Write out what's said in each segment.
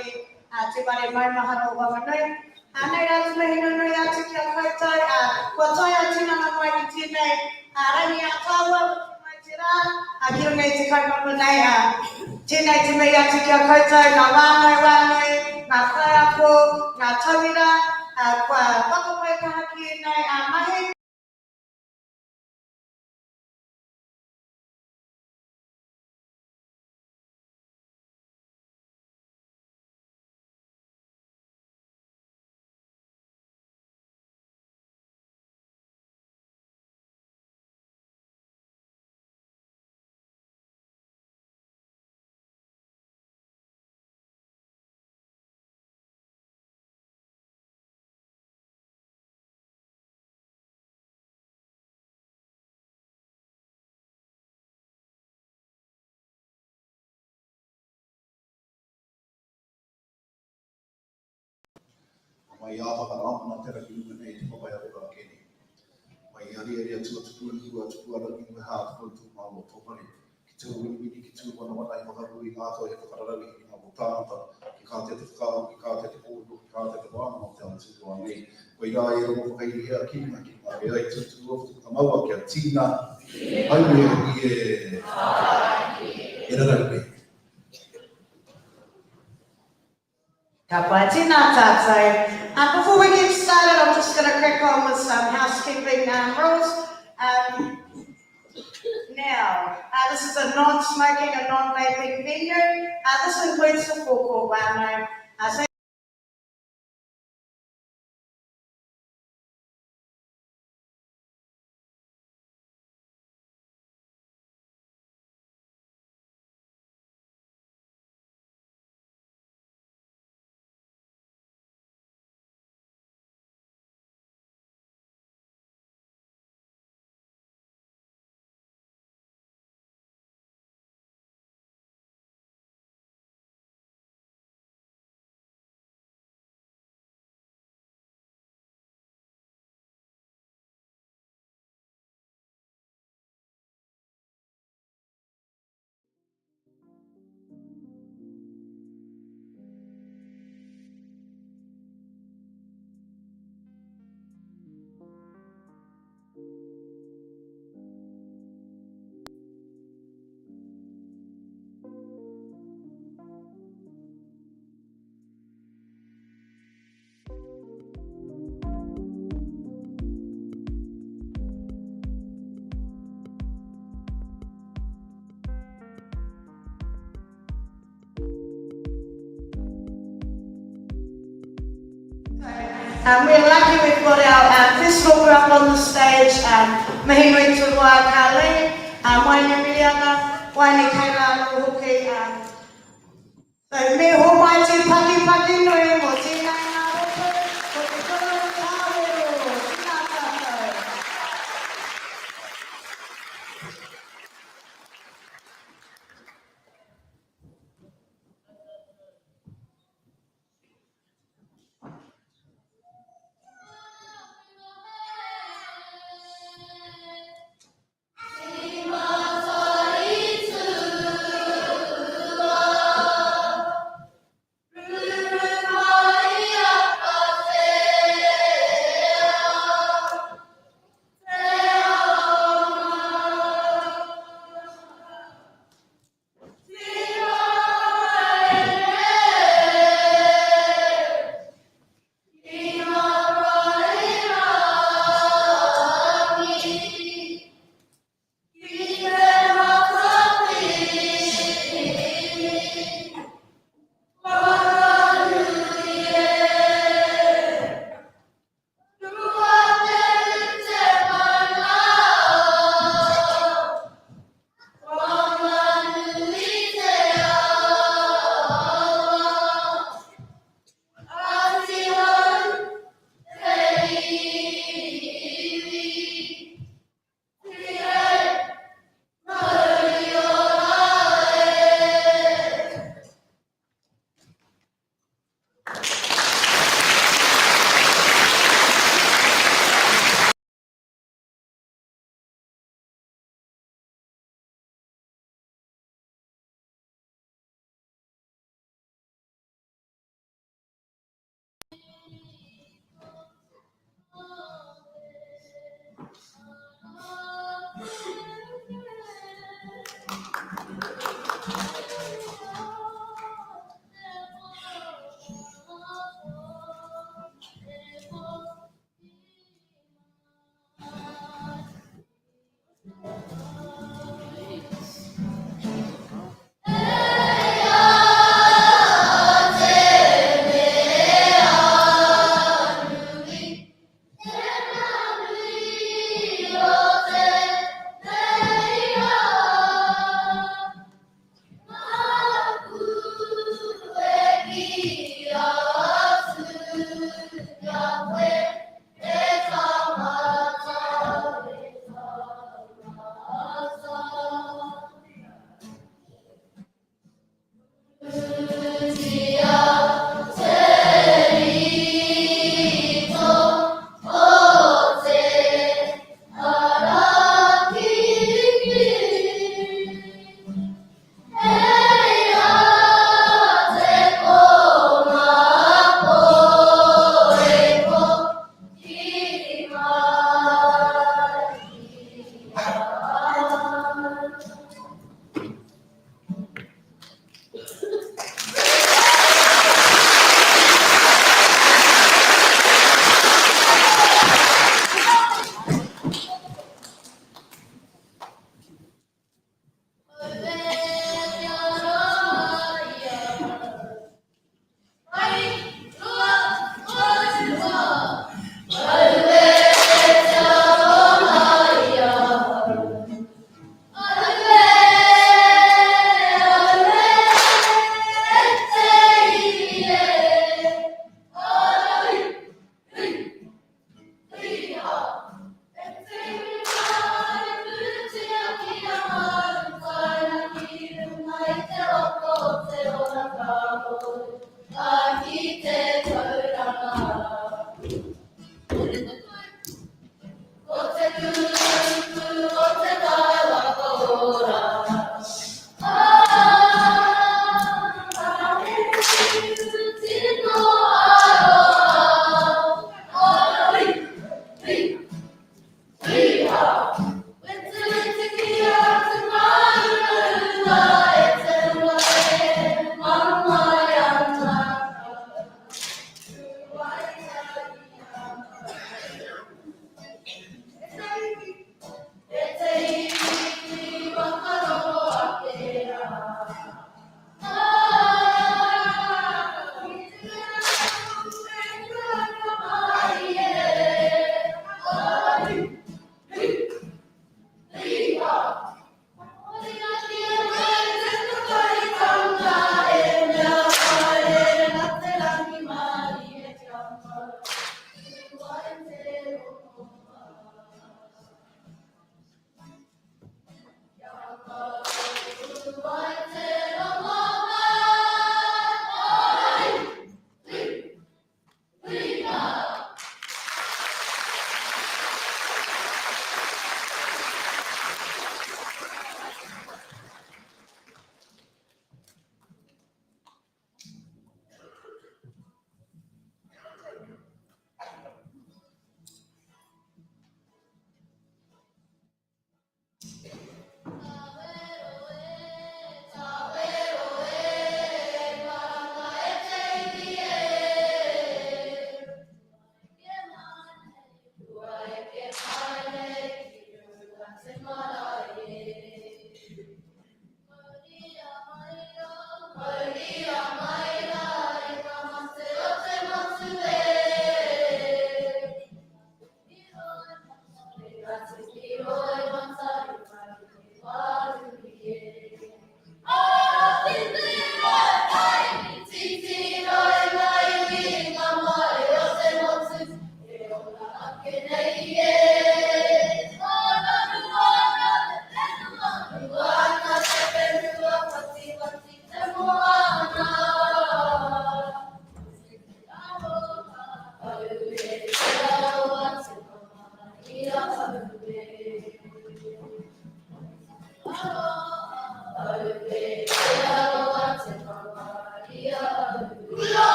Te ware mai maharo wa manui. Nei rātu mehi nunui atu ki a koutou. Kua toi a tinana mai ki tēnei rangi a tāua, mai te rā. Ki o nei te kaupapa nei, tēnei te mei atu ki a koutou, ngā wāngai, ngā whaiako, ngā tauira, kua whakapai kaha ki nei mahi. Mai apa kalau nak terus kita ni itu apa yang kita kini. Mai hari tu ada ni berhat pun tu malu tu pani. Kita ini kita pun nama lain bakal beri atau yang bakal ada ni nama bukan kita tu kita buang macam tu buang ni. Kau dah yang mau pakai dia kini itu mau pakai Cina. Ayo ye. Era lagi. Ka pai tēnā tātou. Before we get started, I'm just going to crack on with some housekeeping rules. Now, this is a non-smoking and non-vaping venue. This includes the forecourt wānau. So we're lucky we've got our festival group on the stage. Mihi nui tu wā Carleen, Waini Milianga, Waini Kaira Hoki. So me ho mai te paki nui mo tēnei ngā roto, ko te koro tāwero, tēnā tātou. Ruru mai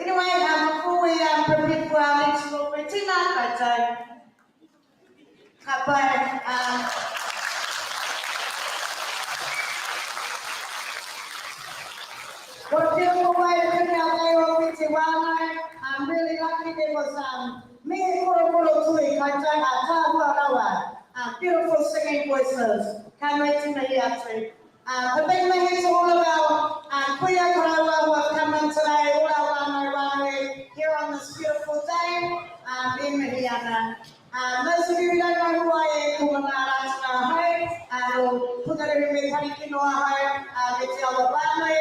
Anyway, before we prepare for our next book, we're tonight, what a beautiful way to bring out there. I'm really lucky there was me and Kuro beautiful singing voices. Can't wait to meet you actually. The big thing is all about Kuya Karawa who have come in today, all our whānau here on this beautiful day in Mihiana. Those of you who don't know who I am, ko ngā rātana hau, pukareru me tariki noa hau, me te awa wānau,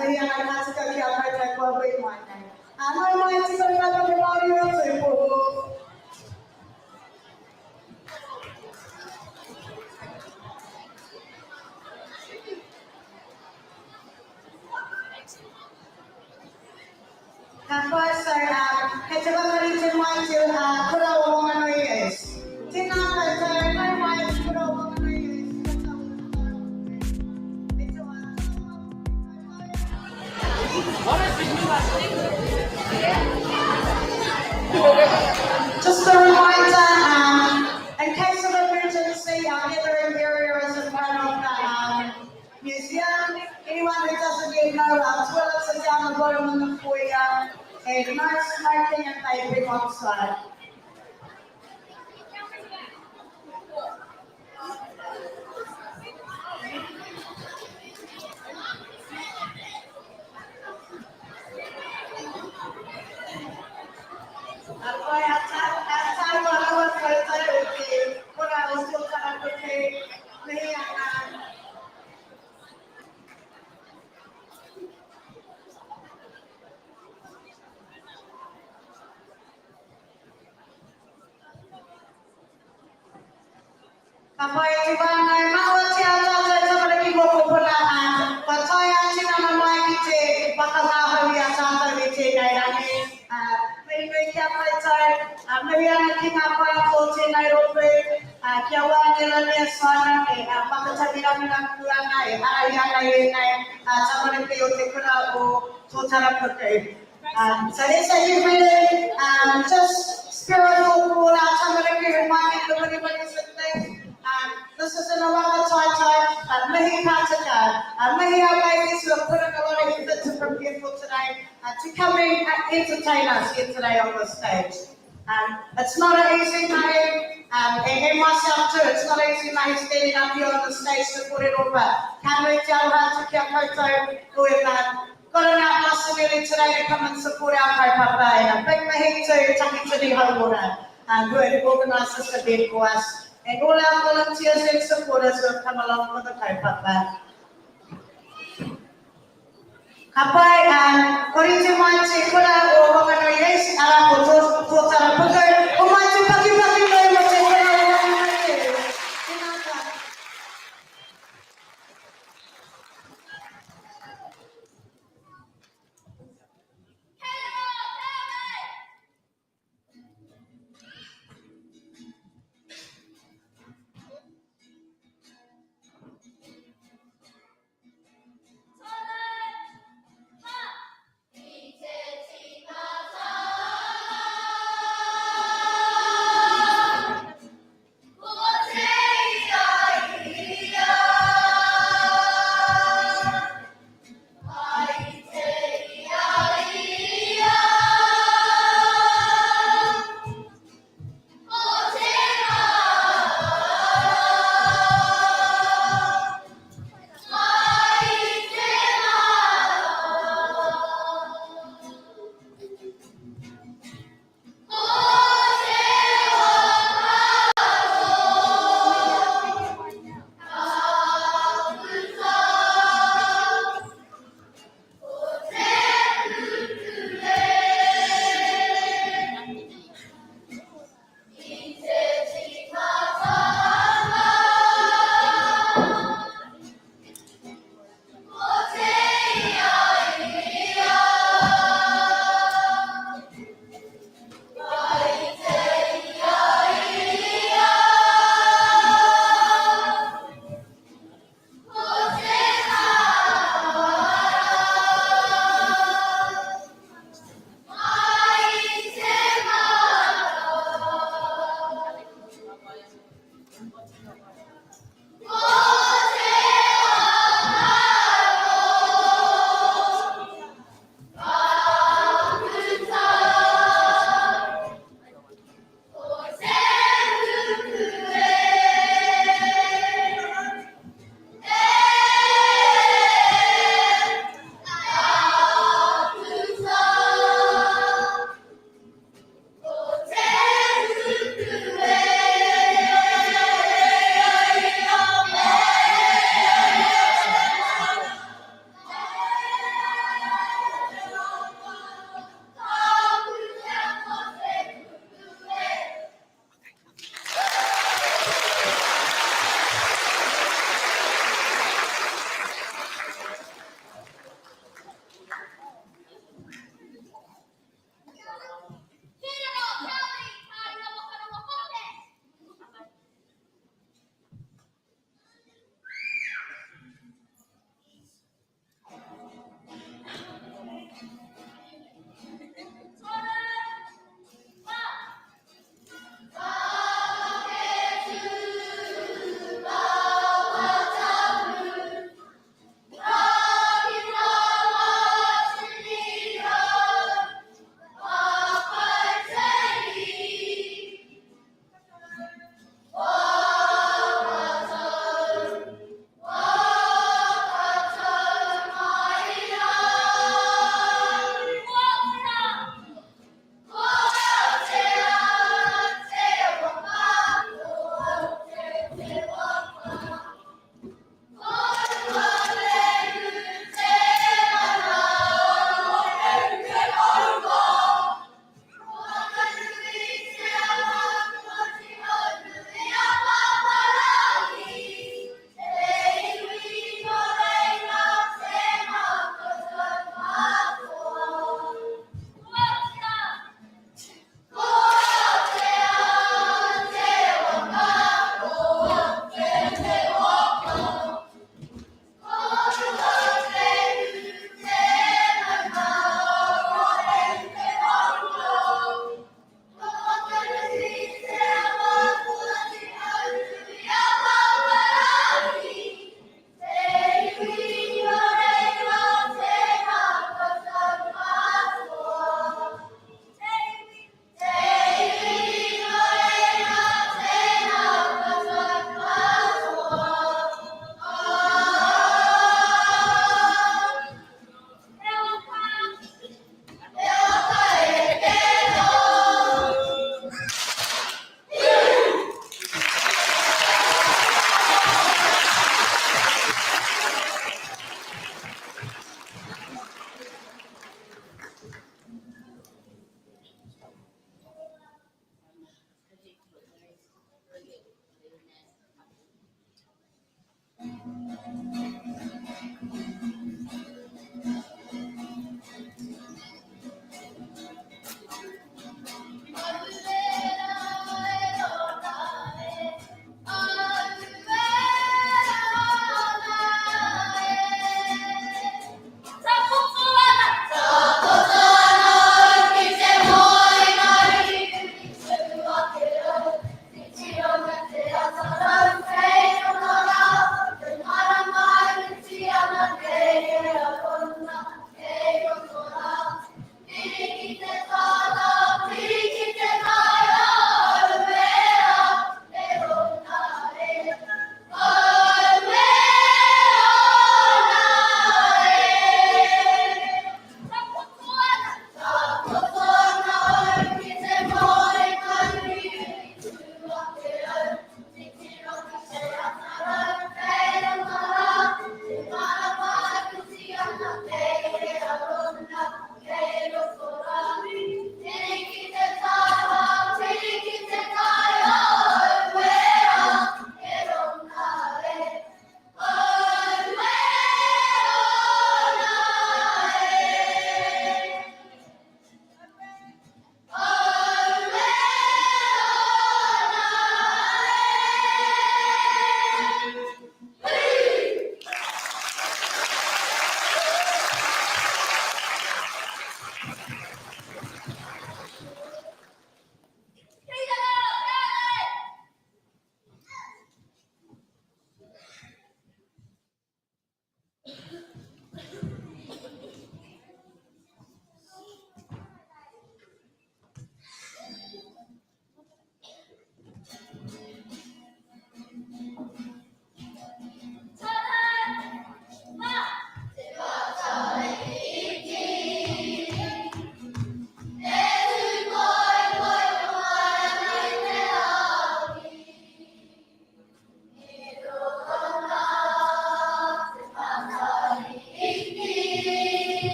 Mihiana Kātika ki a koutou kua hui mai nei. Nau mai te tau me Māori o tūpoho. So, he te wakari te mai te kura o Wanganui is. Tēnā koutou, nau mai te kura o Wanganui is. Just a reminder, in case of emergency, our gathering area is in front of the museum. Anyone who doesn't yet know, our toilets are down the bottom in the foyer. And no smoking and vaping on site. So they say you really just spiritual for our tamariki reminding everybody things. This is an Awaka Tai Mihi Kātika, Mihi our ladies who have put in a lot of effort to prepare for today, to come in and entertain us here today on the stage. It's not an easy night, and myself too, it's not an easy night standing up here on the stage supported over. Kānui te aroha te kia koutou who have got an outmuscle early today to come and support our kaupapa, and a big mihi to Taki Tini Hauora, who have organised this event for us, and all our volunteers and supporters who have come along with the kaupapa. Ka pai, kori te mai te kura o Wanganui East, ara ko tō tarapuku, o mai te paki mai mo te kura o Wanganui East. Tēnā tā. Tika tika ta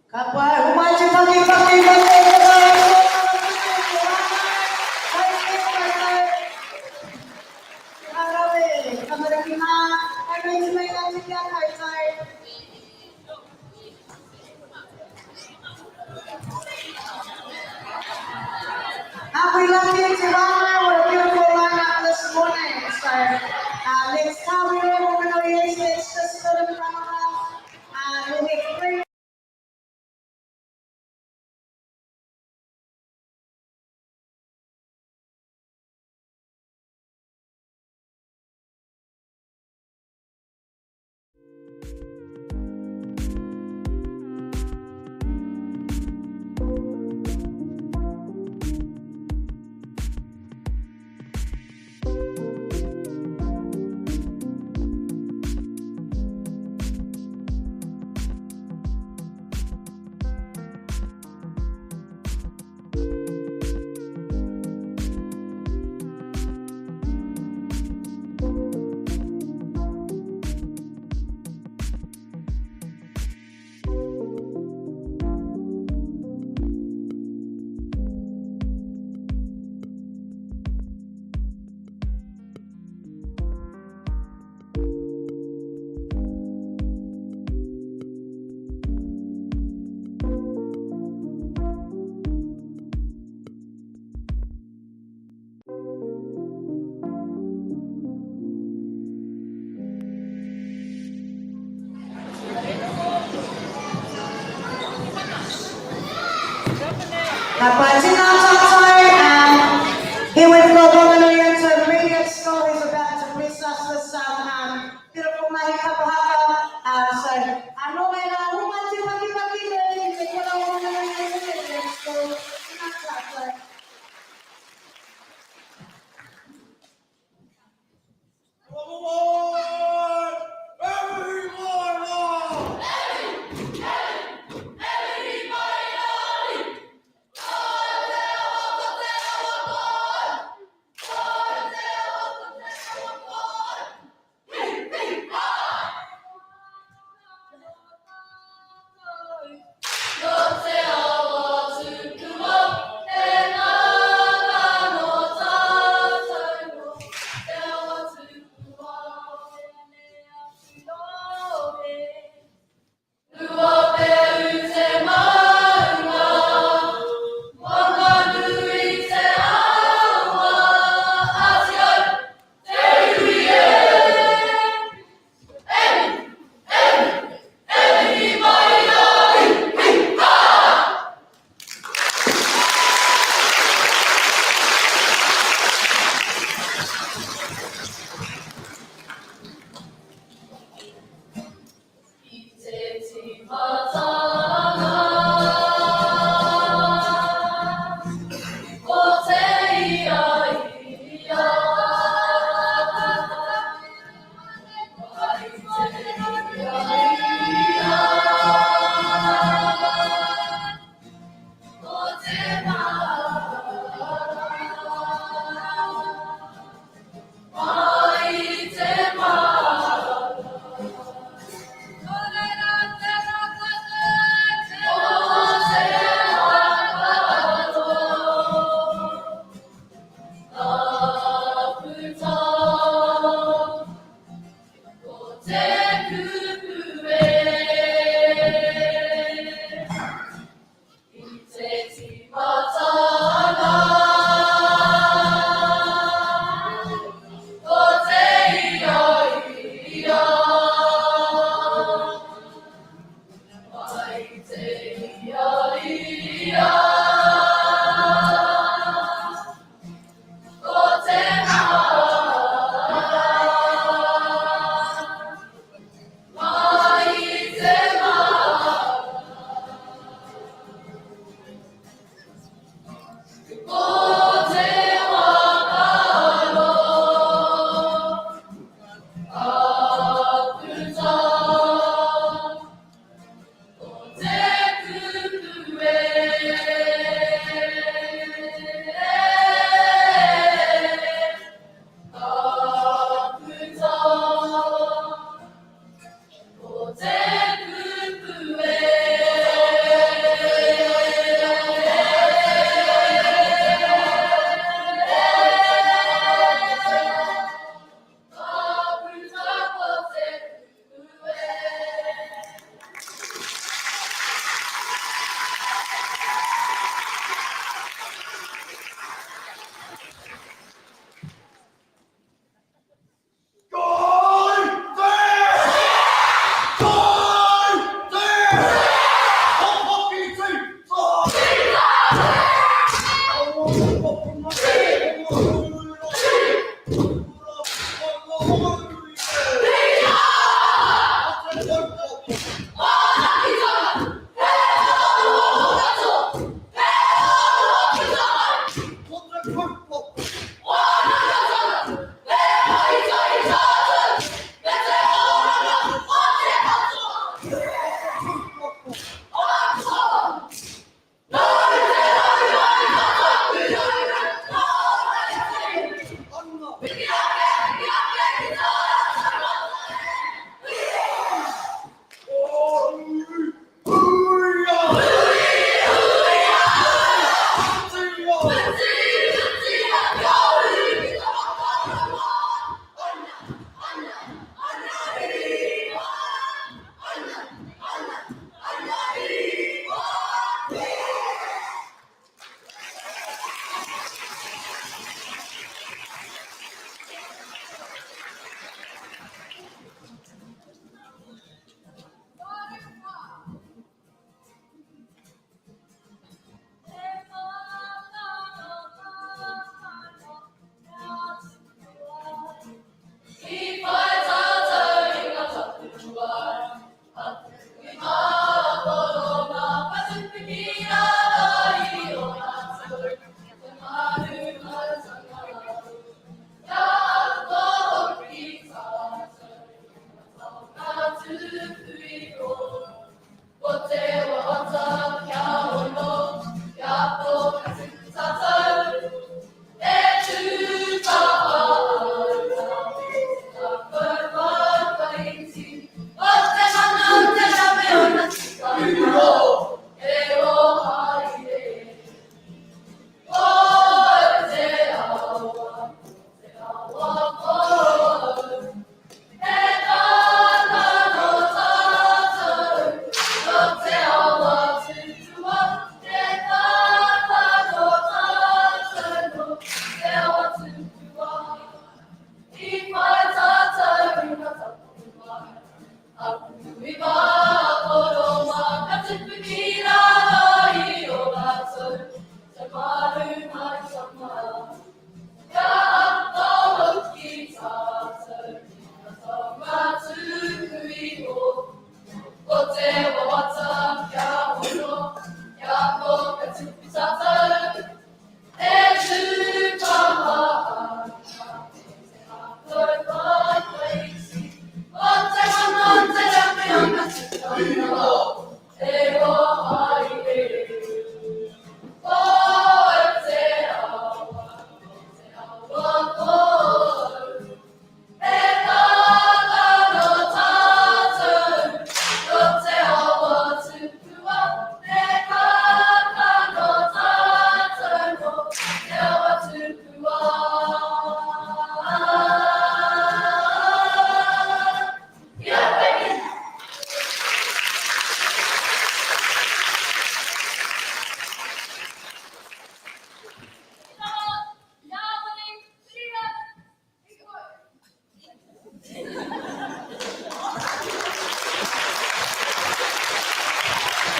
Kapag umati-pagi-pagi Tia Tivana, what a beautiful lineup this morning. So next time we are going to use let's just sort of come up. We'll get three. Here we've got Whanganui Intermediate School who's about to bless us with some beautiful mahi kapahaka. So, no way na humati waki waki le, te kura Whanganui Intermediate School.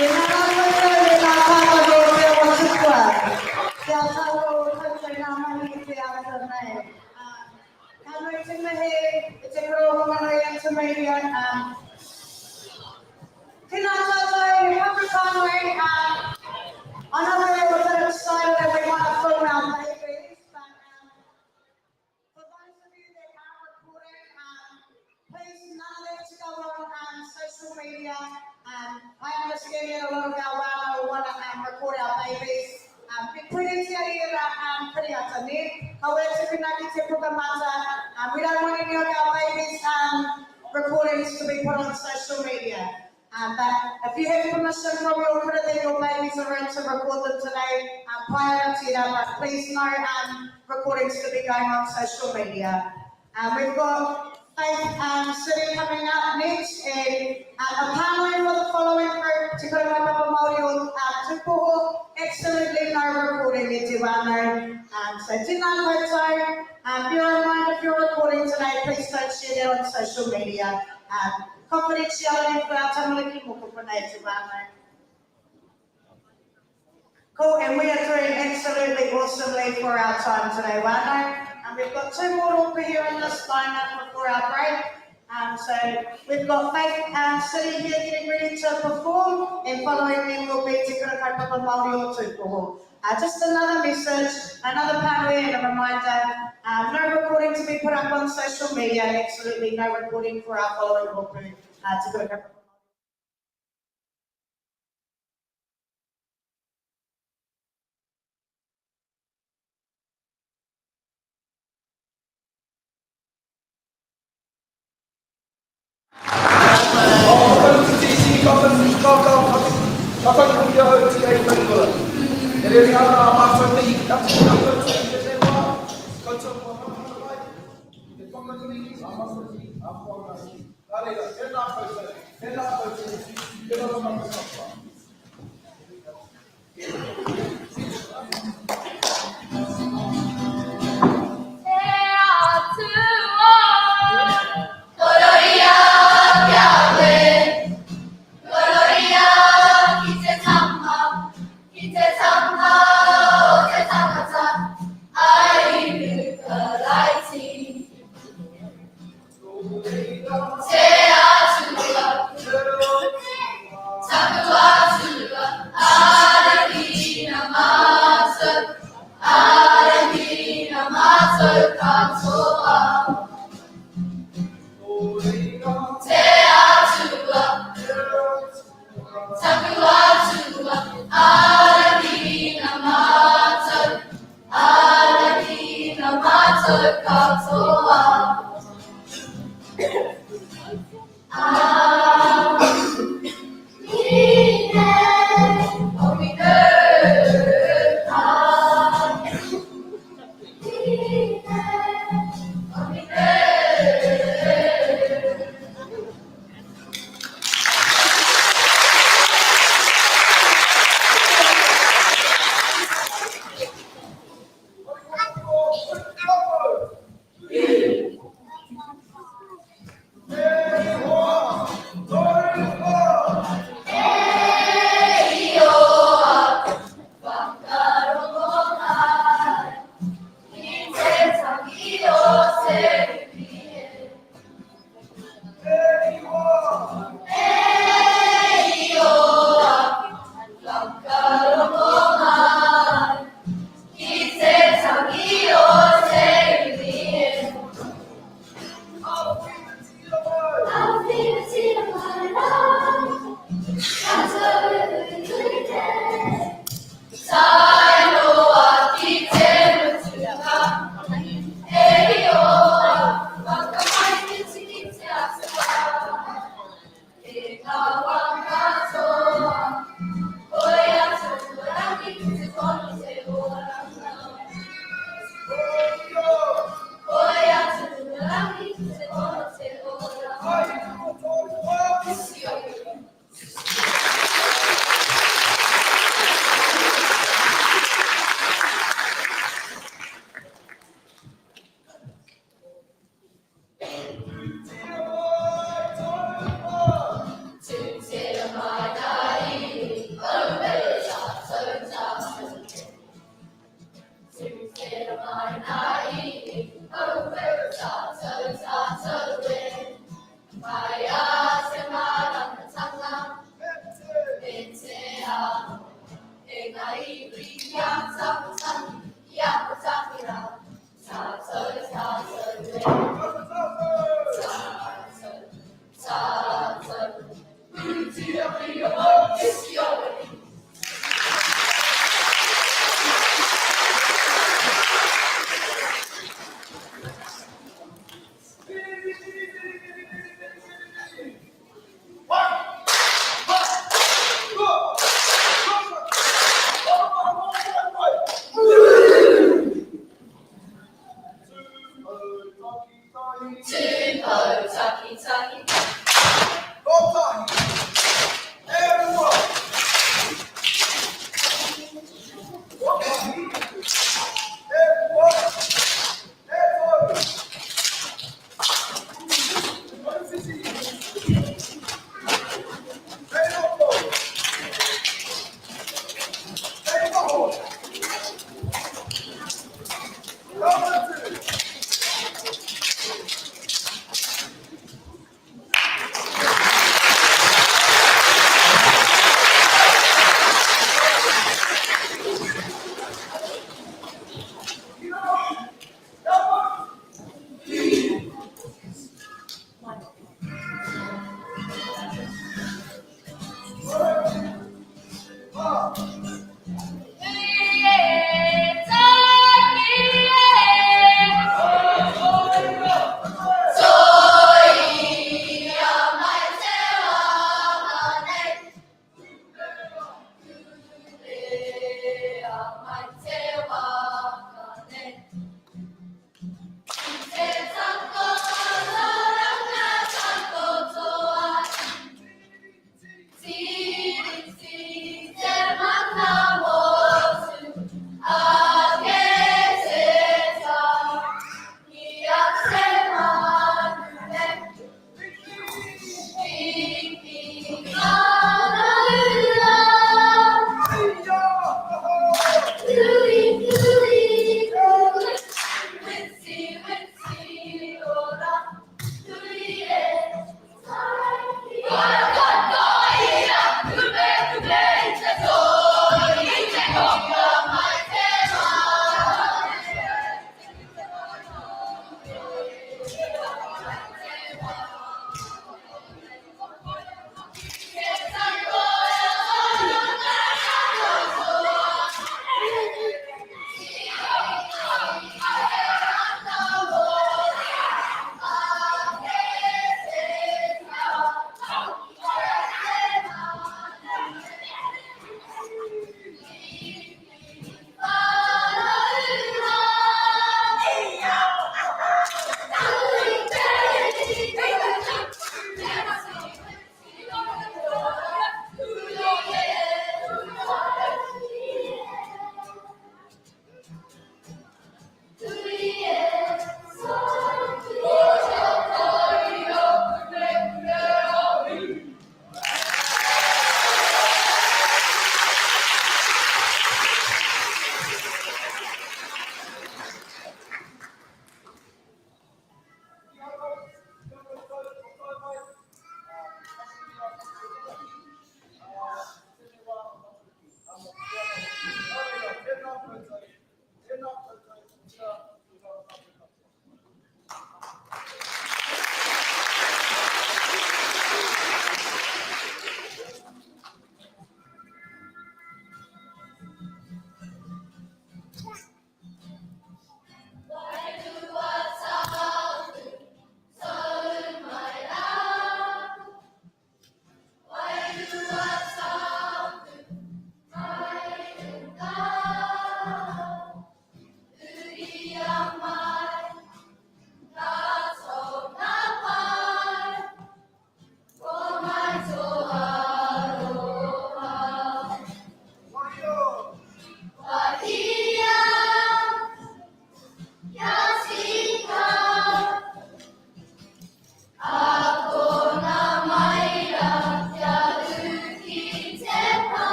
I know we're a bit excited that we want to film our babies, but for those of you that are recording, please none of that to go on social media. I understand that a lot of our whānau want to record our babies. Be pretty pretty however, we don't want any of our babies' recordings to be put on social media. But if you have permission from your critter that your babies are in to record them today, but please no recordings to be going on social media. We've got Faith City coming up next, and a panel for the following group, Te Kaupapa Māori o Tūpoho, absolutely no recording e te wānau. So tēnā koutou, bear in mind if you're recording today, please don't share that on social media. Confidentiality for our tamariki moko whanau te wānau. Cool, and we are doing absolutely awesomely for our time today, wānau. We've got two more rooka here in this lineup before our break. So we've got Faith City here getting ready to perform, and following them will be Te Kaupapa Māori o Tūpoho. Just another message, another panel and a reminder, no recording to be put up on social media, absolutely no recording for our following rooka, Te Kaupapa.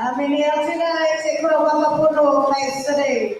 Amini Altina, Sekura Wakapuno, yesterday.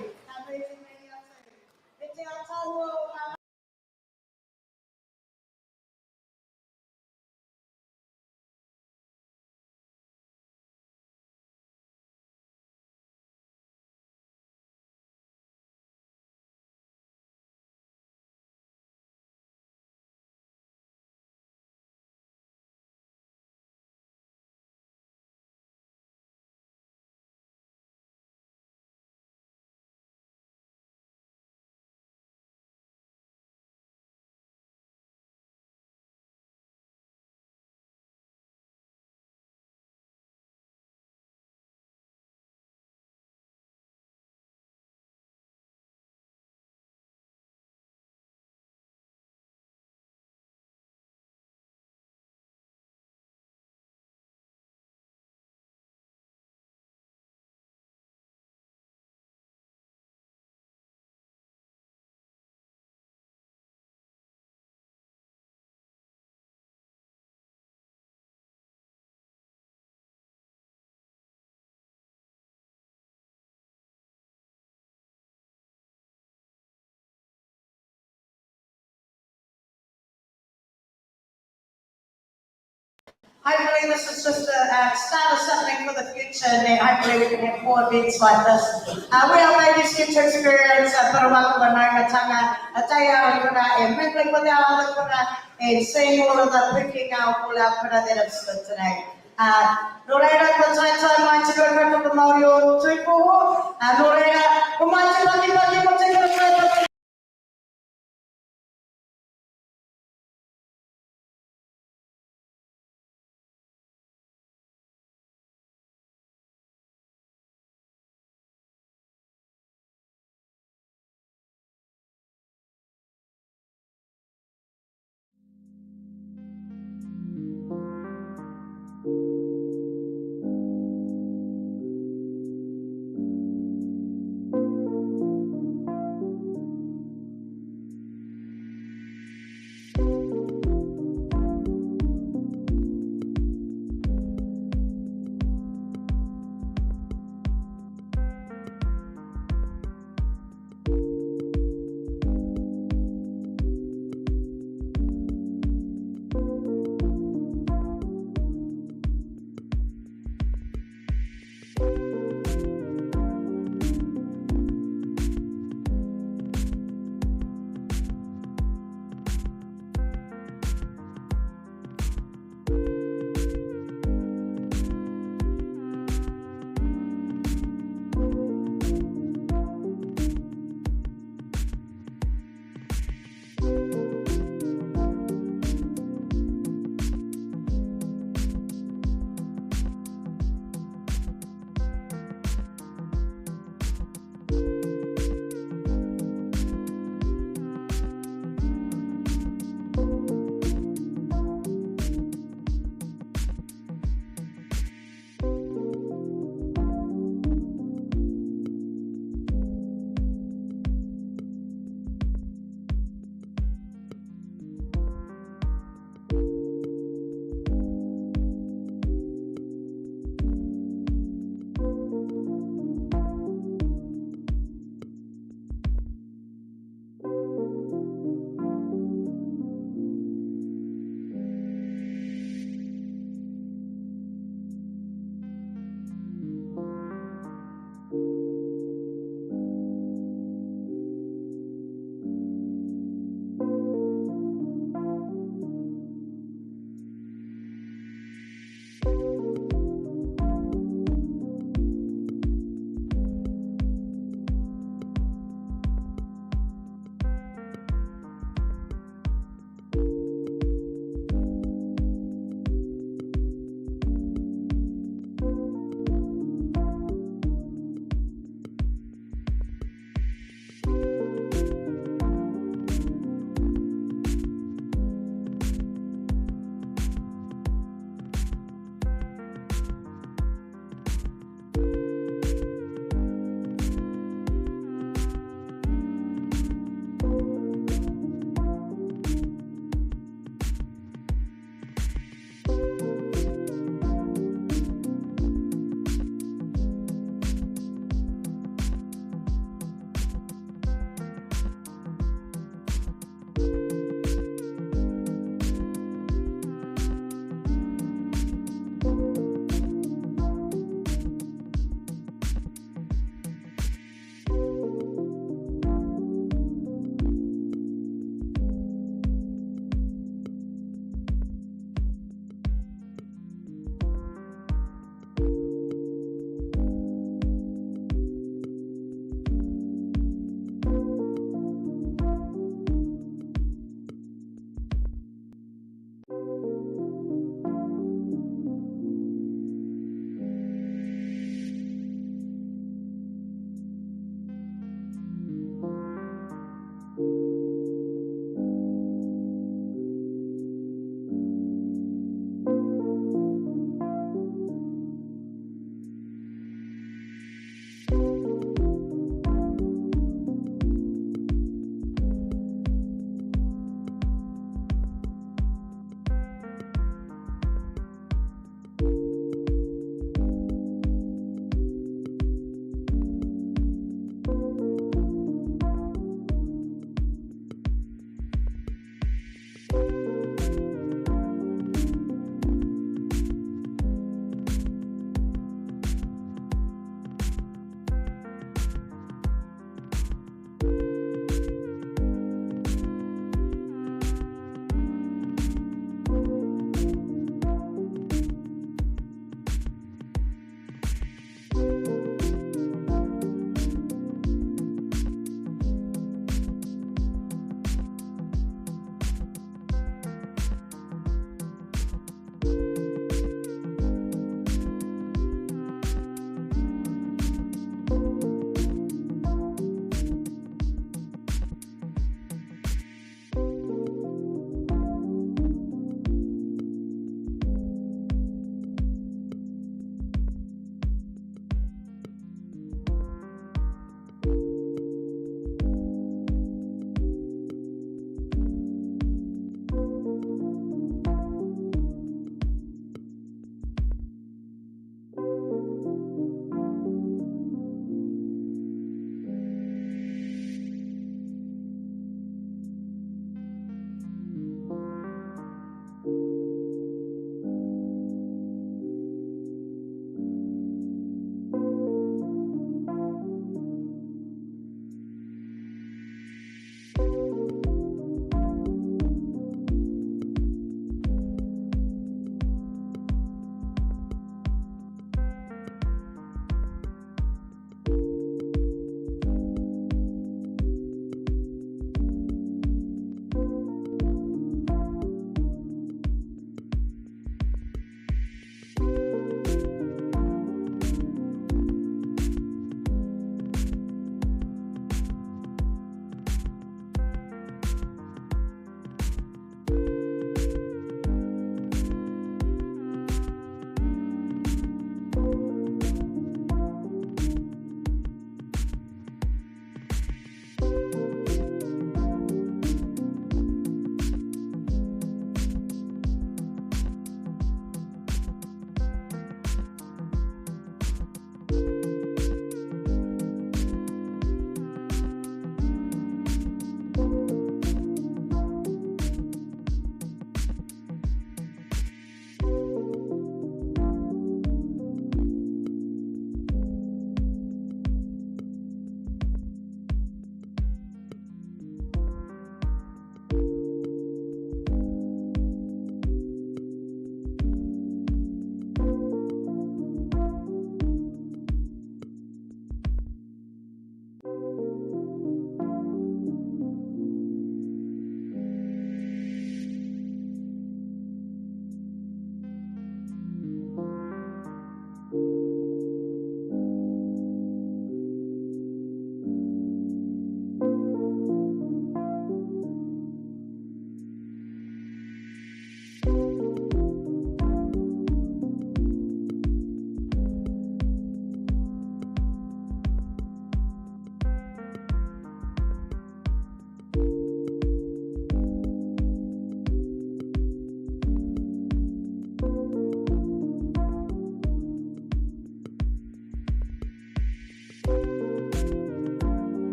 hopefully this is just a start of something for the future, and hopefully we can have more events like this. We are babies here to experience Parawaka Wanaungatanga, a day out of Kura, and mingling with our other Kura, and seeing all of the picking out all our Kura that have stood today. Nō reira, ko taitai mai te kaupapa Māori o Tūpoho. Nō reira, ko mai te waki mo te kaupapa.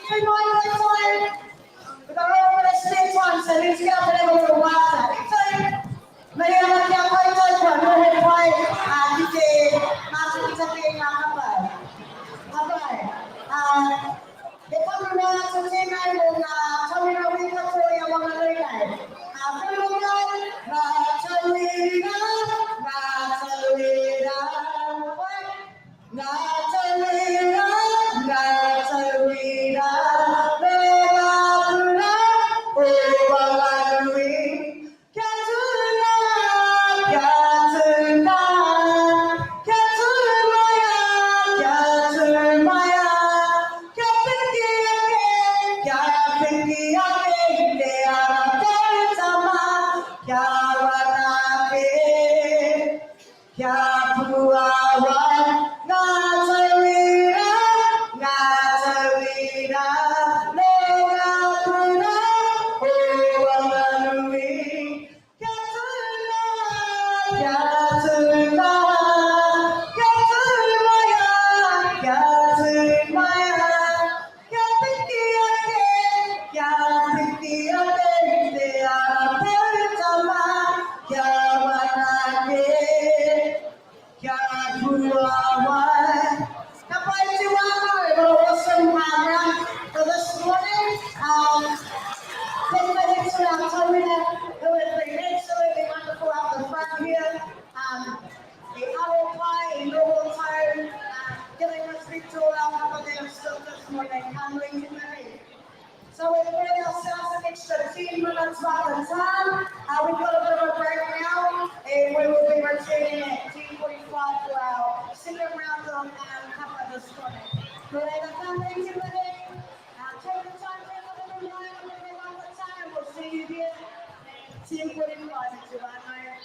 Yun mo yung ito ikaw yung president one, sa rin siya ako na magpapasa. Ito mayaman niya ako ito, ano rin po ay DJ, masuk sa tingin nga kapal. Kapal. Ito muna sa sinay mo na kami na wika po yung mga rinay. Pulungan, nataliran, nataliran, nataliran, nataliran, So this morning, take my next round, who is the absolutely wonderful out the front here. The owl pie in normal tone, giving us victory out of their stuff this morning, handling to me. So we've given ourselves an extra 10 minutes by the time. We've got a bit of a break now, and we will be returning at 10:45 for our second round on cover this morning. We're going to come into the take the time to have a little line on everyone the time. We'll see you here at 10:45 in July.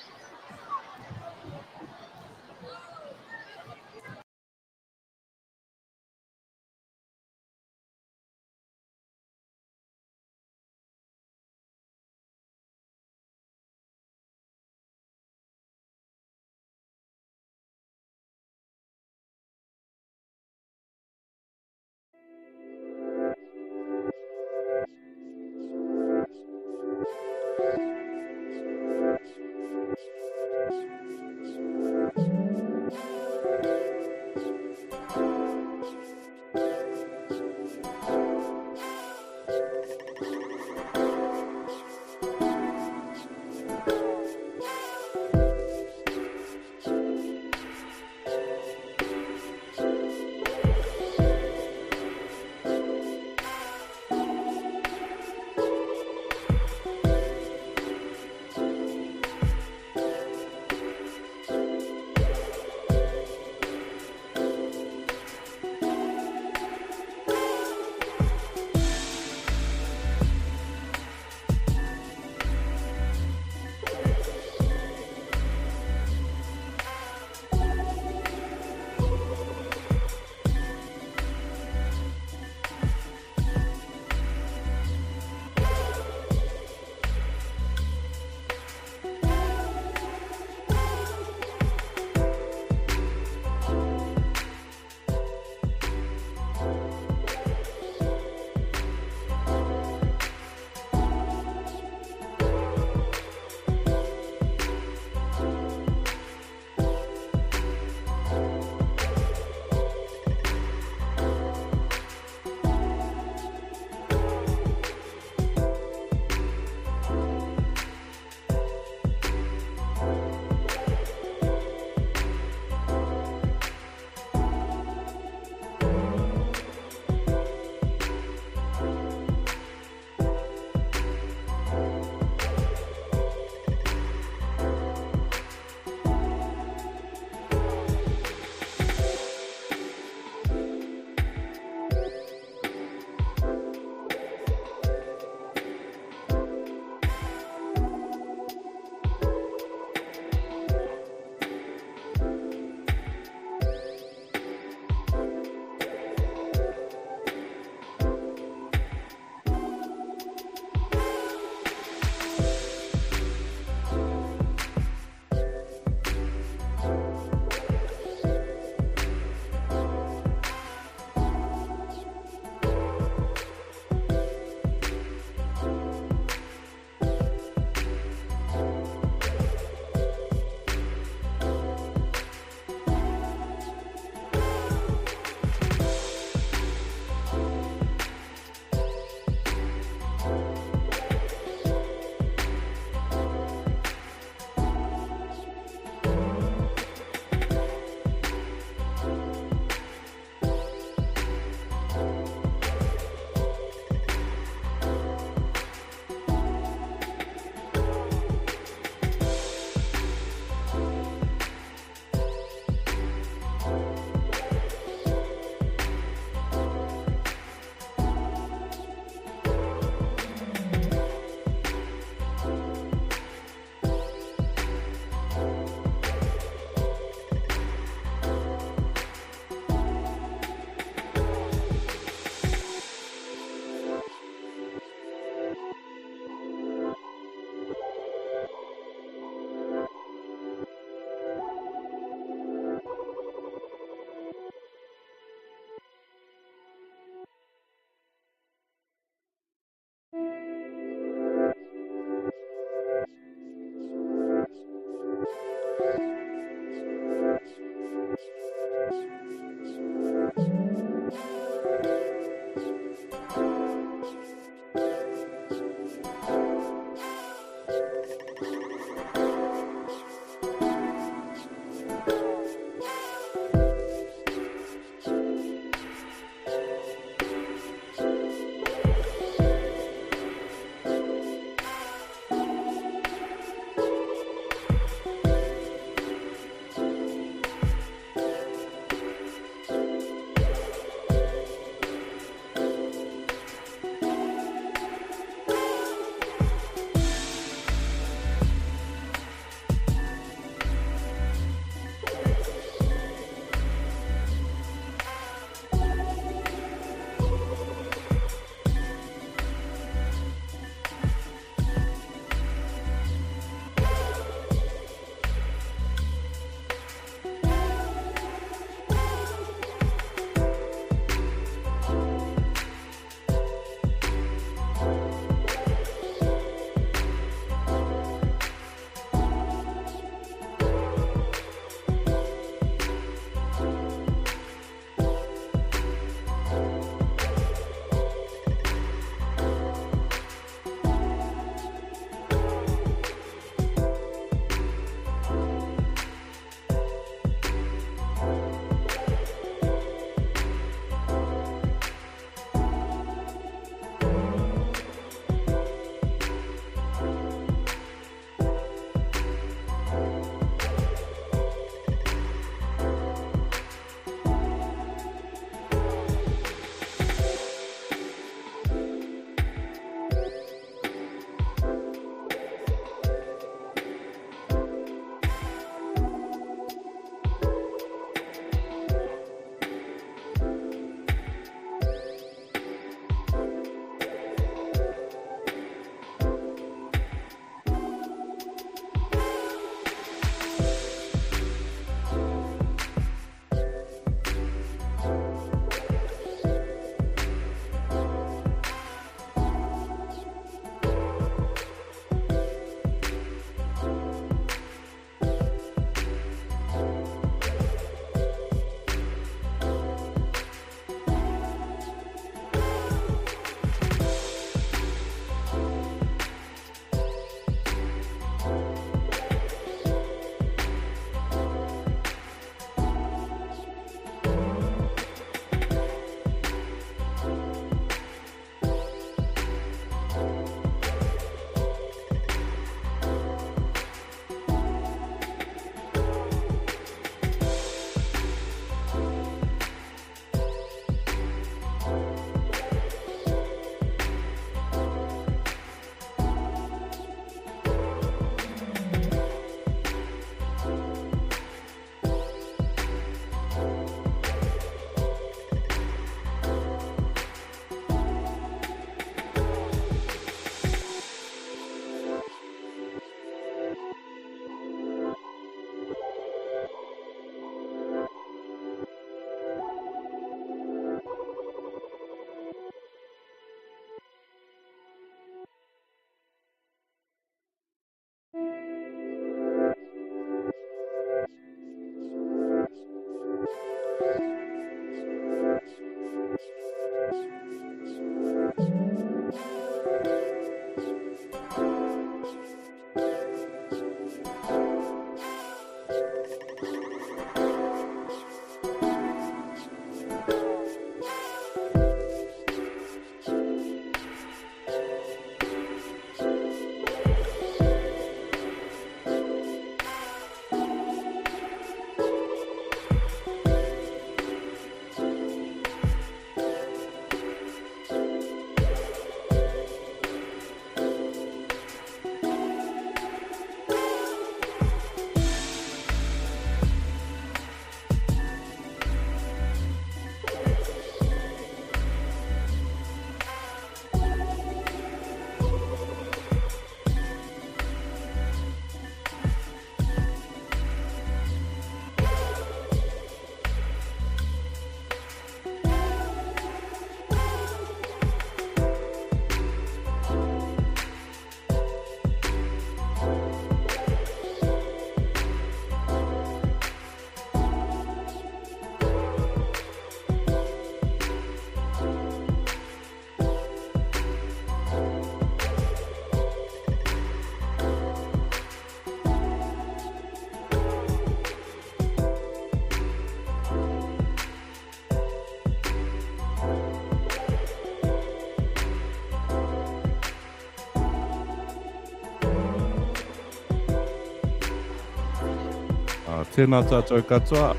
Tēnā tātou katoa.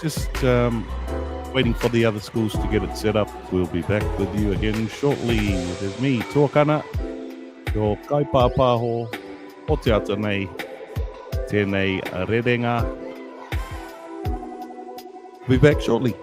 Just waiting for the other schools to get it set up. We'll be back with you again shortly. There's me, Tōkana, your kaipāpāho, o te ata nei, tēnei rerenga. We'll be back shortly.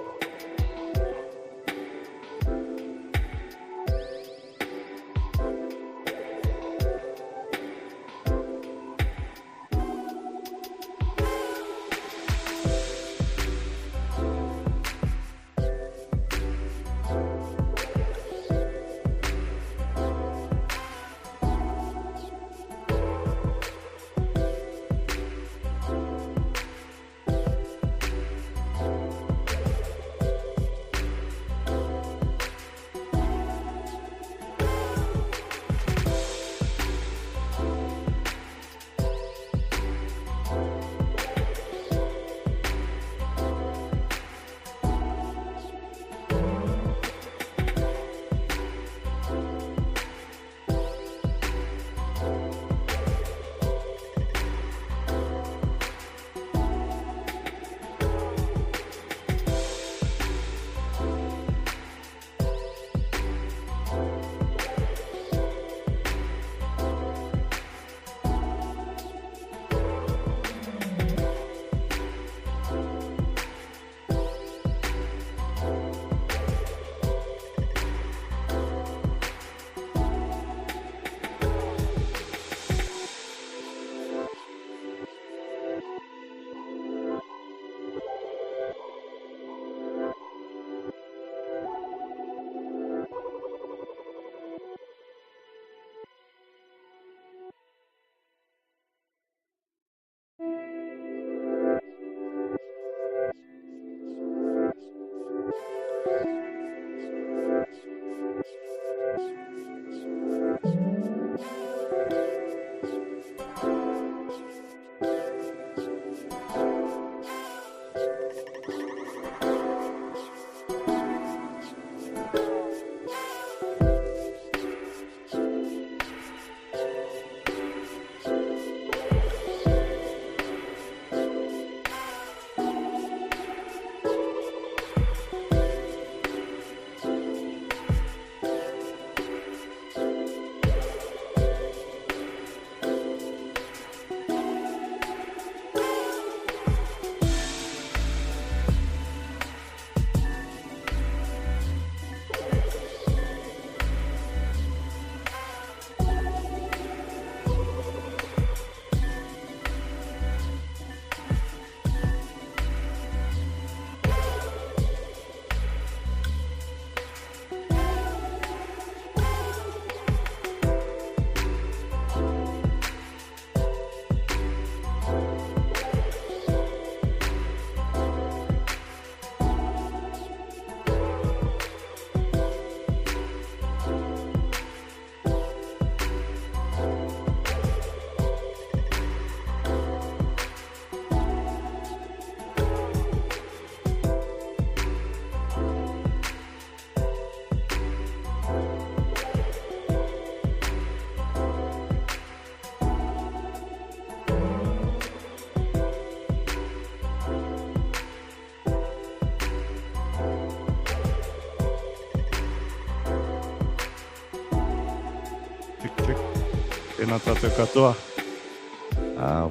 Tēnā tātou katoa.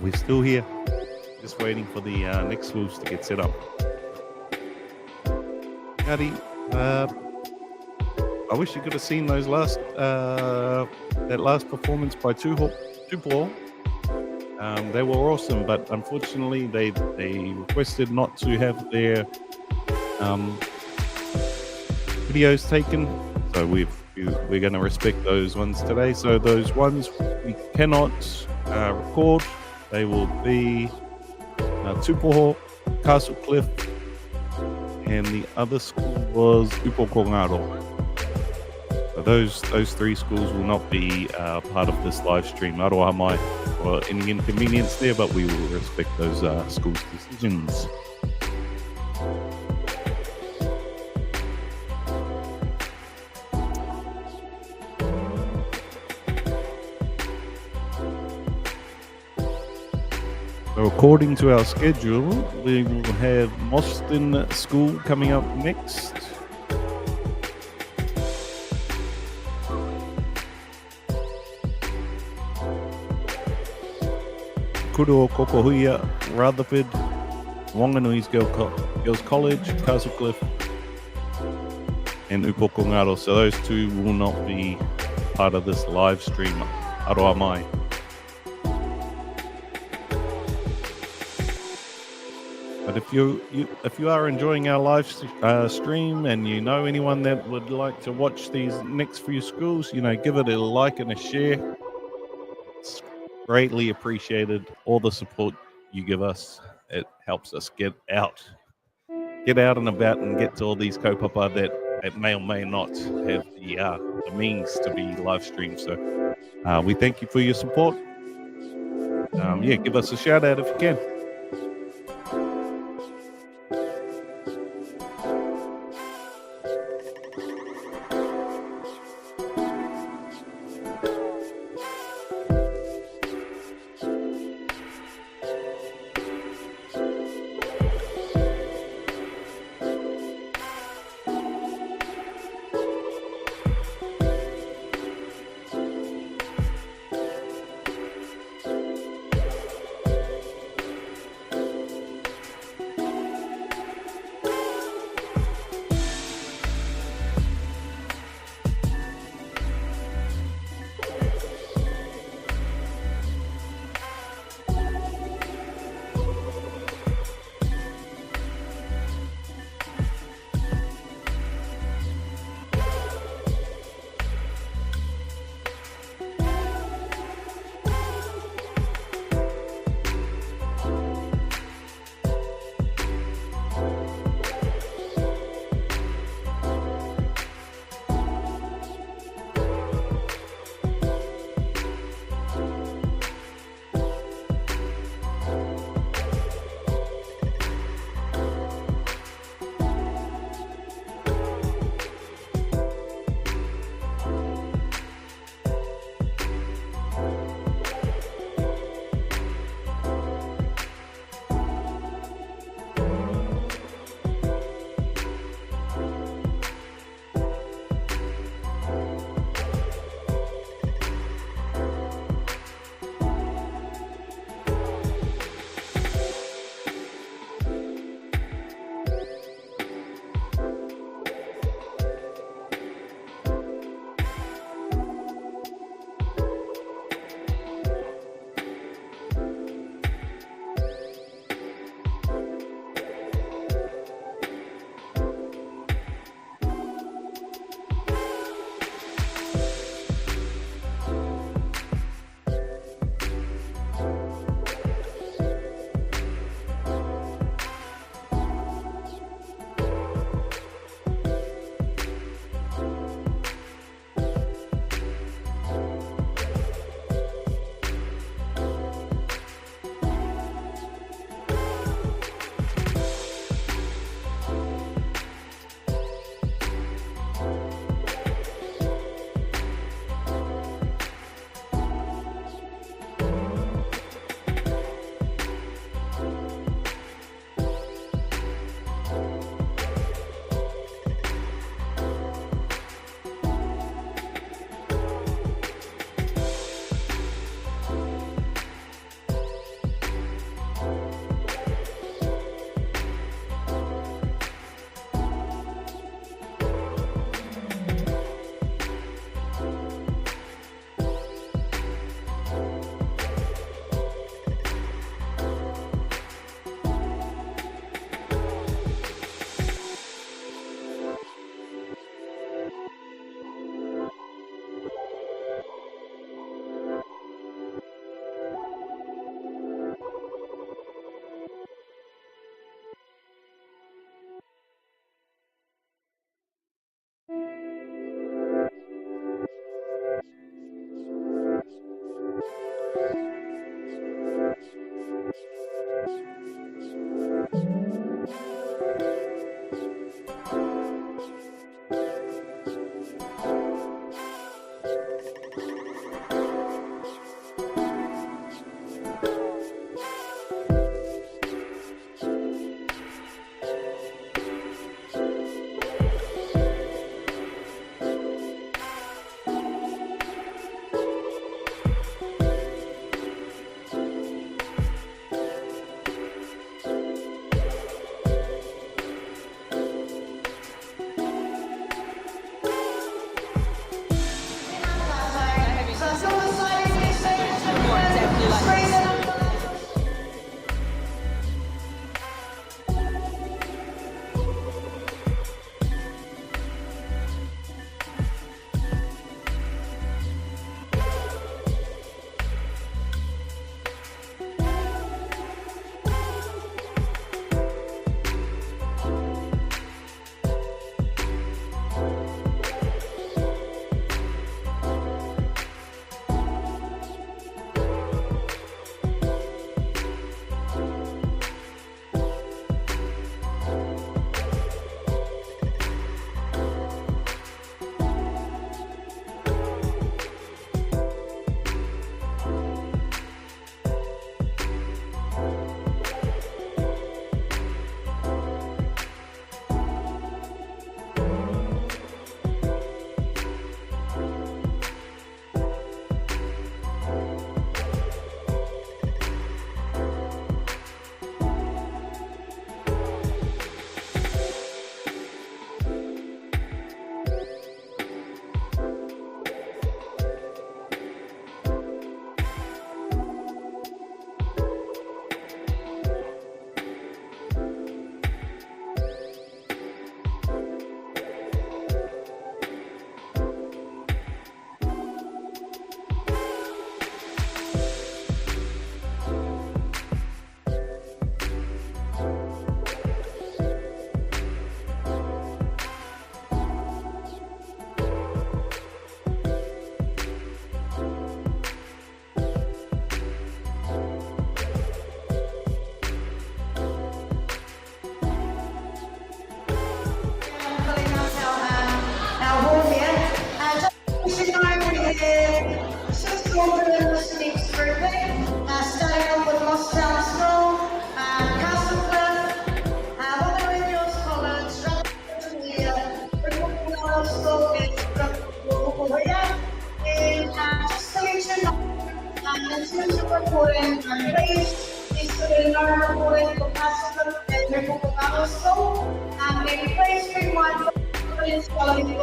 We're still here, just waiting for the next schools to get set up. Ngāti, I wish you could have seen those that last performance by Tupō. They were awesome, but unfortunately they requested not to have their videos taken, so we're going to respect those ones today. So those ones we cannot record, they will be Tupō, Castle Cliff, and the other school was Upokongaro. So those three schools will not be part of this live stream. Aroha mai for any inconvenience there, but we will respect those schools' decisions. So according to our schedule, we will have Mostyn School coming up next. Kuro Kokohuia, Rutherford, Wanganui's Girls College, Castle Cliff, and Upokongaro. So those two will not be part of this live stream. Aroa mai. But if you are enjoying our live stream and you know anyone that would like to watch these next few schools, give it a like and a share. It's greatly appreciated. All the support you give us, it helps us get out and about and get to all these kaupapa that may or may not have the means to be live streamed. So we thank you for your support. Give us a shout out if you can. school for this week's birthday. Starting off with Mostown School, Castle Cliff, all the way to your school, school is and just to let you know, in terms of reporting, please, is to be not reporting for Castle Cliff and Republicano School. In place, we want police quality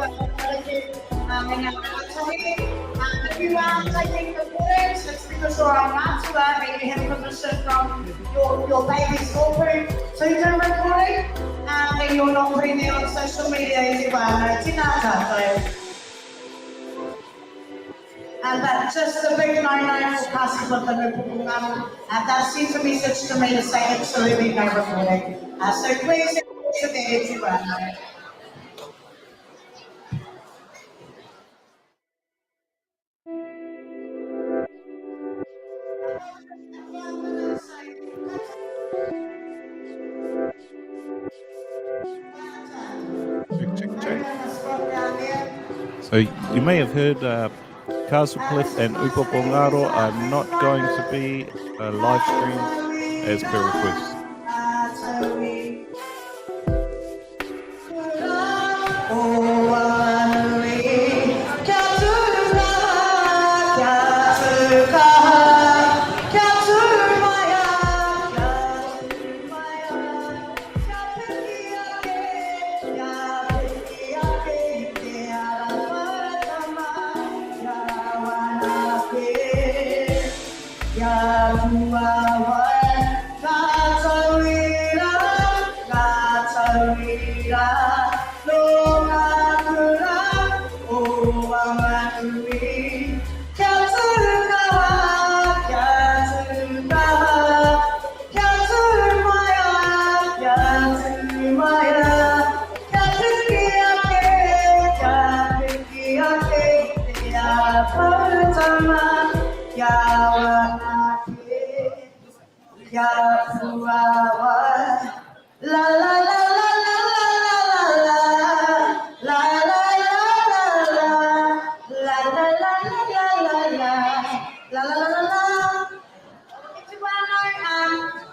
everyone taking the footage, it's because you're on master, maybe have permission from your baby's girlfriend to do recording, and you're not putting it on social media as well. It's enough, and that's just a big no-no for Castle Cliff and Republicano, and that seems a message to me to say absolutely no recording. So please, it's a well. So you may have heard Castle Cliff and Upapongaro are not going to be live streamed as per request.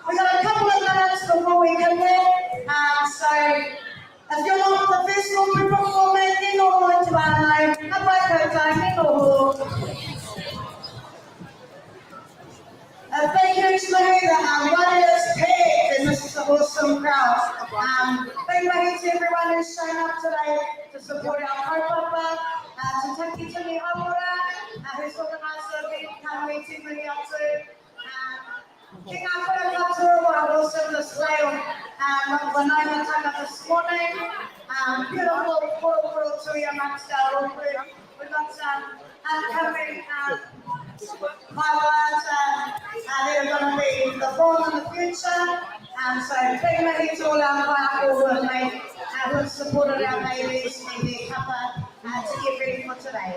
We got a couple of minutes before we come in, so if you're not professional performing, you know what to do. How about that time? You know. Thank you to the Warriors Pig, and this is an awesome crowd. Thank you to everyone who's shown up today to support our kaupapa. To take you to the Hamura, who's organised the event, can't wait to bring you up to. King Akura Katura will also display on Wanaima Tanga this morning. Beautiful Puro Tuya Maxdale. We've got some upcoming highlights, they're going to be the fall in the future. So big money to all our whāko who've supported our babies and their kapa to get ready for today.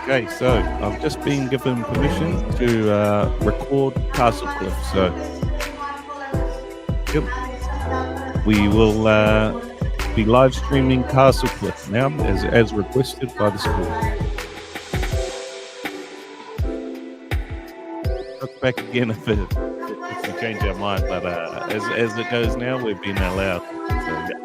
Okay, so I've just been given permission to record Castle Cliff. So, yep, we will be live streaming Castle Cliff now, as requested by the school. Look back again if we change our mind, but as it goes now, we've been allowed. So, yeah.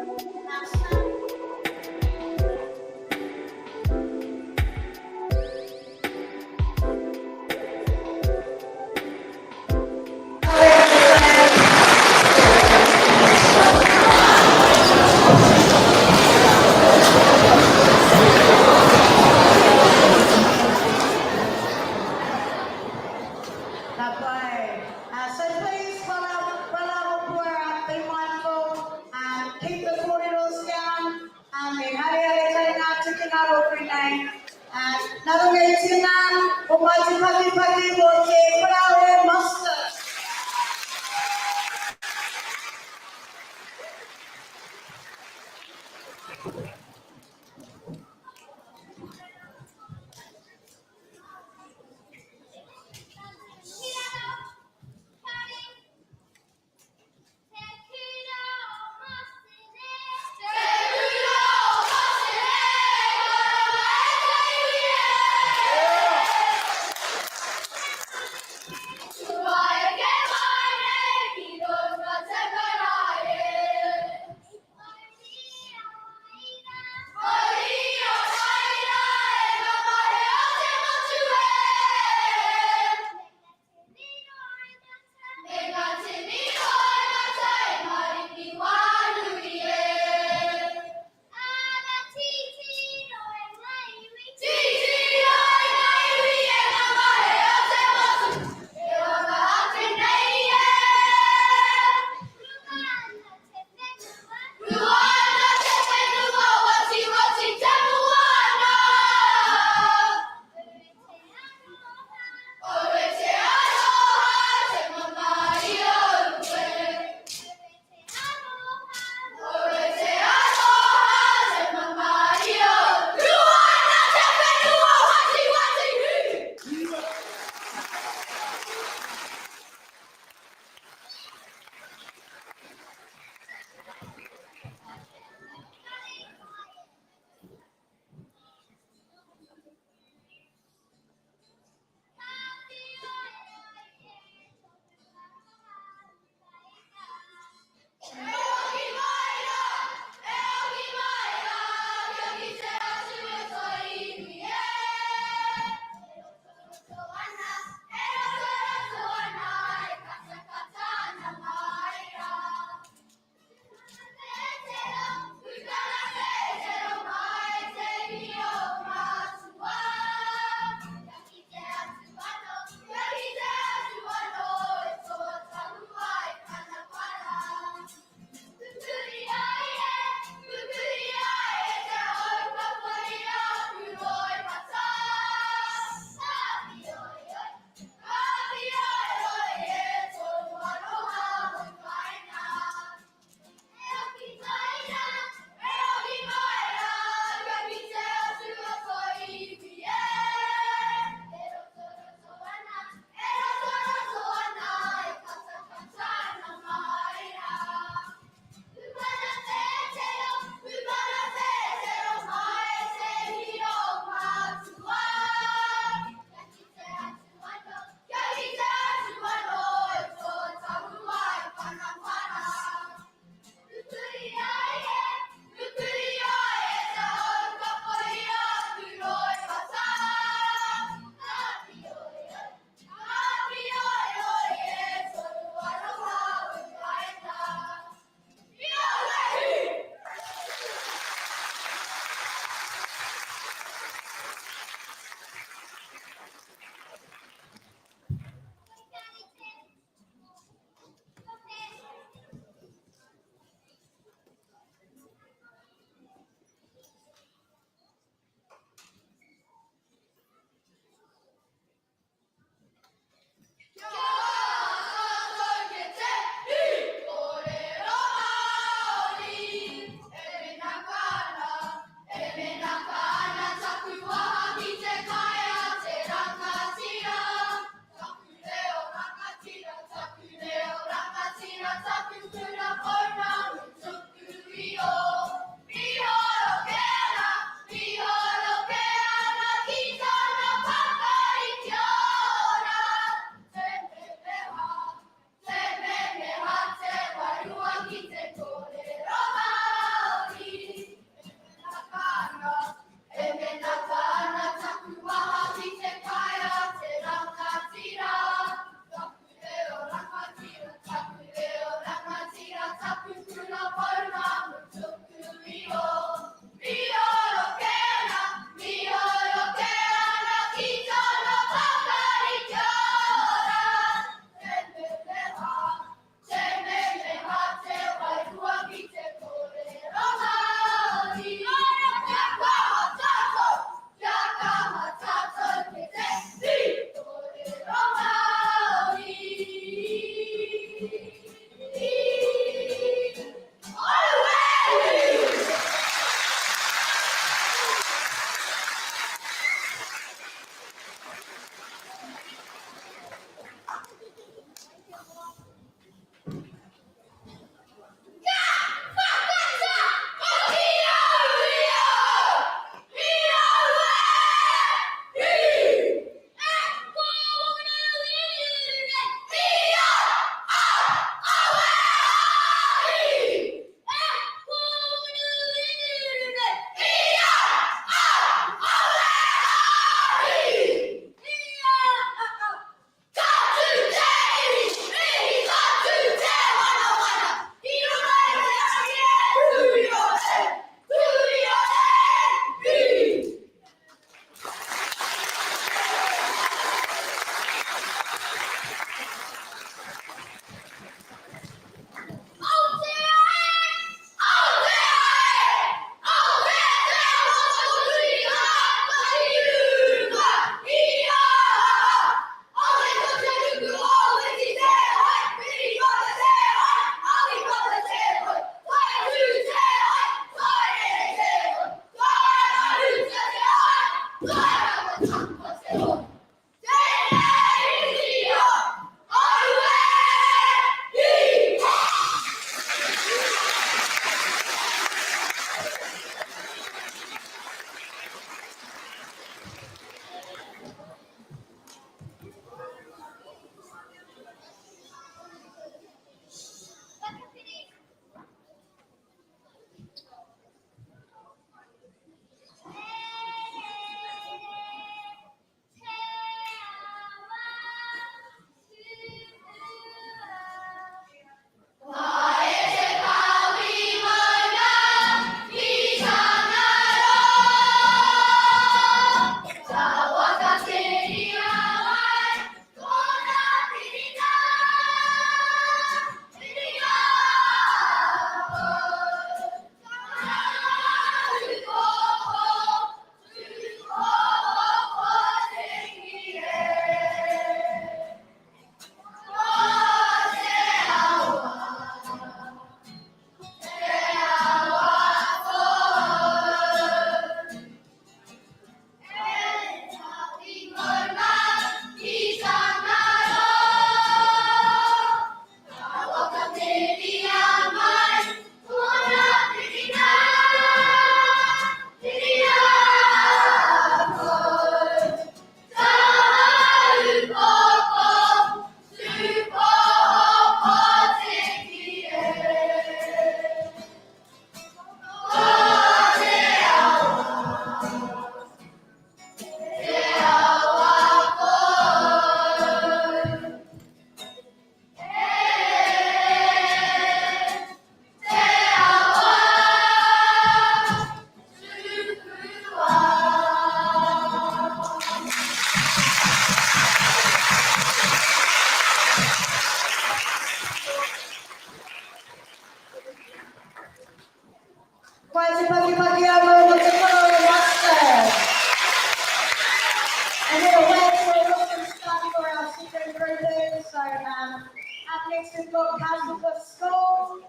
next we've got Castleford School.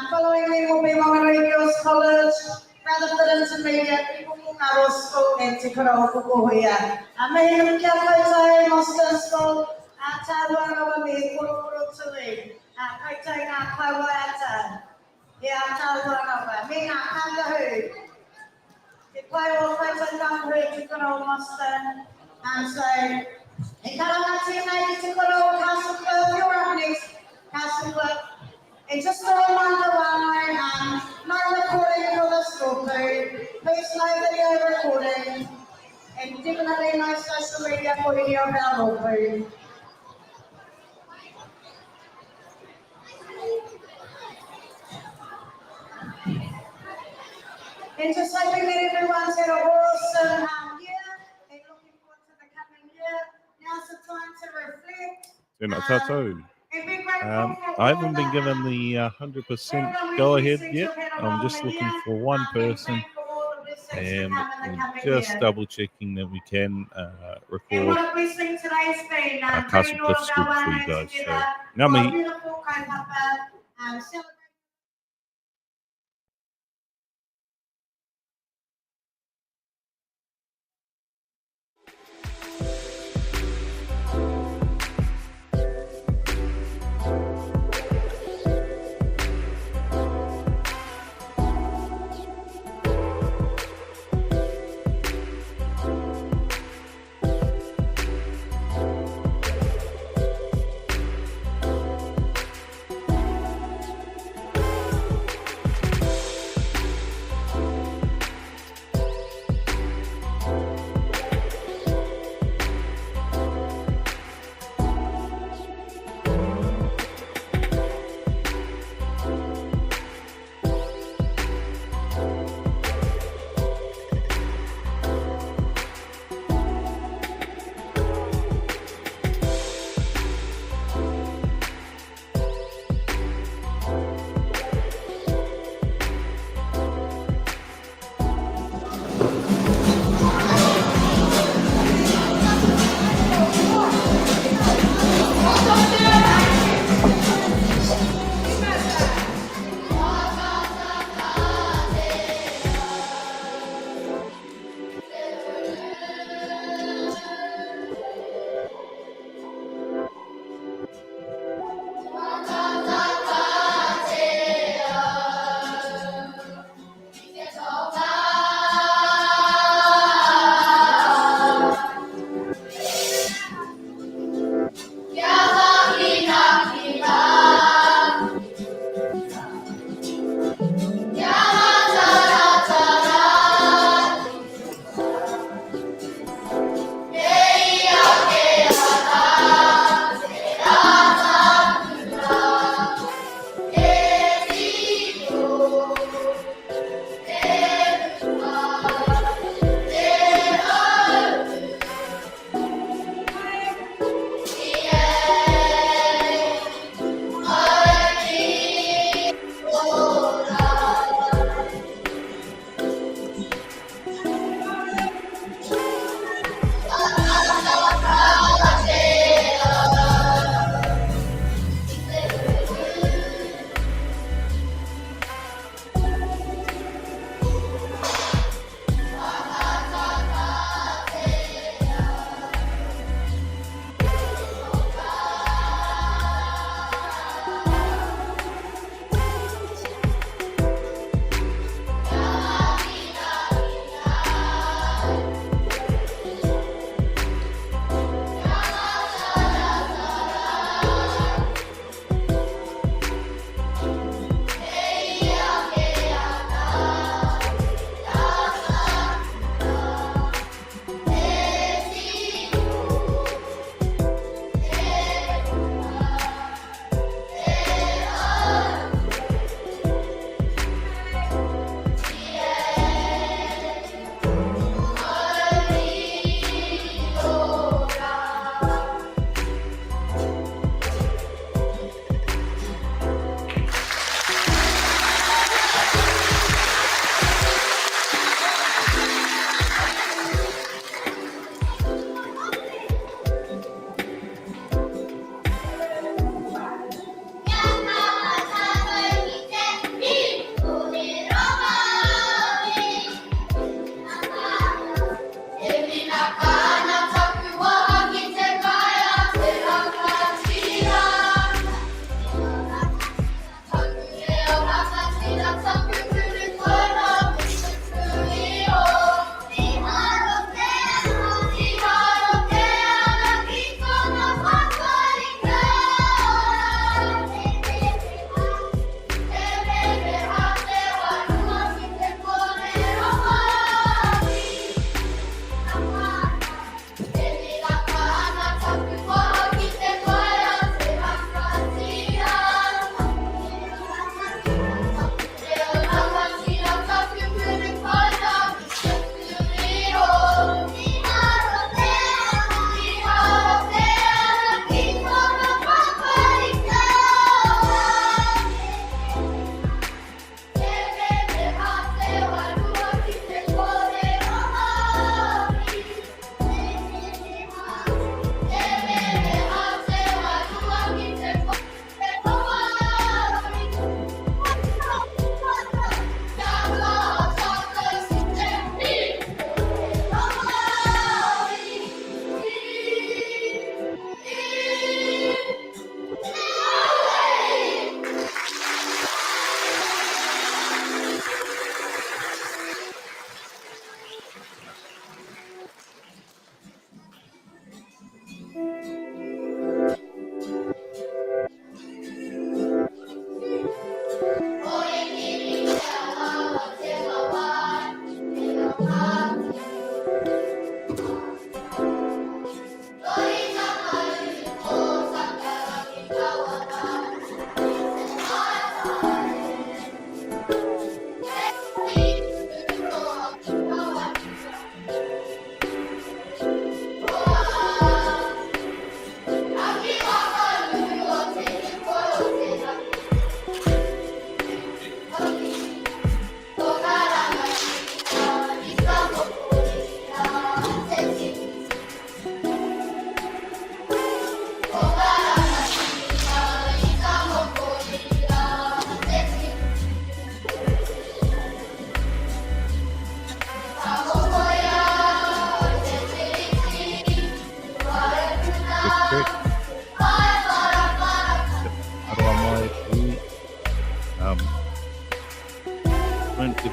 Following will be Whangarei Girls College, Rutherford Intermediate, Pupungaroa School, and Te Karahokupohia. Mehinam kia koutou, Moston School, Tāruangawa me Kurukuru Tui. Koutou ngā kauaiata. Ia Tāruangawa, me ngā kangahu. Te pai o koutou kangahu Te Karahoku Moston. So, e karangati nei Te Karahoku Castleford, you're up next, Castleford. And just a reminder, no recording for the school food. Please no video recording. And definitely no social media footage of our law food. And just hoping that everyone's had an awesome year and looking forward to the coming year. Now's the time to reflect. Tēnā tātou. I haven't been given the 100% go ahead yet. I'm just looking for one person, and I'm just double checking that we can record Castleford School for you guys. So, ngā mihi.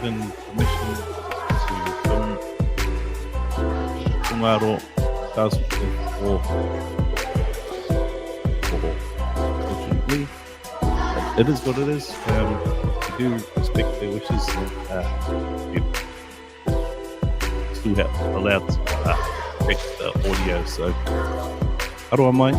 given permission to film Tungaro 2004. Unfortunately, it is what it is. We do respect their wishes, and still have allowed to protect the audio. So, aroa mai.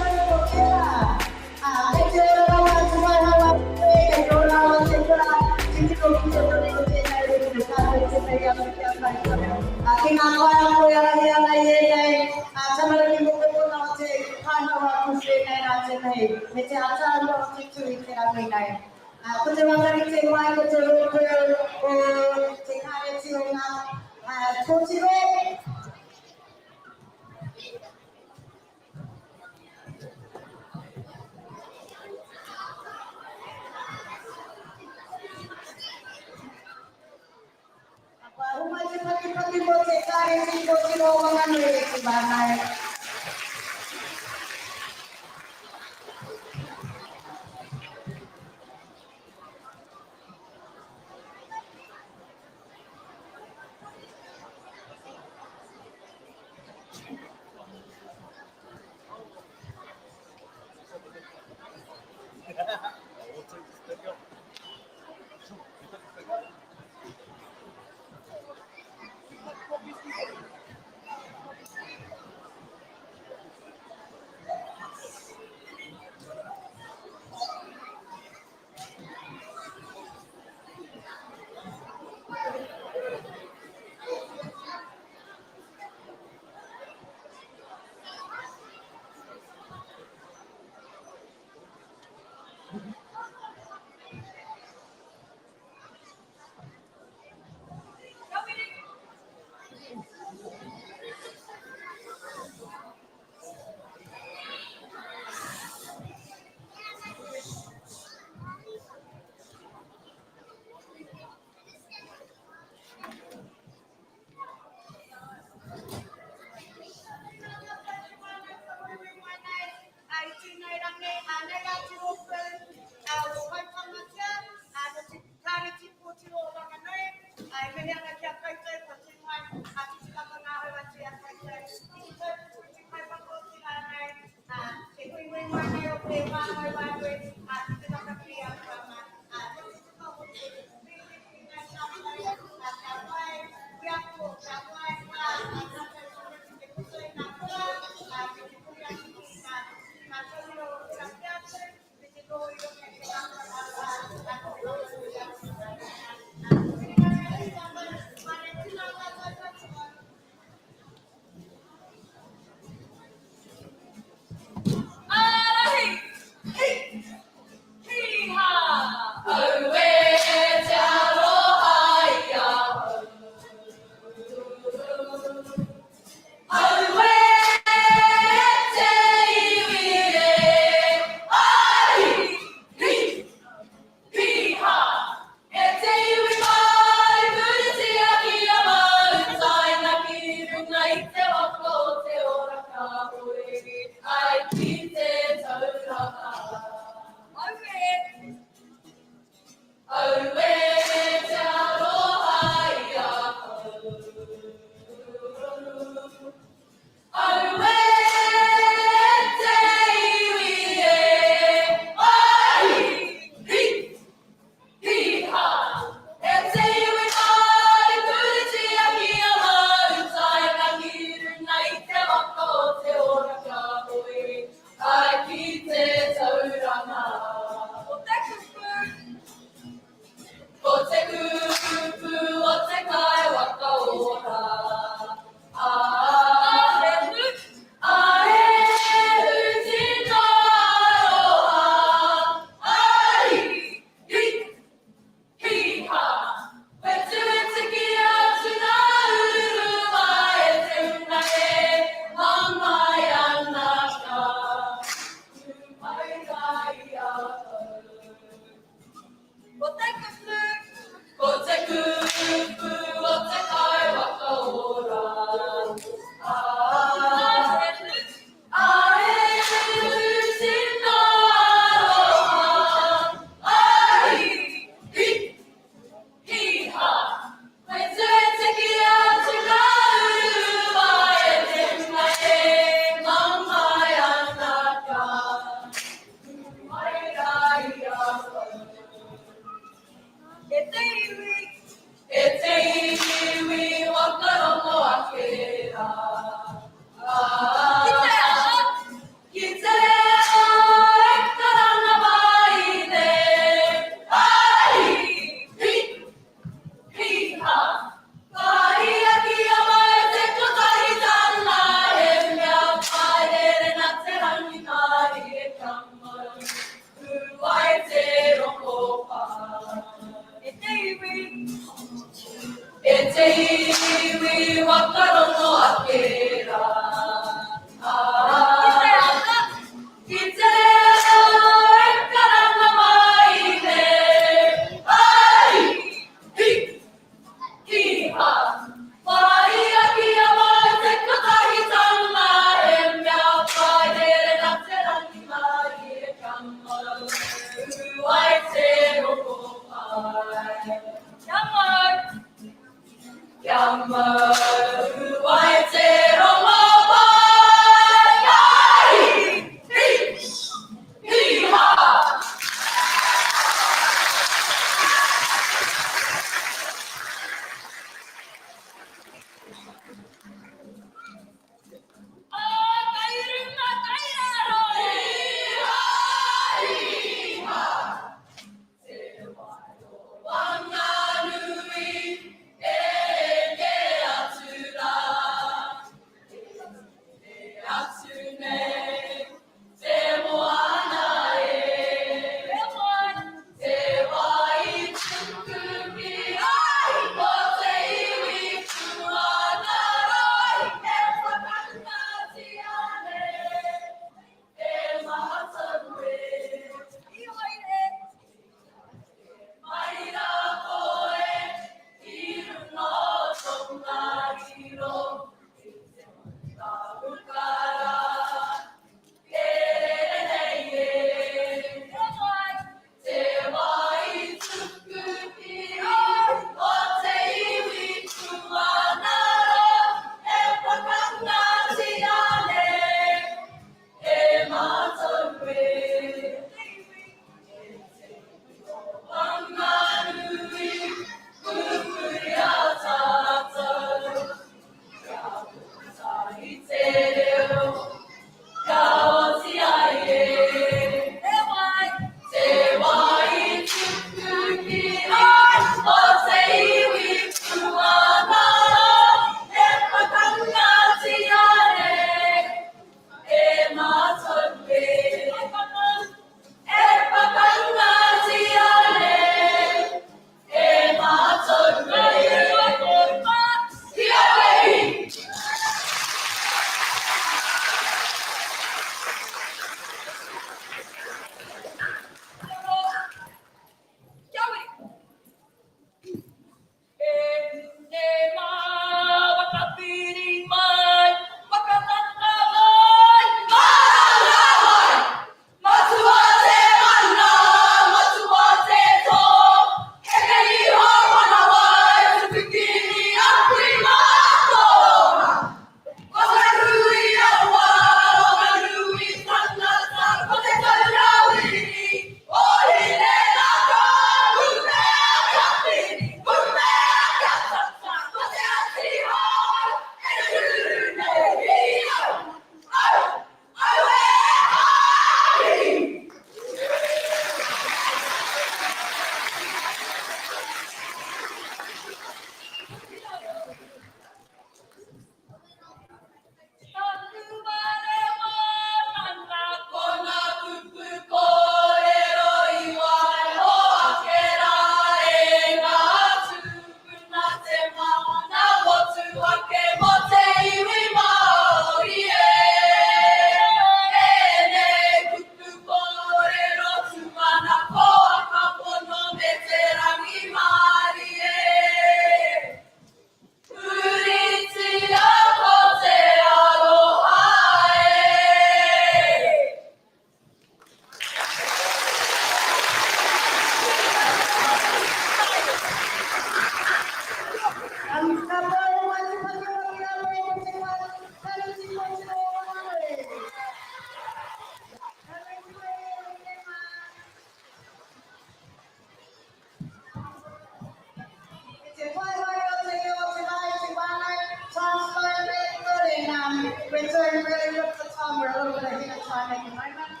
we're doing really with the time. We're a little bit ahead of time at the moment.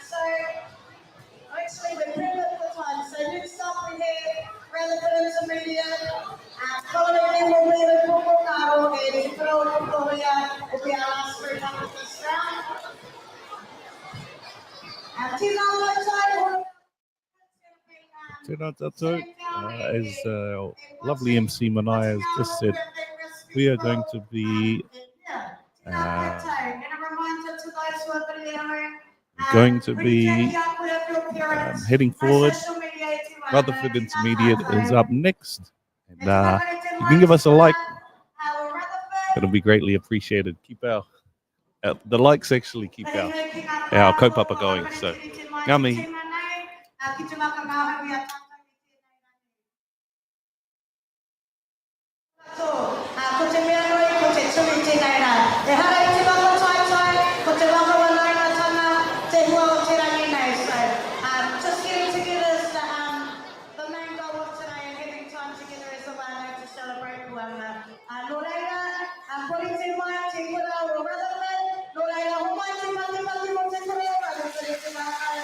So, actually, we're pretty good with the time. So, next up we have relevant intermediate. Following will be the Kupu Karo, and the Kuro Kukuhia will be our last group up of this round. Tina Lotai, Tēnā tātou. As lovely MC Manai has just said, we are going to be heading forward. Rutherford Intermediate is up next. And you can give us a like. It'll be greatly appreciated. Keep the likes actually keep our kaupapa going. So, ngā mihi. Just getting together is the main goal of today, and having time together as a whānau to celebrate Ruanga. Nō reira, kore te mai, te kura o Rutherford. Nō reira, ho mai te mati mo te kura o Rutherford e te mātai.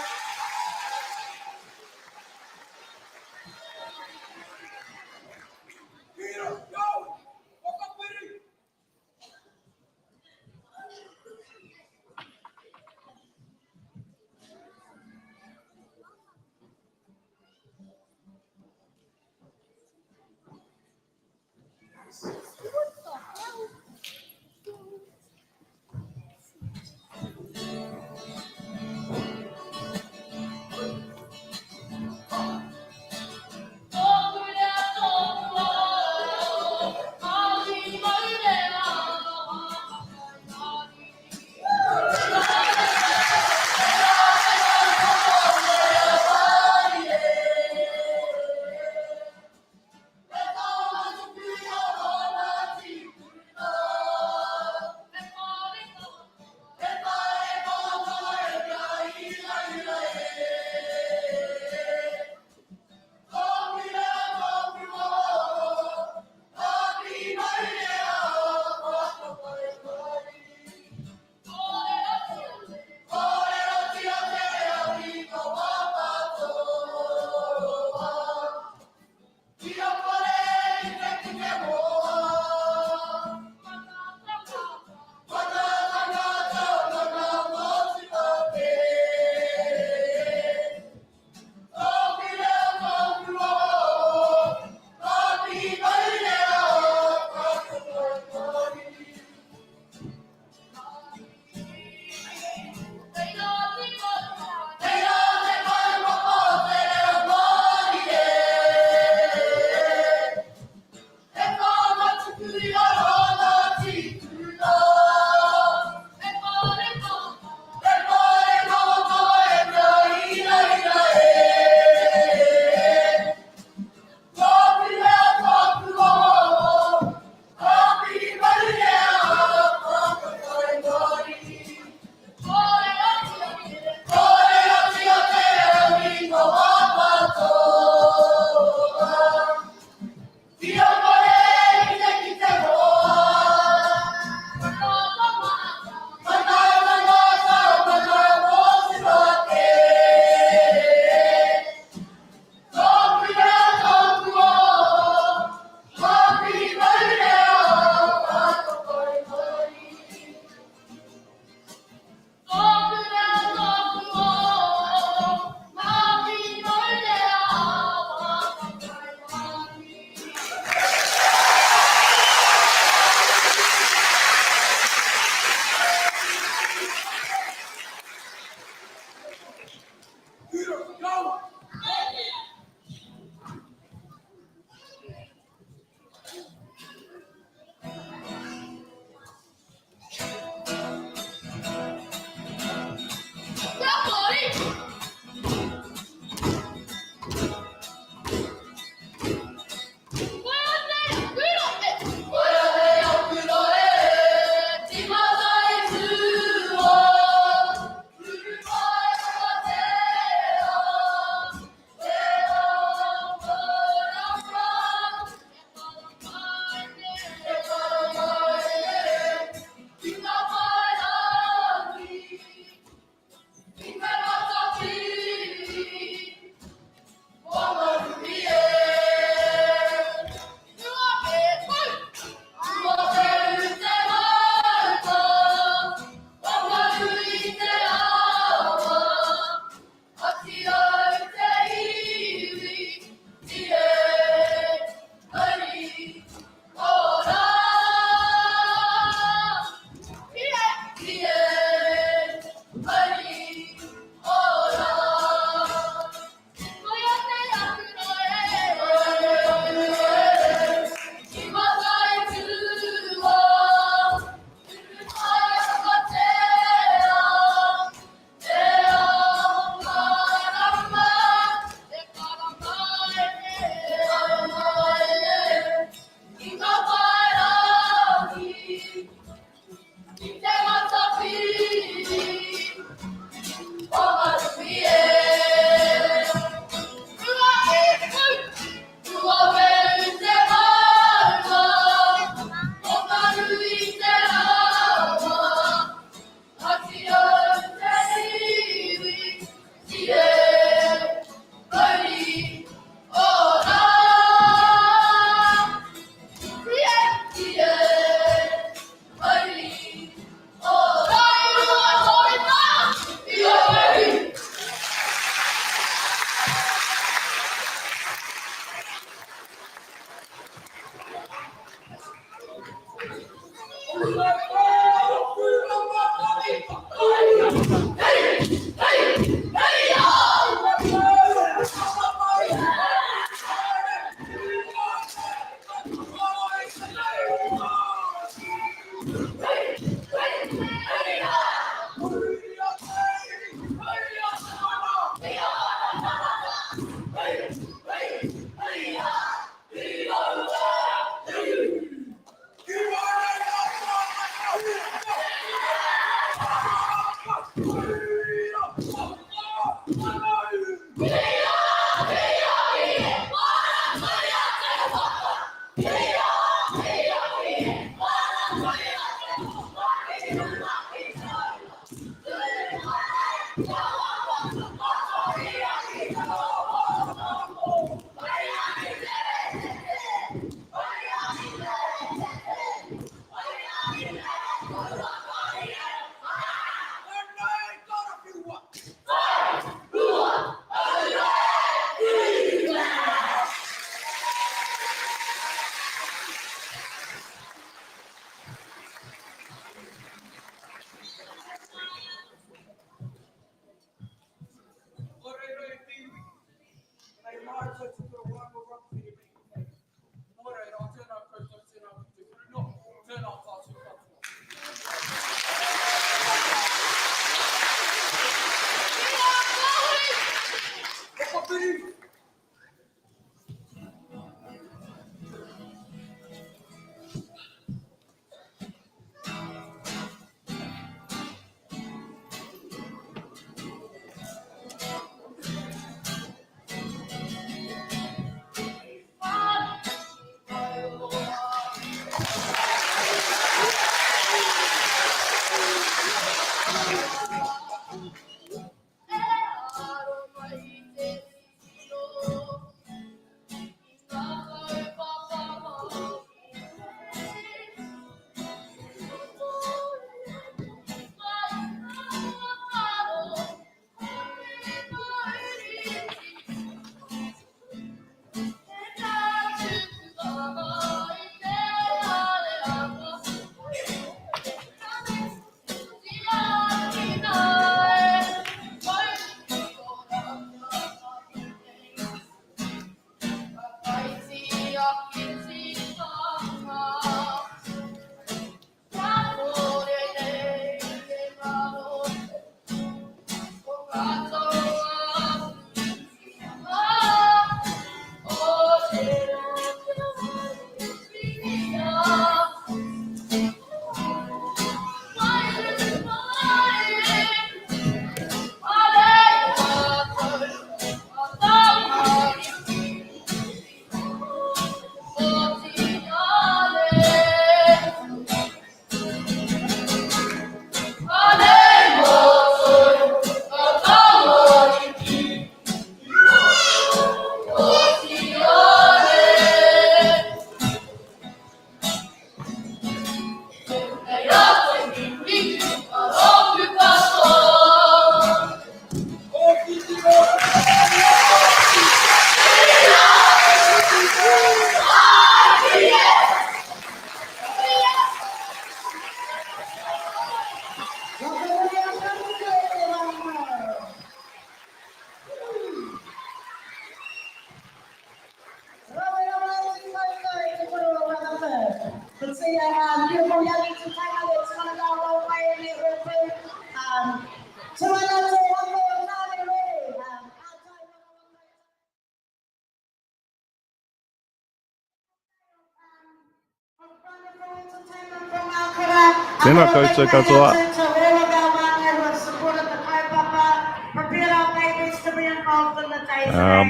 Tēnā koutou katoa.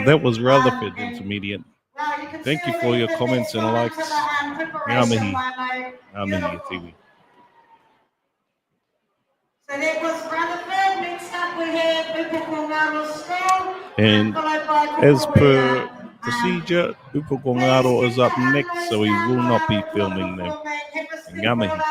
That was Rutherford Intermediate. Thank you for your comments and likes. Ngā mihi. Ngā mihi e tiwi. So that was Rutherford. Next up we have Upokongaro School. And as per procedure, Upokongaro is up next, so he will not be filming them. Ngā mihi.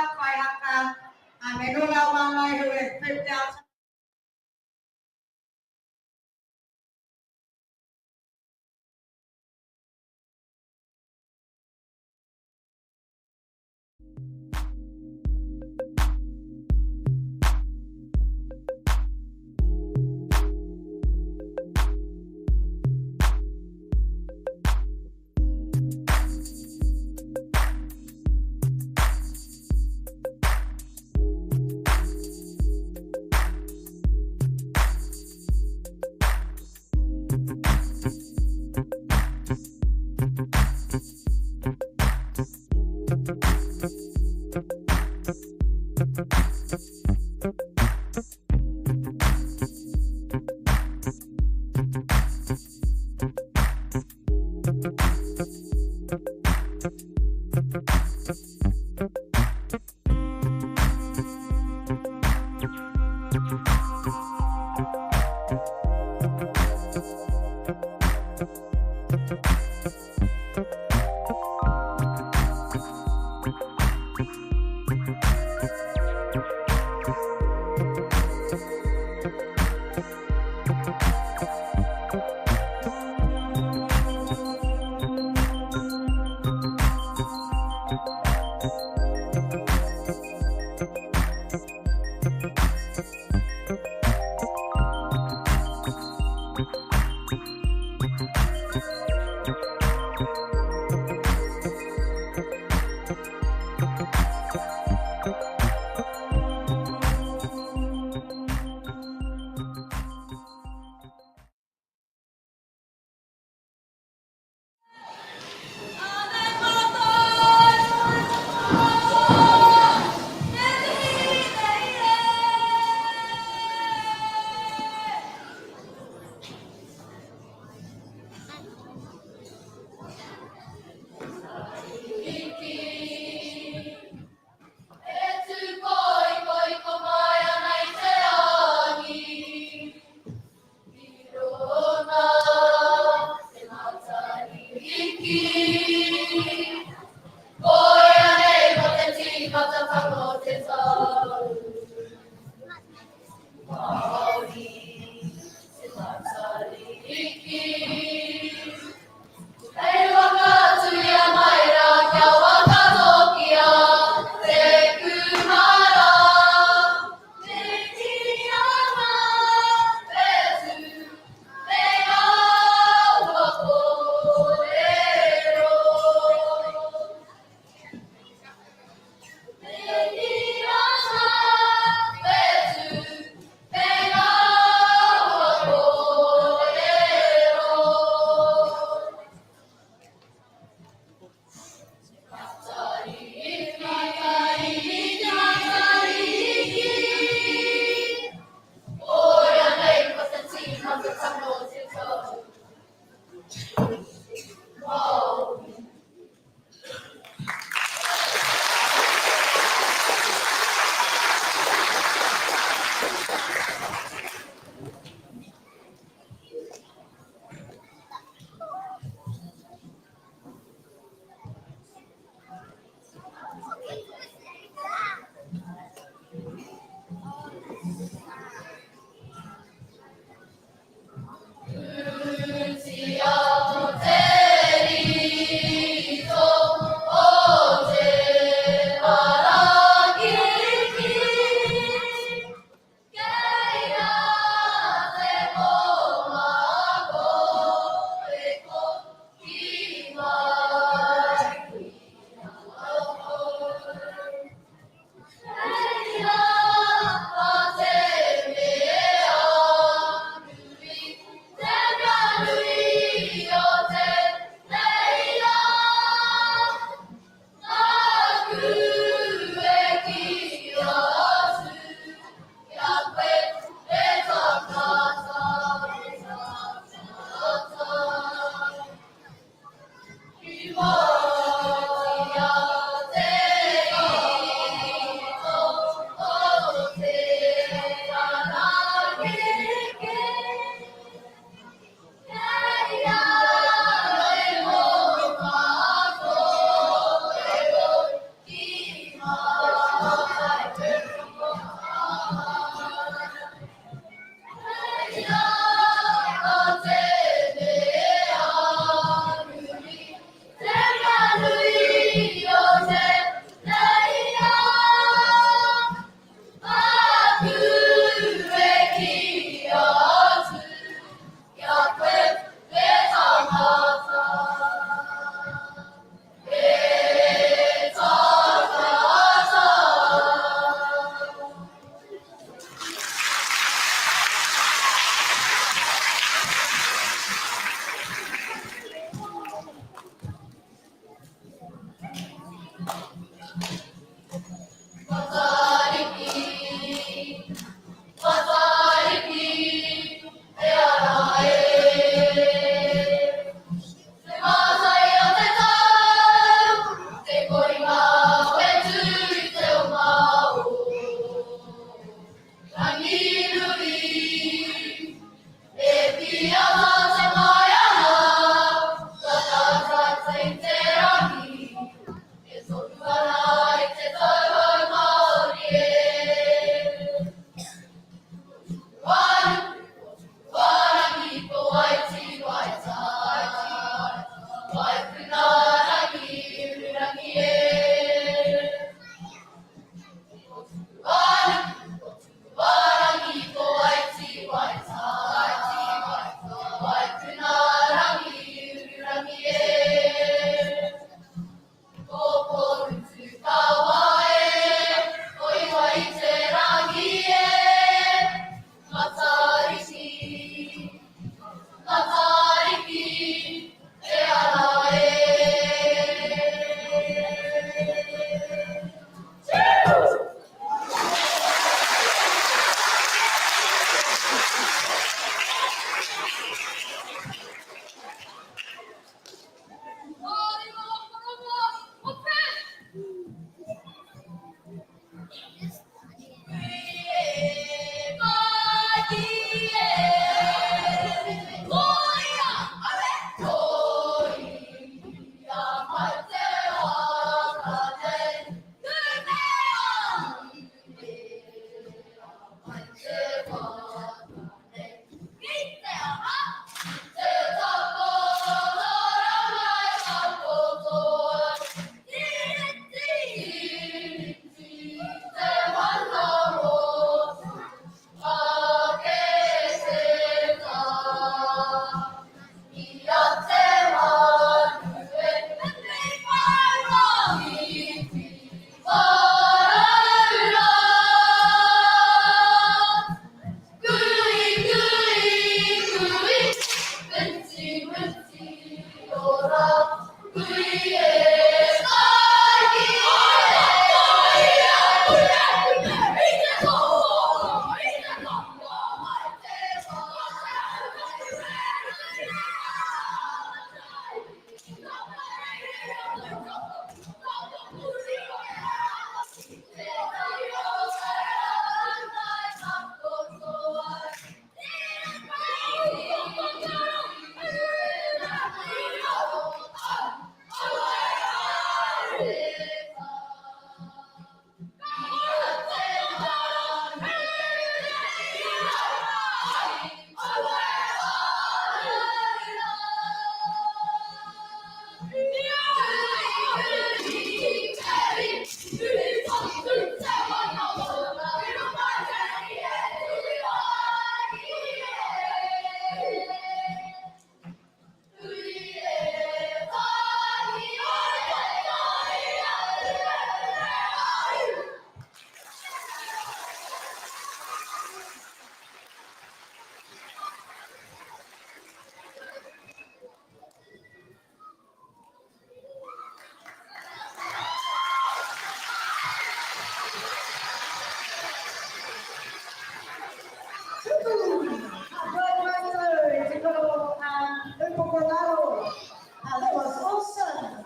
That was awesome.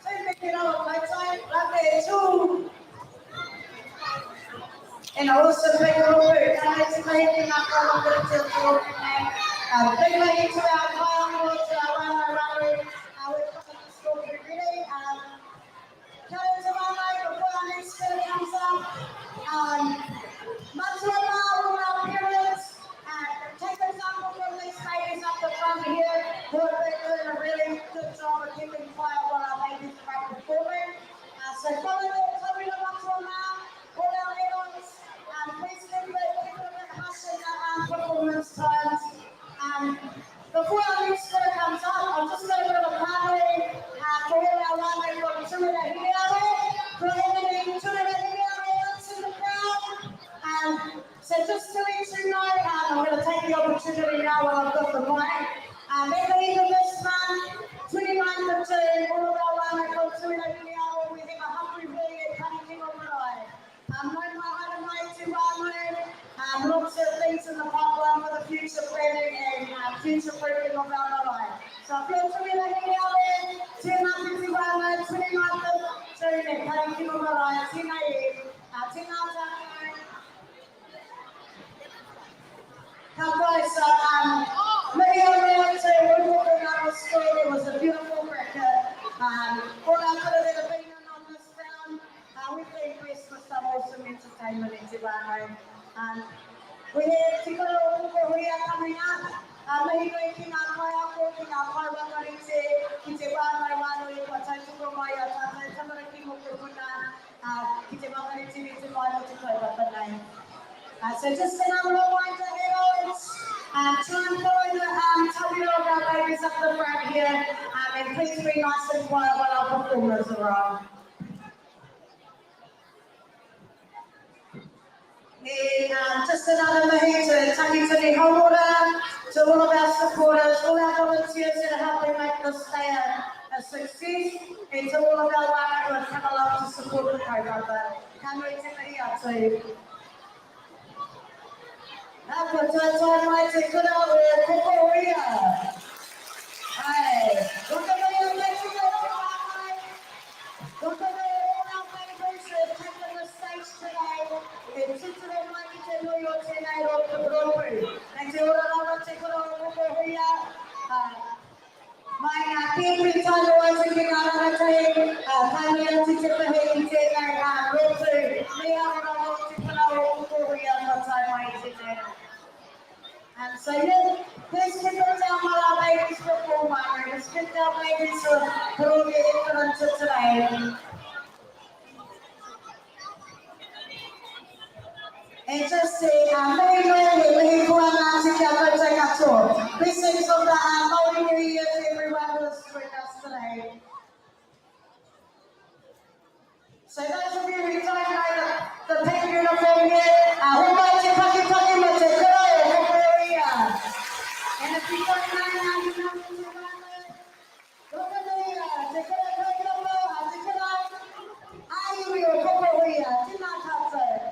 Take it out, my time, right there, too. And also take a look at guys making up all of the children. Big lady to our farm, to our rally, we're coming to school today. Tell us about life before our next school comes up. Much of our parents, take example from these ladies up the front here who have been doing a really good job of keeping quiet while our babies are performing. So follow the much on now, all our heroes, please keep a bit hush in our performance times. Before our next school comes up, I'm just going to do a party for all our running from Trinidad Hiare, prohibiting Trinidad Hiare to the crowd. So just to let you know, I'm going to take the opportunity now while I've got the mic. At the end of this month, 29th of June, all of our running from Trinidad Hiare, we have a hungry video coming on the ride. No more to run, lots of things in the pipeline for the future planning and future proofing of our ride. So if you're Trinidad Hiare, 10 months to run, 29th of June, coming on the ride, 10 a.m. 10 hours. So, maybe I'll say we're walking out of school. It was a beautiful record. All I could have ever been on this round. We've been blessed with some awesome entertainment in Tiwano. We have Te Koro Pukehuia coming up. Mahi nui ki ngā kai ako, ki ngā kai wangarite, ki te wāngai wānui, kua tautoko mai a tātou tamaraki mo te puna, ki te wangarite me te mai mo te kaupapa nei. So just another reminder, heroes, try and follow the tawhiro of our babies up the front here, and please be nice and quiet while our performers arrive. And just another mahi to Taki Tini Haumora, to all of our supporters, all our volunteers that are helping make this day a success, and to all of our wānau who have come along to support the kaupapa. Ka nui te mahi atu. Hapo tata maite kuna koko huya. Hai, koko huya maite kuna. Koko huya una vibration taking the stage tonight. It's just the money to know your tonight of the glory. And you will not take it on koko huya. My favorite song was in the Karate. Kanya teacher Pahay tonight. Roser, may I know to put out koko huya for time maite tonight. And so yes, this can go down my ladies performer. This can down ladies through the influence of today. And just say, I'm very ready to announce it up at Takato. Blessings of the Holy New Year to everyone who's with us today. So those of you who don't know the pink uniform here, who might you talking about the girl of Korea? And if you don't know how you know to run it, look at the take it out, I will go over here, do not touch it.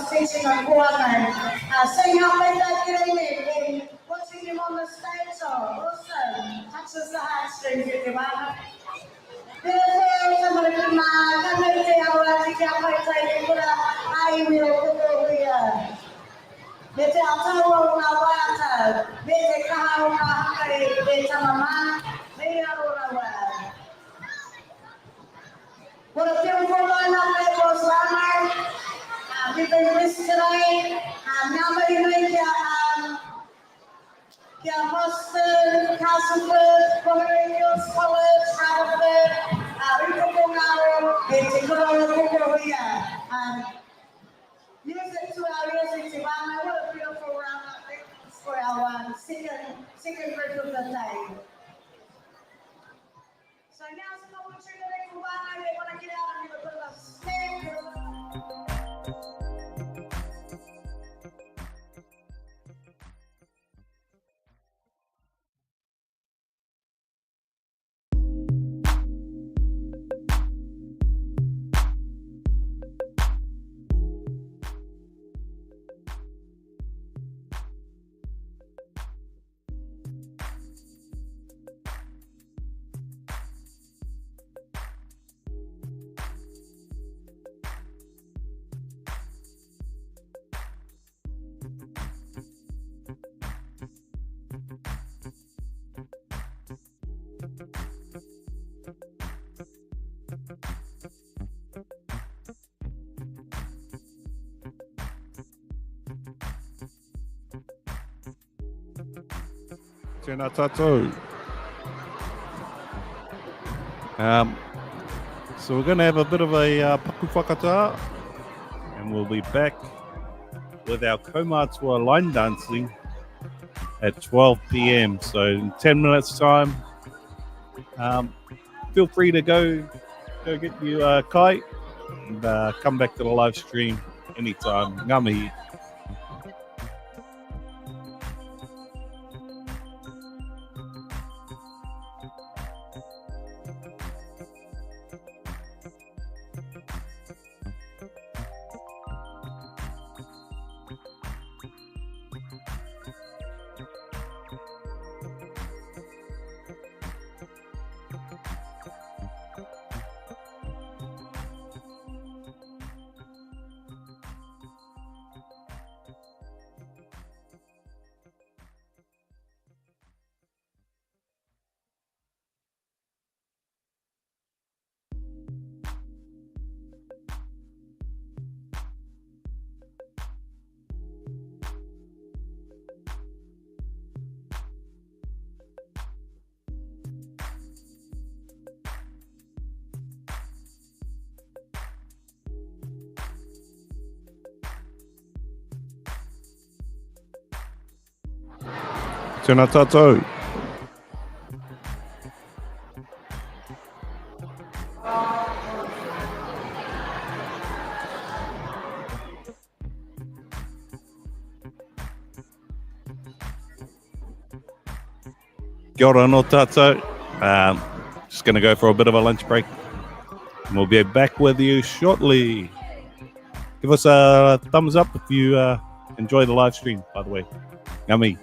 Teaching on Kuaman. Sing up like that, good evening. Watching him on the stage, awesome. Touches the heartstrings, if you want. Somebody come on, come and say, I want to get my time, but I will go over here. Bete atawa una wata, bete kaha una hakari, bete mama, bete una wata. What a beautiful lineup it was, Lamar. We've been missed tonight. Now maybe Boston, Castleford, Pomeranians, College, Haverford, Ricopongaro, it's a good music to our music to what a beautiful round for our second group of the day. So now it's an opportunity for one they want to get out and have a bit of a snake. Tēnā tātou. So we're going to have a bit of a paku whakata, and we'll be back with our Kaumātua line dancing at 12 p.m. So in 10 minutes time, feel free to go get you kai and come back to the live stream anytime. Ngā mihi. Tēnā tātou. Kia ora no tātou. Just going to go for a bit of a lunch break. And we'll be back with you shortly. Give us a thumbs up if you enjoy the live stream, by the way. Ngā mihi.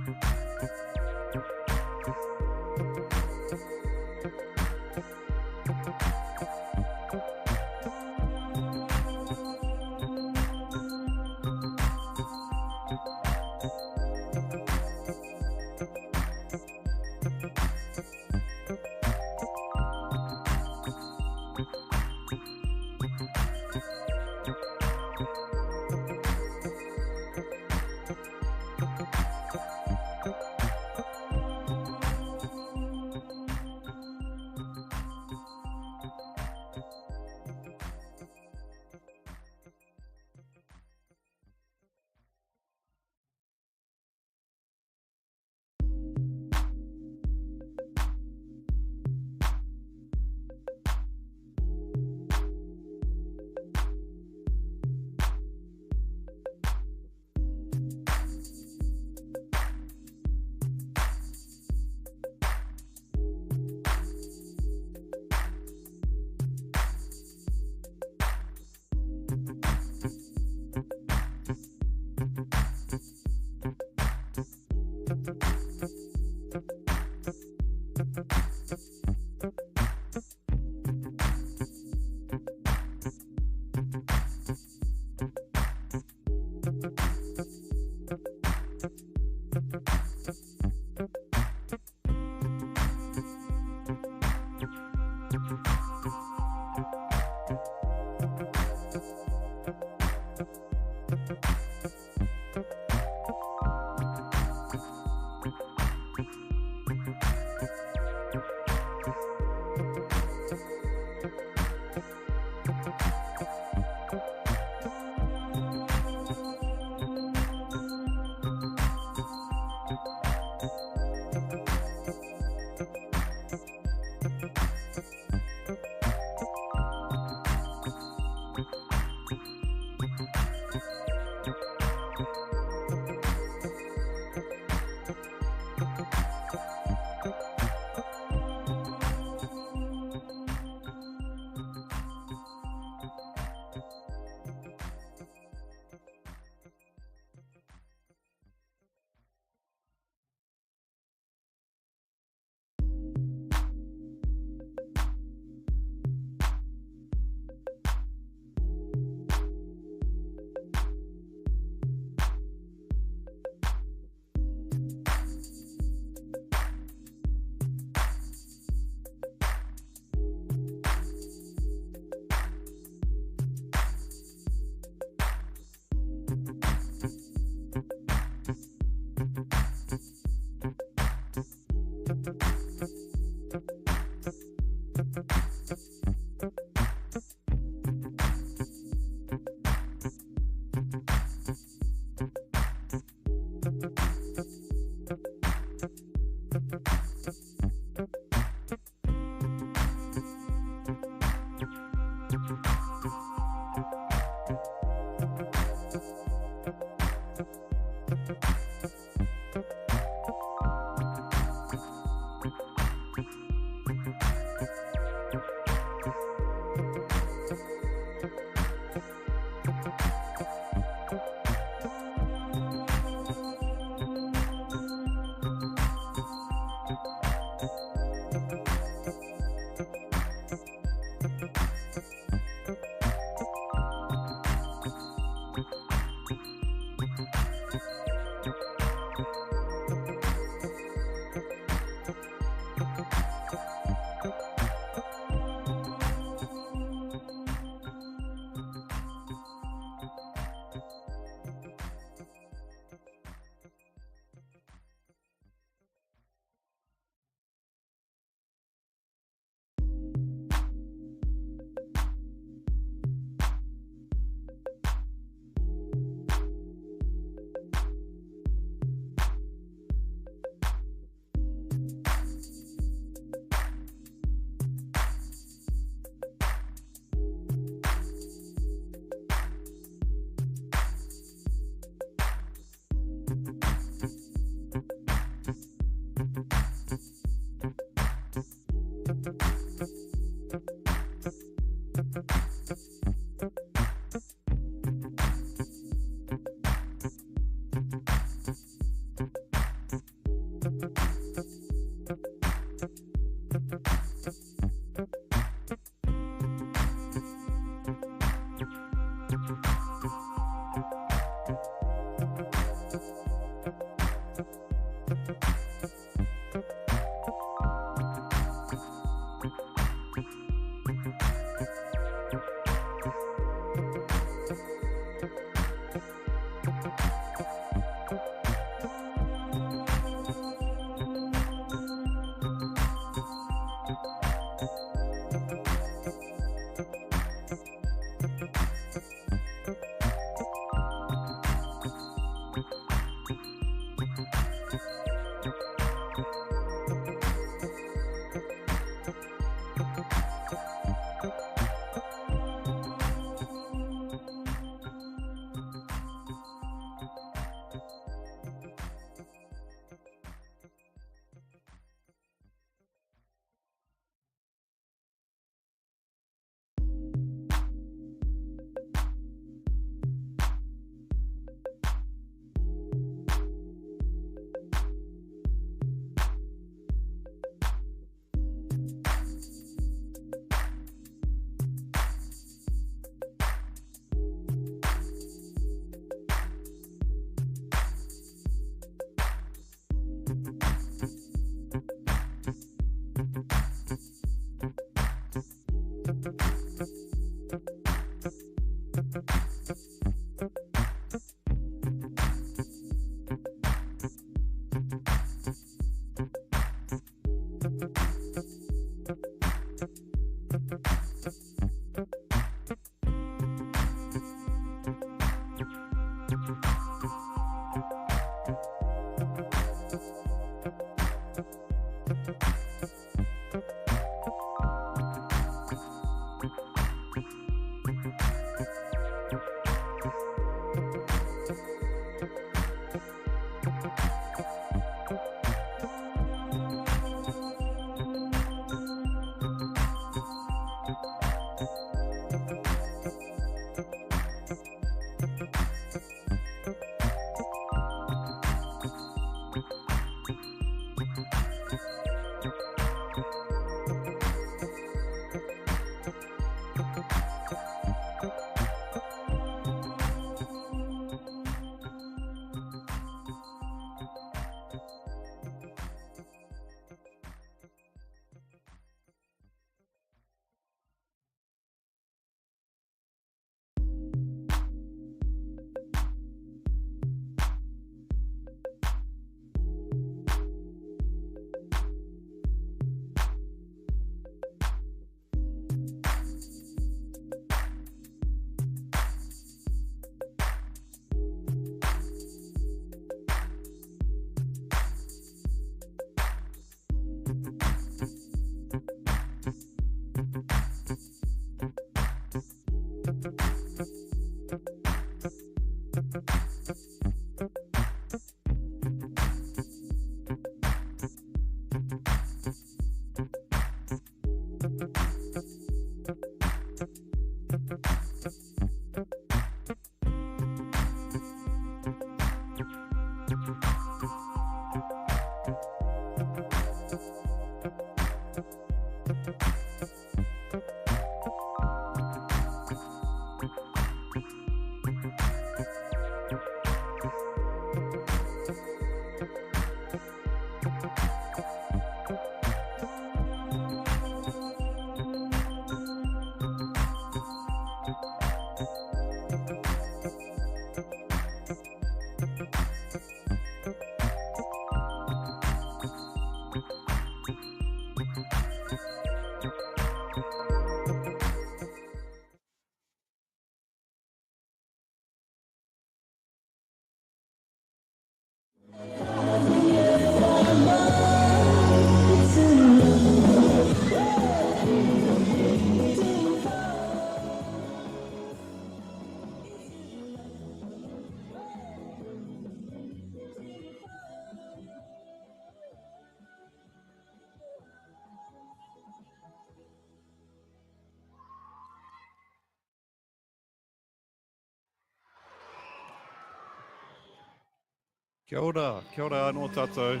Kia ora anō tātou.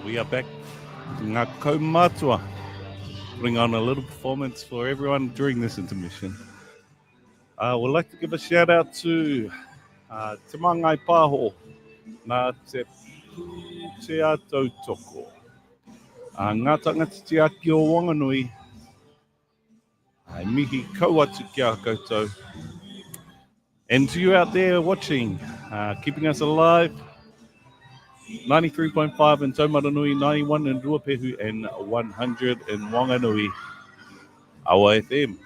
We are back. Ngā kaumātua. Putting on a little performance for everyone during this intermission. We'd like to give a shout out to Te Māngai Pāho, nā te Pūtea Tautoko. Ngā tangata te aki o Wanganui, mihi kauatu ki a koutou. And to you out there watching, keeping us alive, 93.5 in Taumaranui, 91 in Ruapehu, and 100 in Wanganui. Awa FM.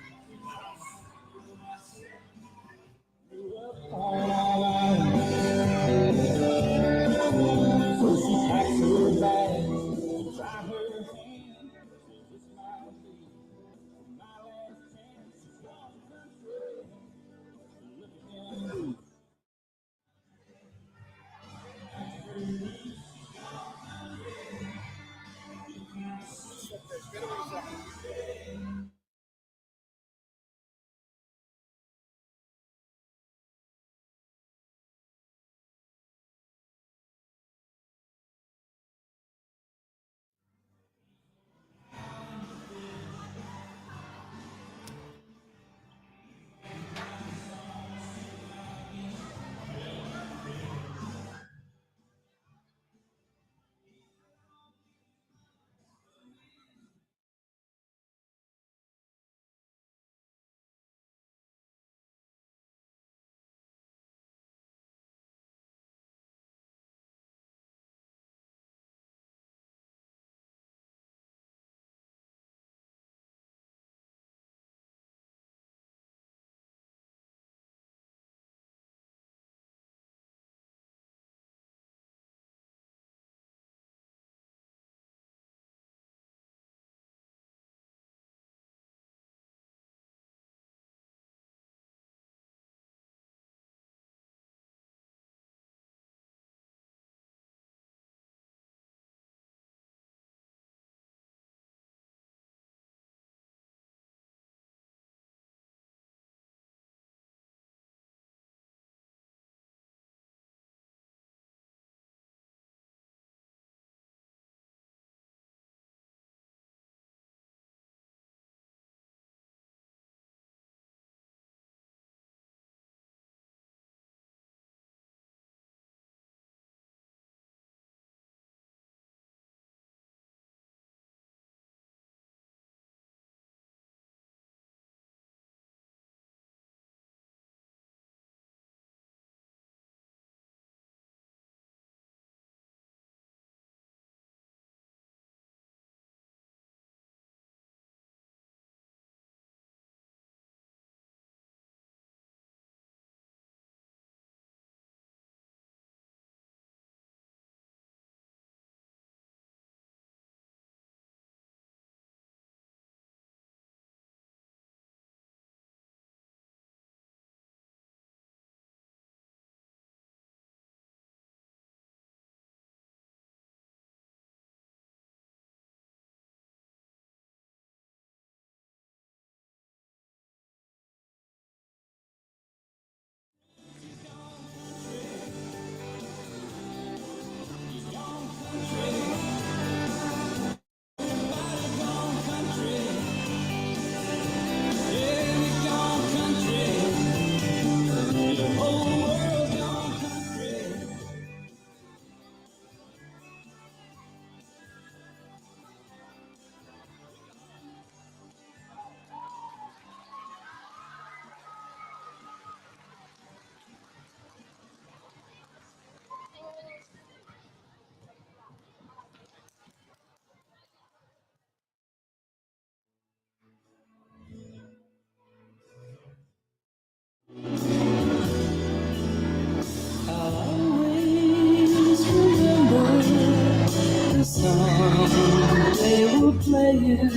playing the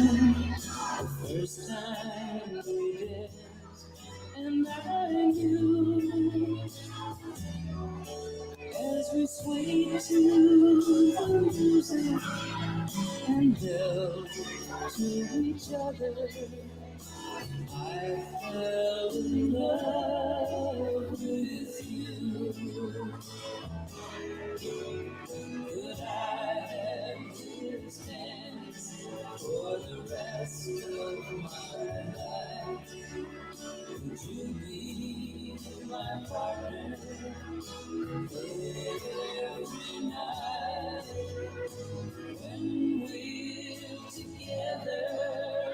first time we danced, and I knew as we swayed to the music and held to each other, I fell in love with you. Could I have this dance for the rest of my life? Would you be my partner every night? When we're together,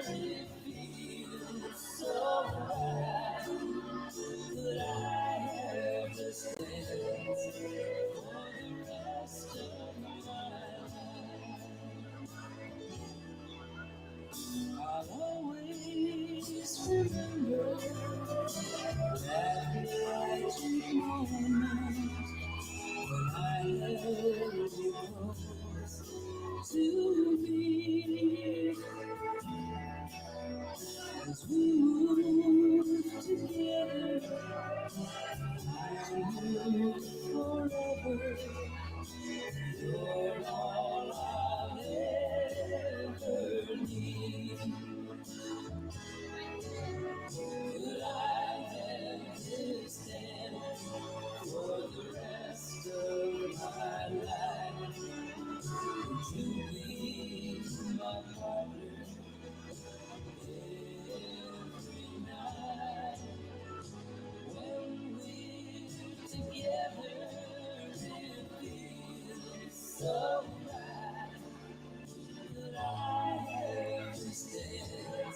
it feels so right. Could I have this dance for the rest of my life? I'll always remember that magic moment when I held you close to me. As we moved together, I knew forever you're all I'll ever need. Could I have this dance for the rest of my life? Would you be my partner every night? When we're together, it feels so right. Could I have this dance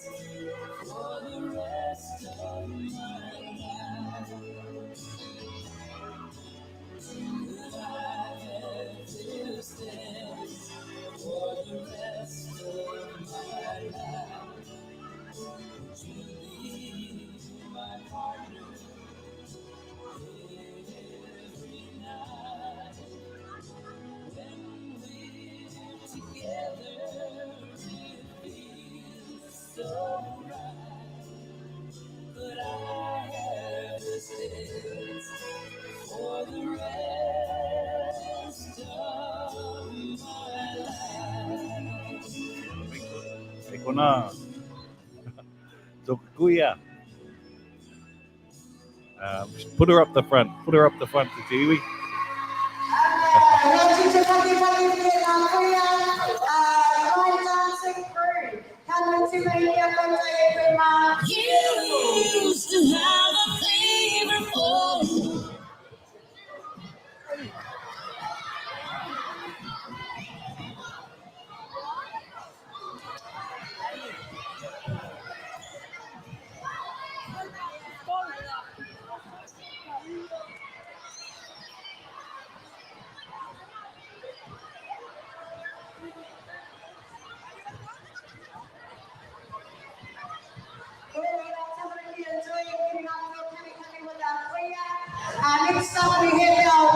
for the rest of my life? Could I have this dance for the rest of my life? Would you be my partner every night? When we're together, it feels so right. Could I have this dance for the rest of my life? Ekona. Tokuya. Put her up the front. Put her up the front to Tiwi. You used to have a favorite phone. Next up, we have our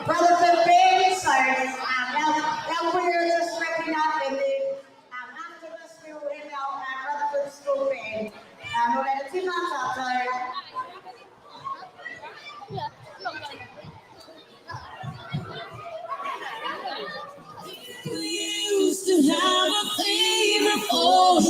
Brotherhood Band. So now we're just wrapping up, and then after this, we will have our Brotherhood School Band. We'll have a 2 months after. You used to have a favorite phone.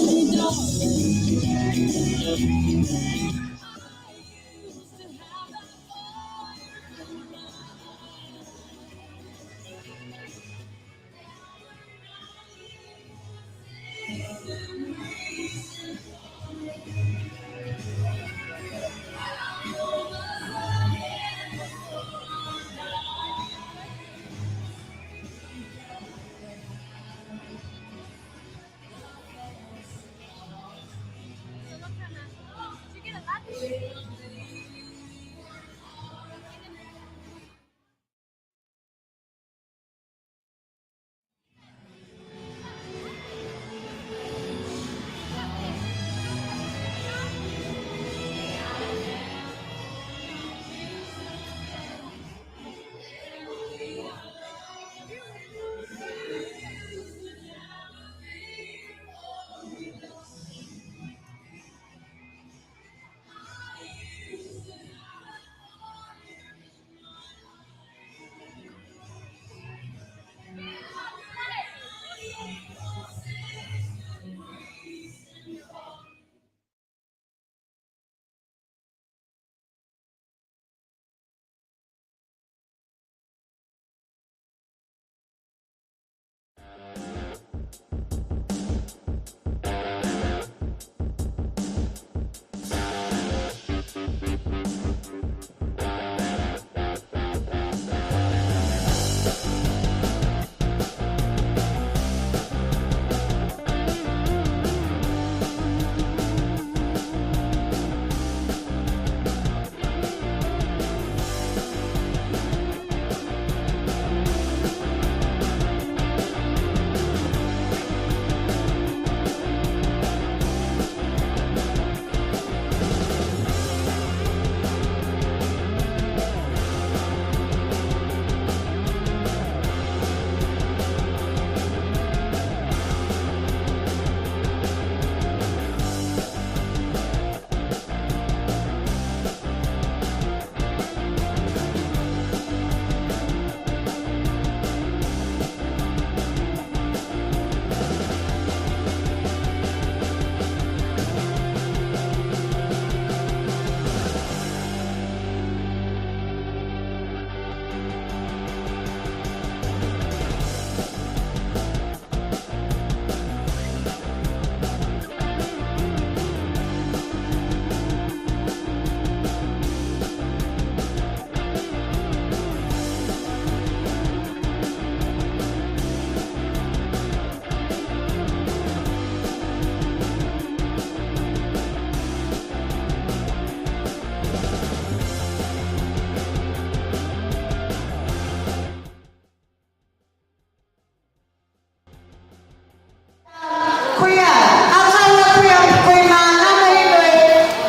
Kuya, outside the kuya, kuya, nama Hindu,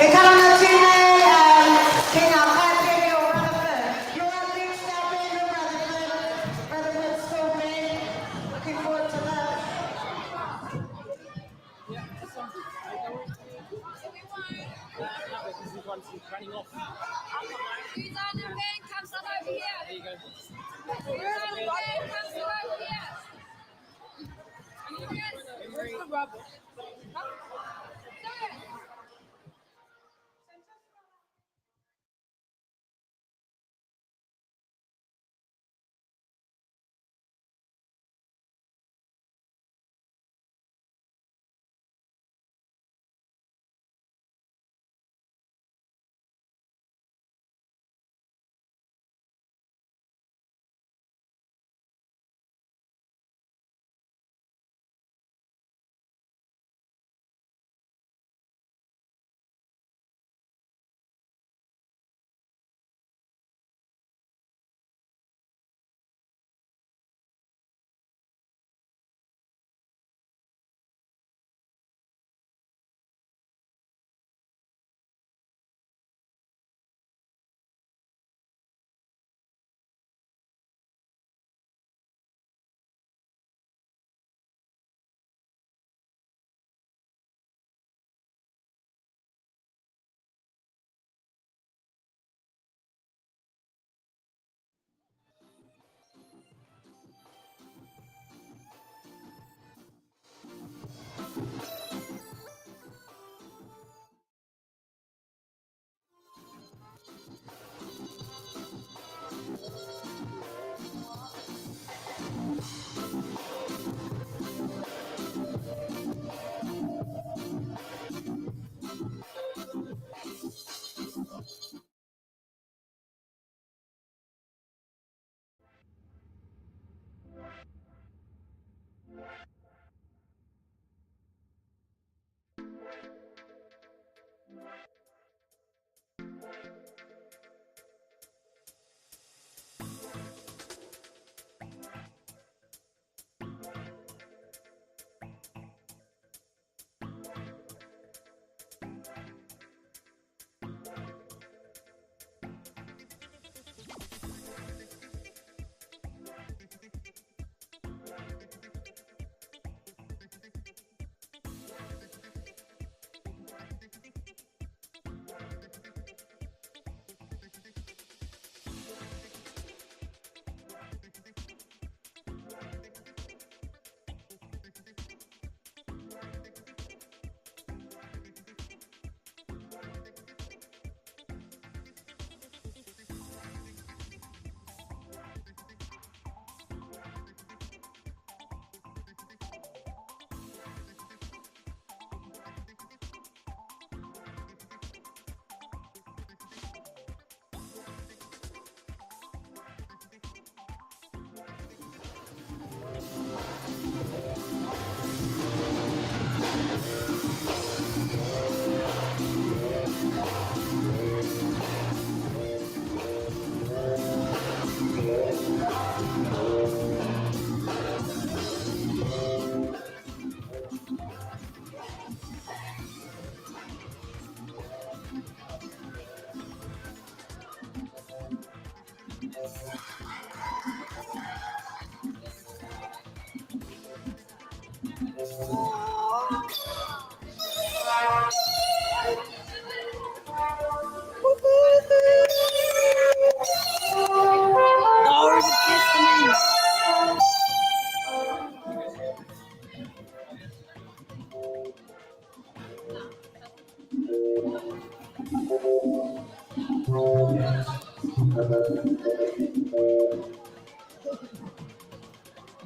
Ekarana Chine, King Alhaji, or Rutherford. You are big step in, Rutherford School, man. Looking forward to that. Who's on the van? Come sit over here. There you go. You're on the van. Come sit over here. Where's the rubber? Huh?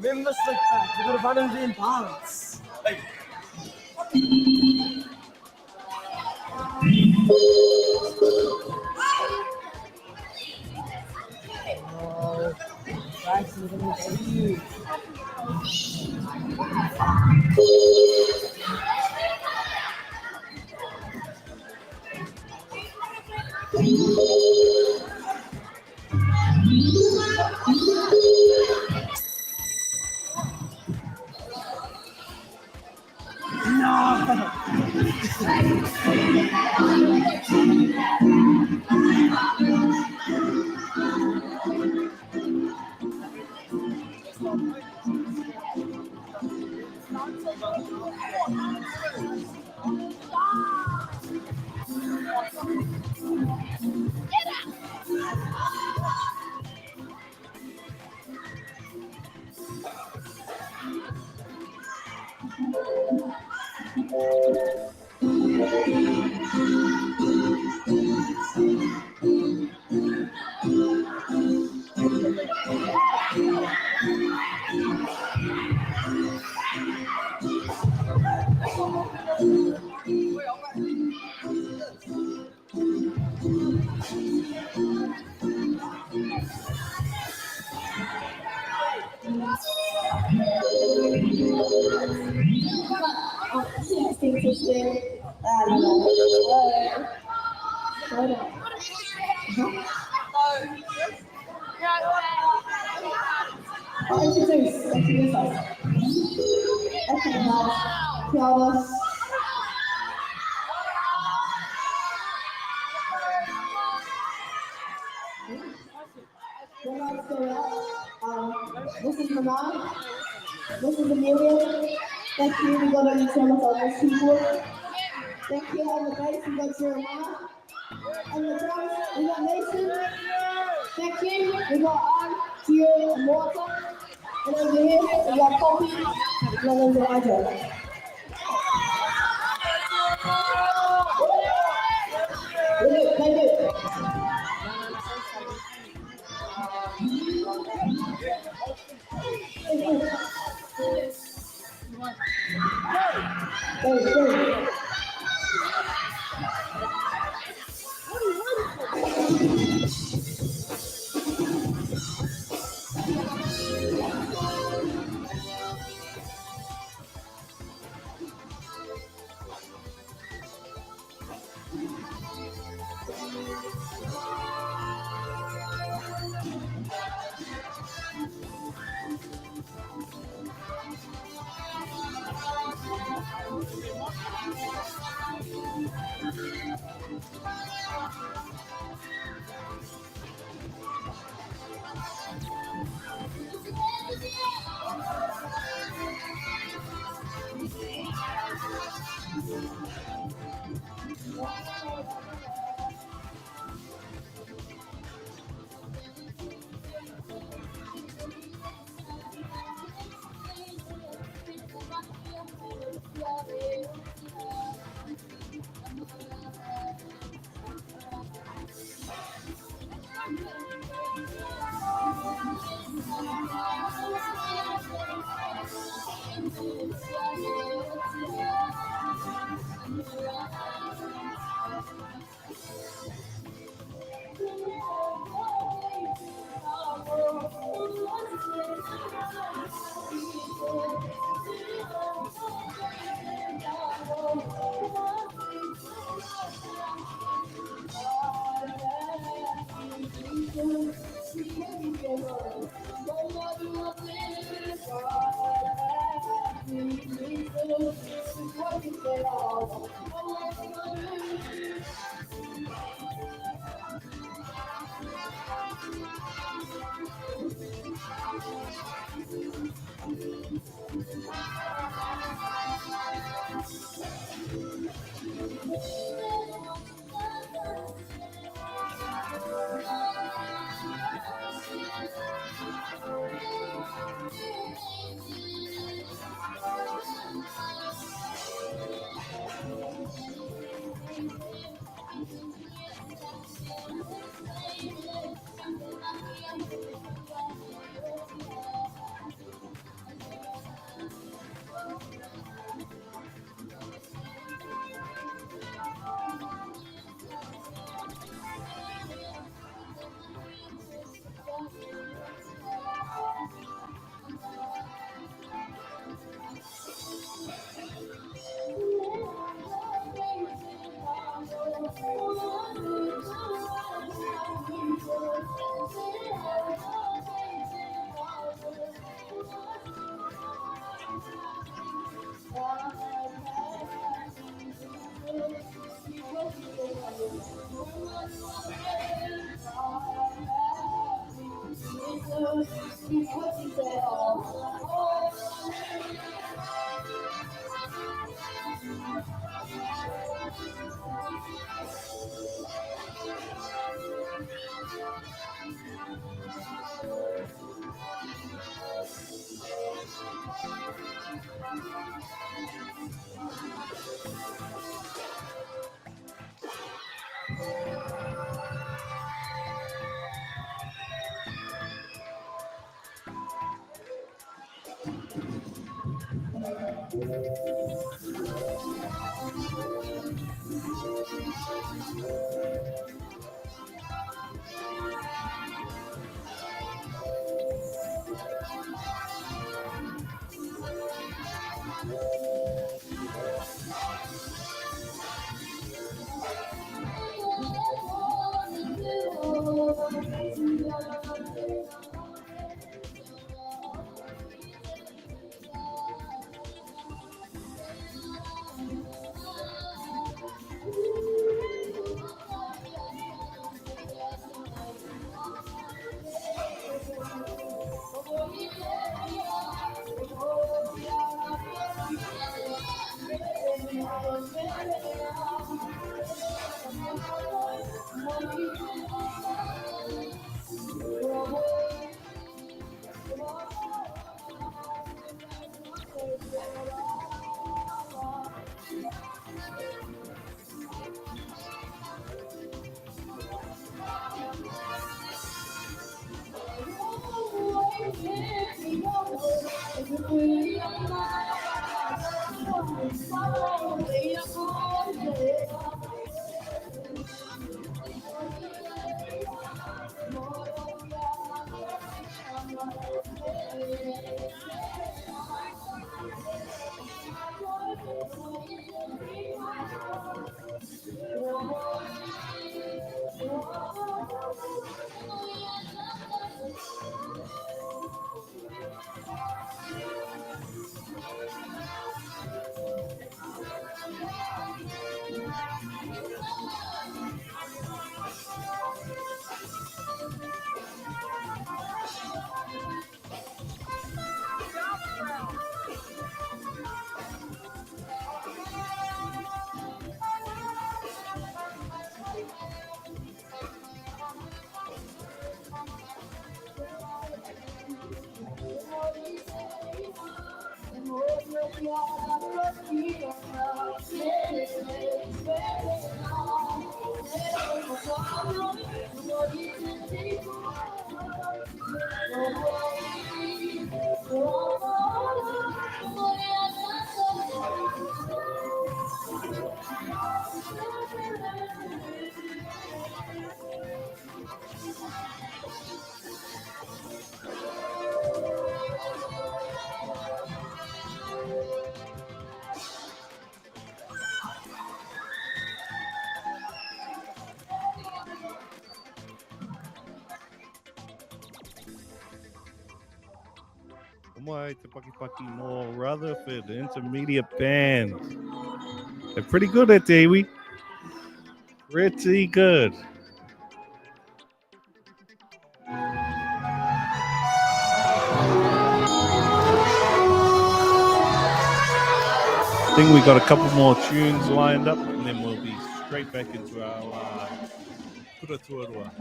Members juga badan din bounce. Guys, we're gonna tell you. Introduce us. Okay, tell us. This is Manon. This is Amelia. Thank you. We got to tell us on this keyboard. Thank you on the bass. We got Jeremiah. On the drums, we got Mason. Thank you. We got Ann, Gio, and Walter. And over here, we got Poppy, and then there's Elijah. Thank you. Mai Te Pakipaki no Rutherford, the intermediate band. They're pretty good at Dewey. Pretty good. I think we got a couple more tunes lined up, and then we'll be straight back into our Kura Tuarua.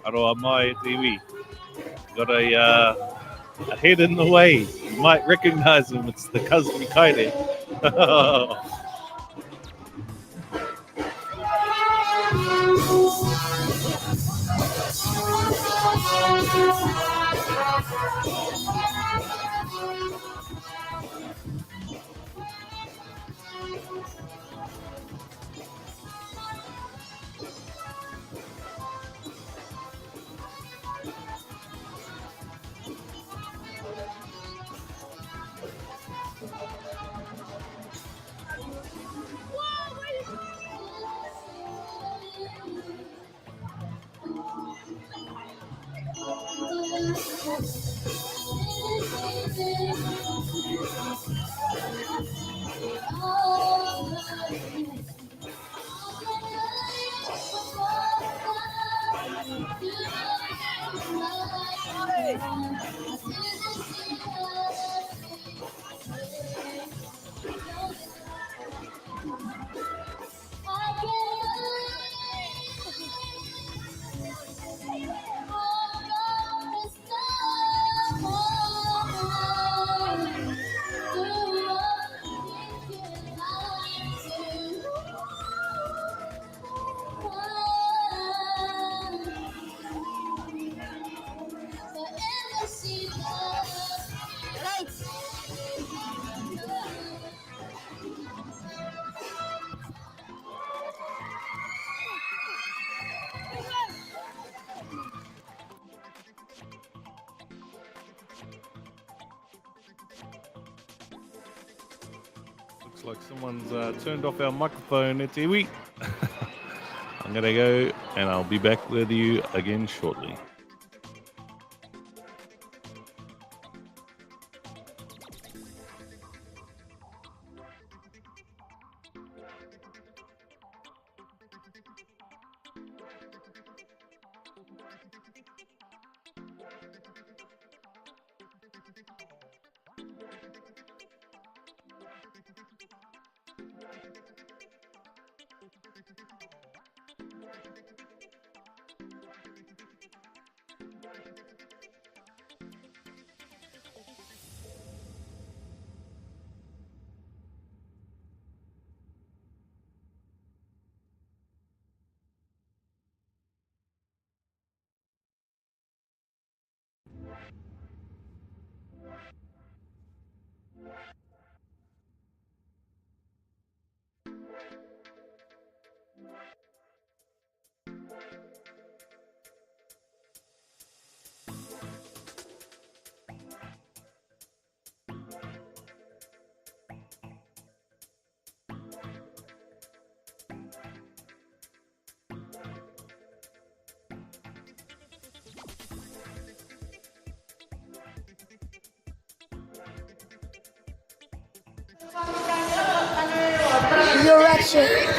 Aroa mai te iwi. Got a head in the way. You might recognize him. It's the Kazumi Kaide. Looks like someone's turned off our microphone. It's Iwi. I'm going to go and I'll be back with you again shortly. Your lecture.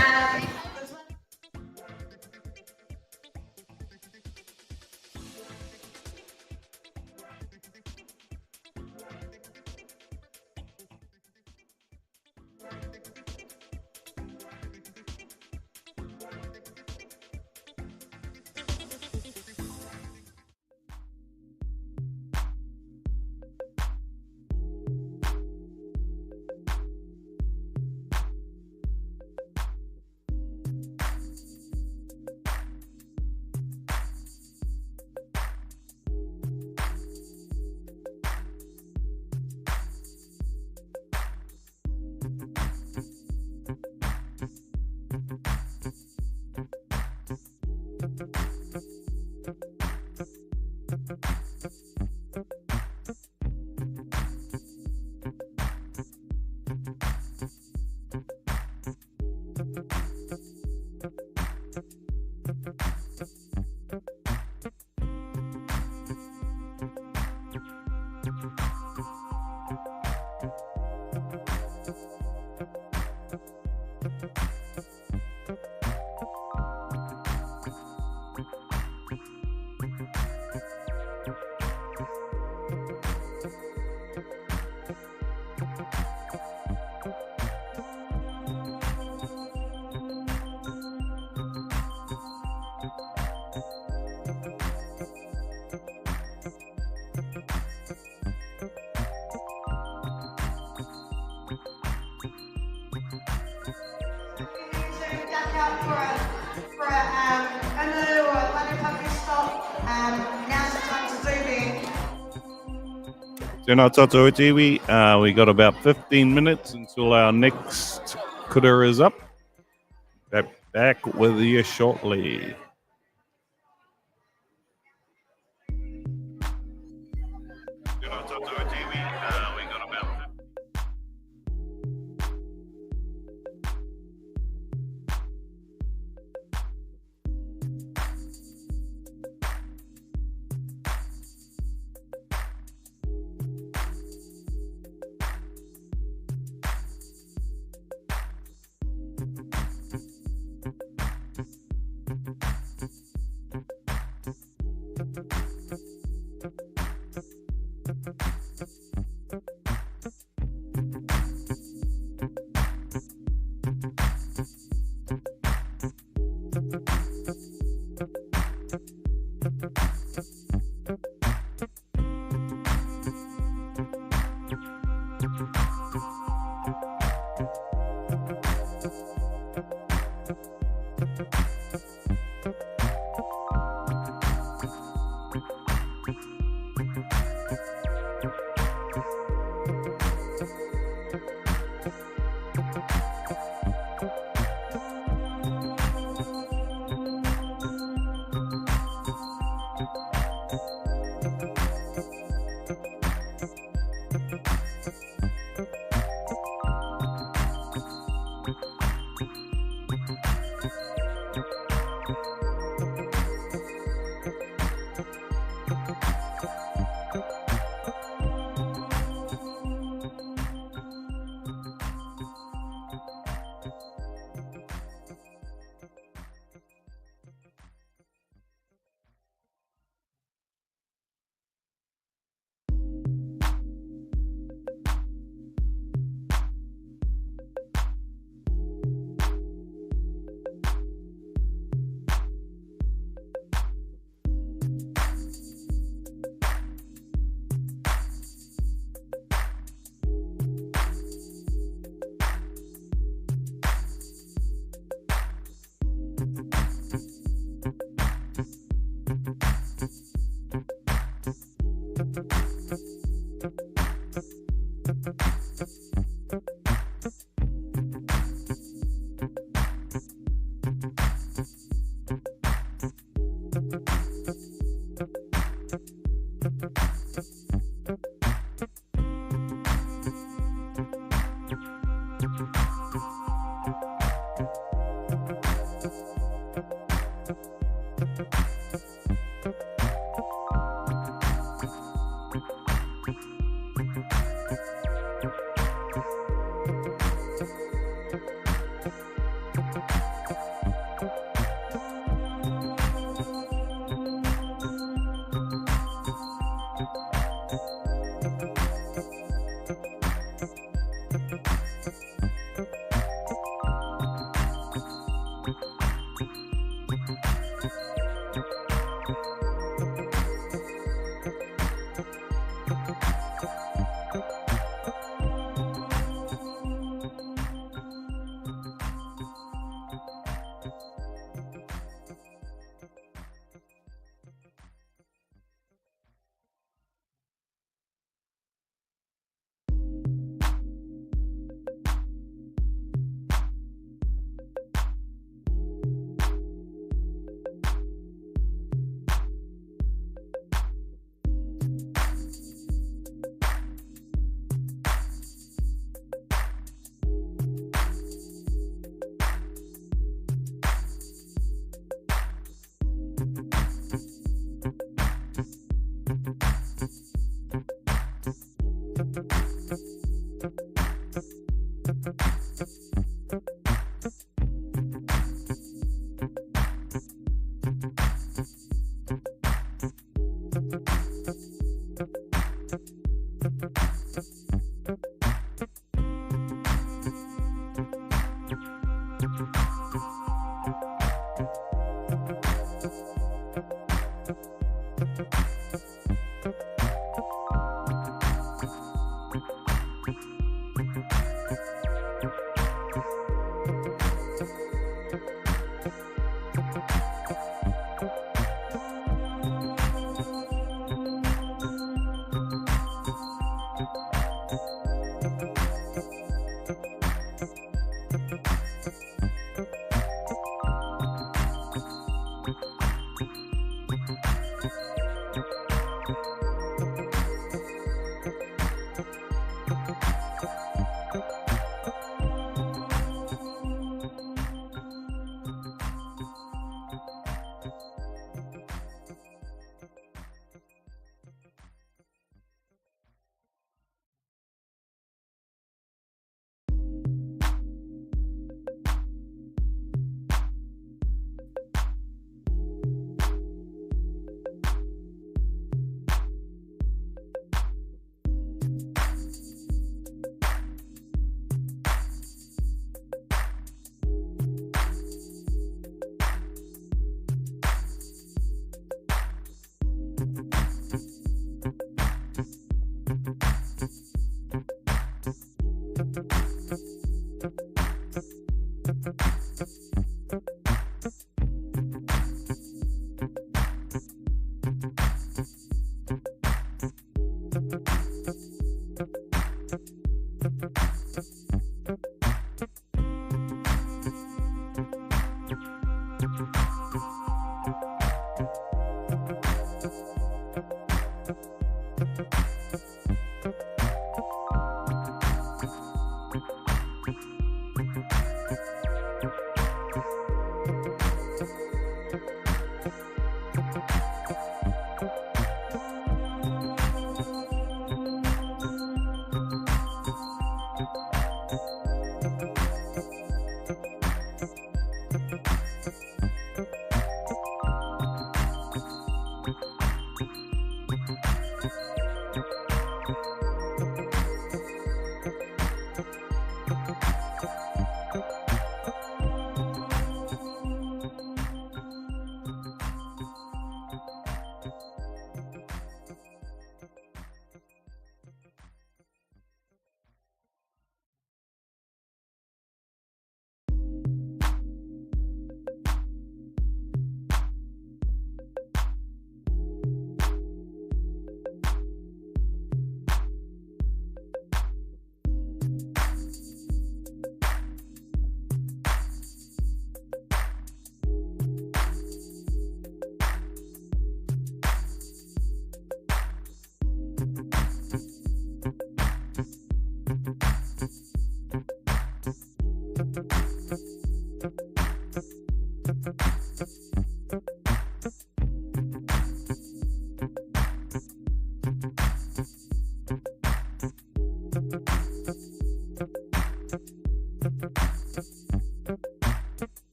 Tēnā tātou iwi. We got about 15 minutes until our next kura is up. Back with you shortly.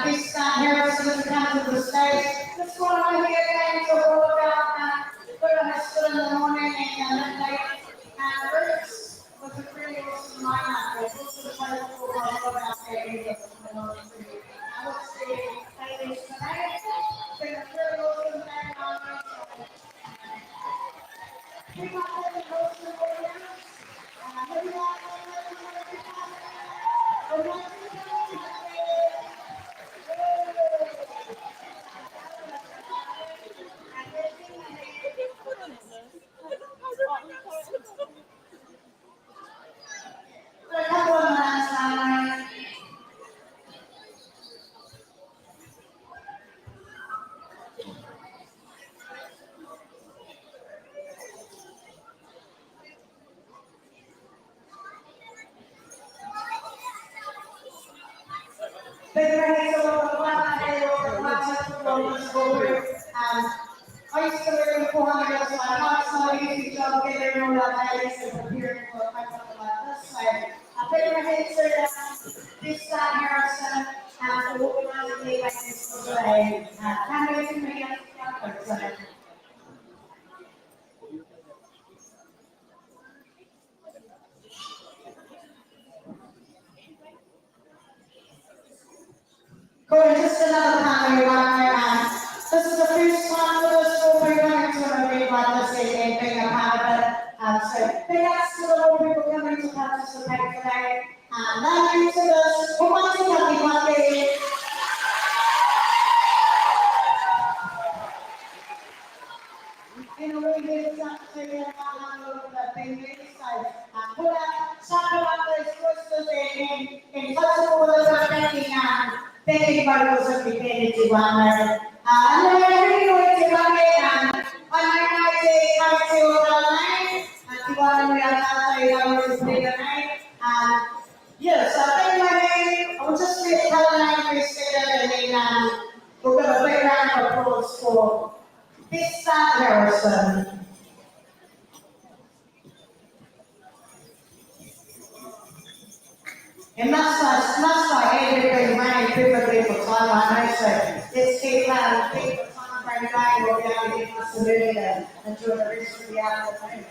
This Harrison comes to the stage. Just want to hear again to hold out put on a stood in the morning and midnight. And Roots was a pretty awesome lineup. This was a wonderful one about there. I would say ladies tonight. It's been a pretty awesome night on we got the most of the I used to live in 400 so I'm not so easy to get everyone that I used to prepare for a something like this. So I put my head to this side Harrison and we'll be running the like this today. Kind of to me, Go just another time we want this is the first time for the school we're going to read like this evening, being a part of it. So big ups to the Lord people coming to participate today. Thank you to this. Who wants to help me one day? In a really good stuff to get on the thing inside. Put up, something like this, what's the in possible with us thinking about what's prepared to one. And then every week to one day, and I say, come to online, and you want to realize the night. Yes, I think my name, I will just say Caroline Christina, and then we're going to play round of applause for Vista Harrison. And that's like everything running typically for time, I say. Let's keep the time frame going, we'll be able to get us to move and enjoy the rest of the afternoon.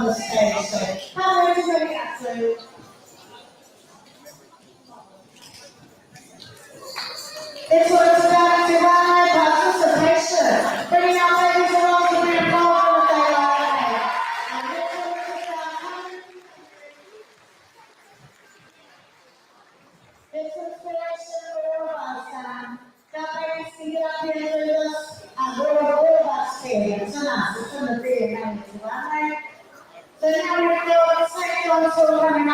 the stage. So, how many do we got to? It's what it's about to my participation. Bringing out ladies along to be involved with their life. And this is what it's about. It's inspiration for all of us. Dapat sila pinagos ang buong experience na sa sunod din ng iba. So now we're going to say on so many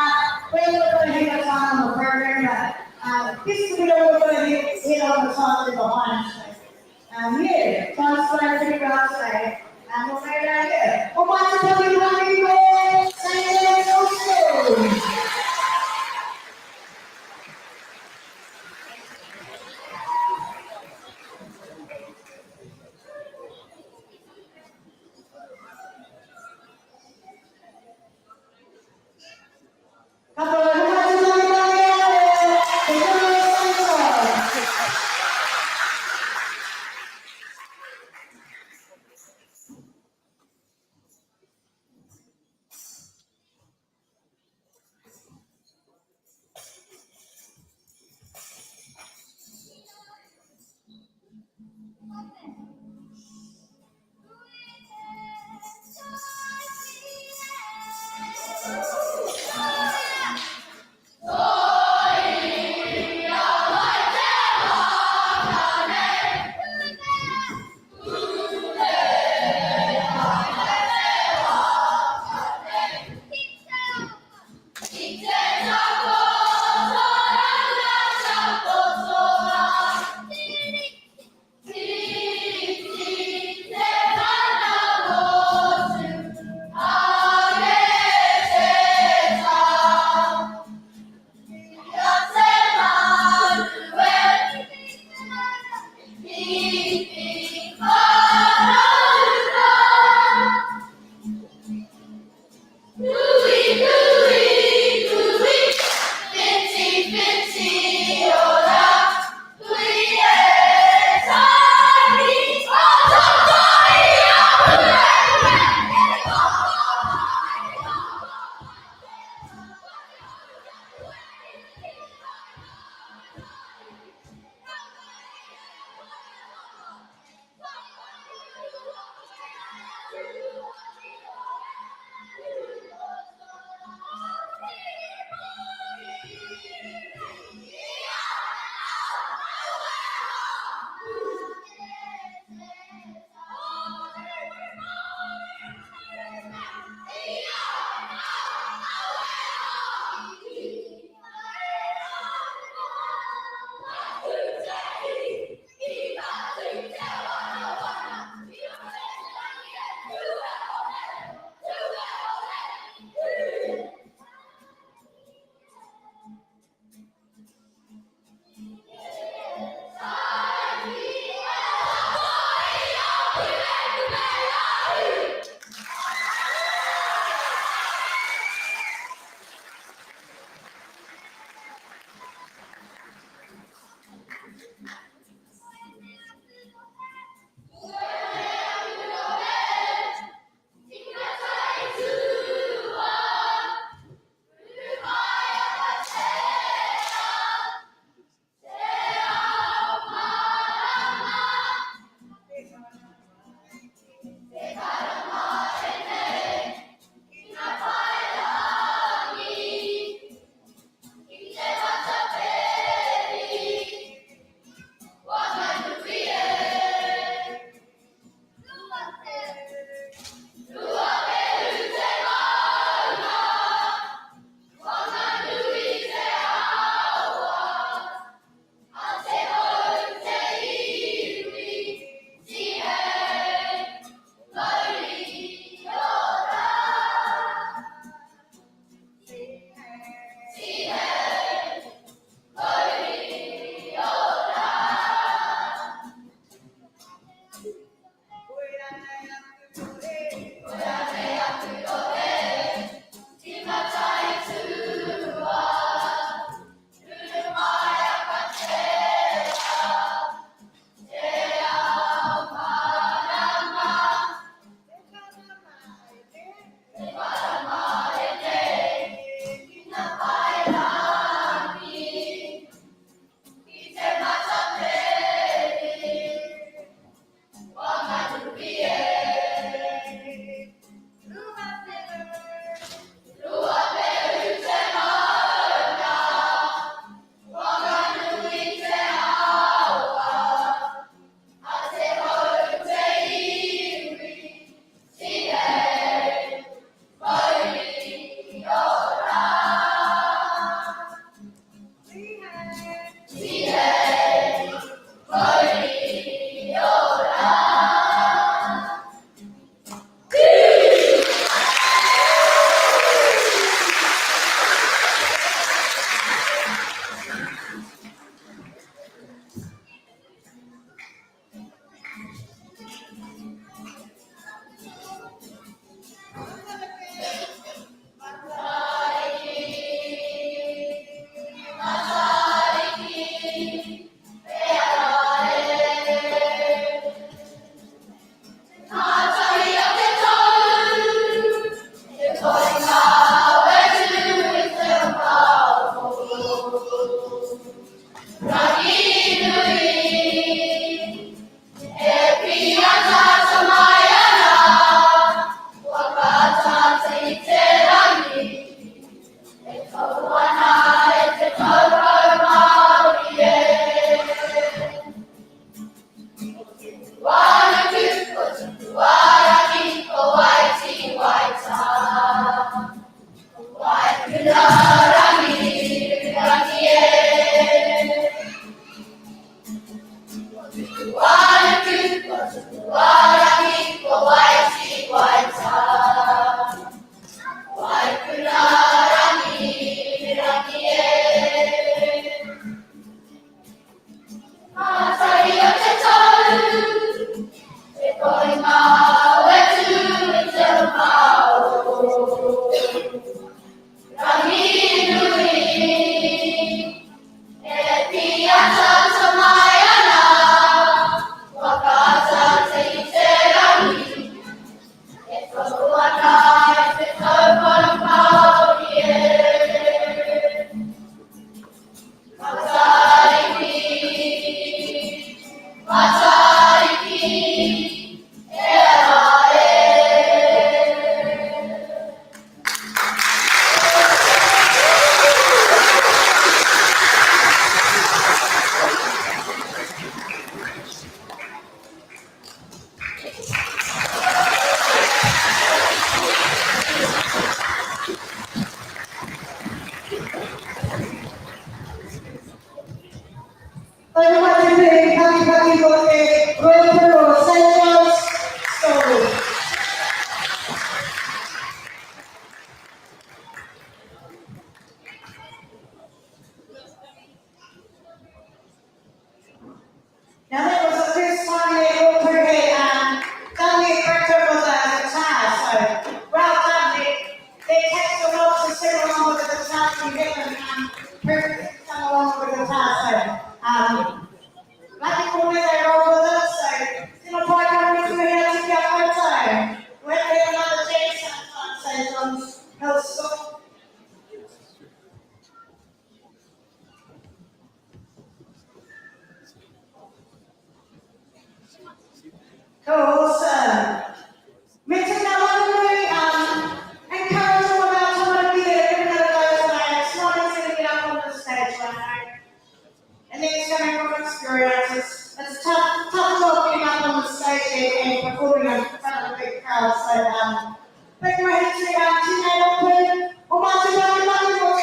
front of the big crowd. So, make my history out to you, watching everybody was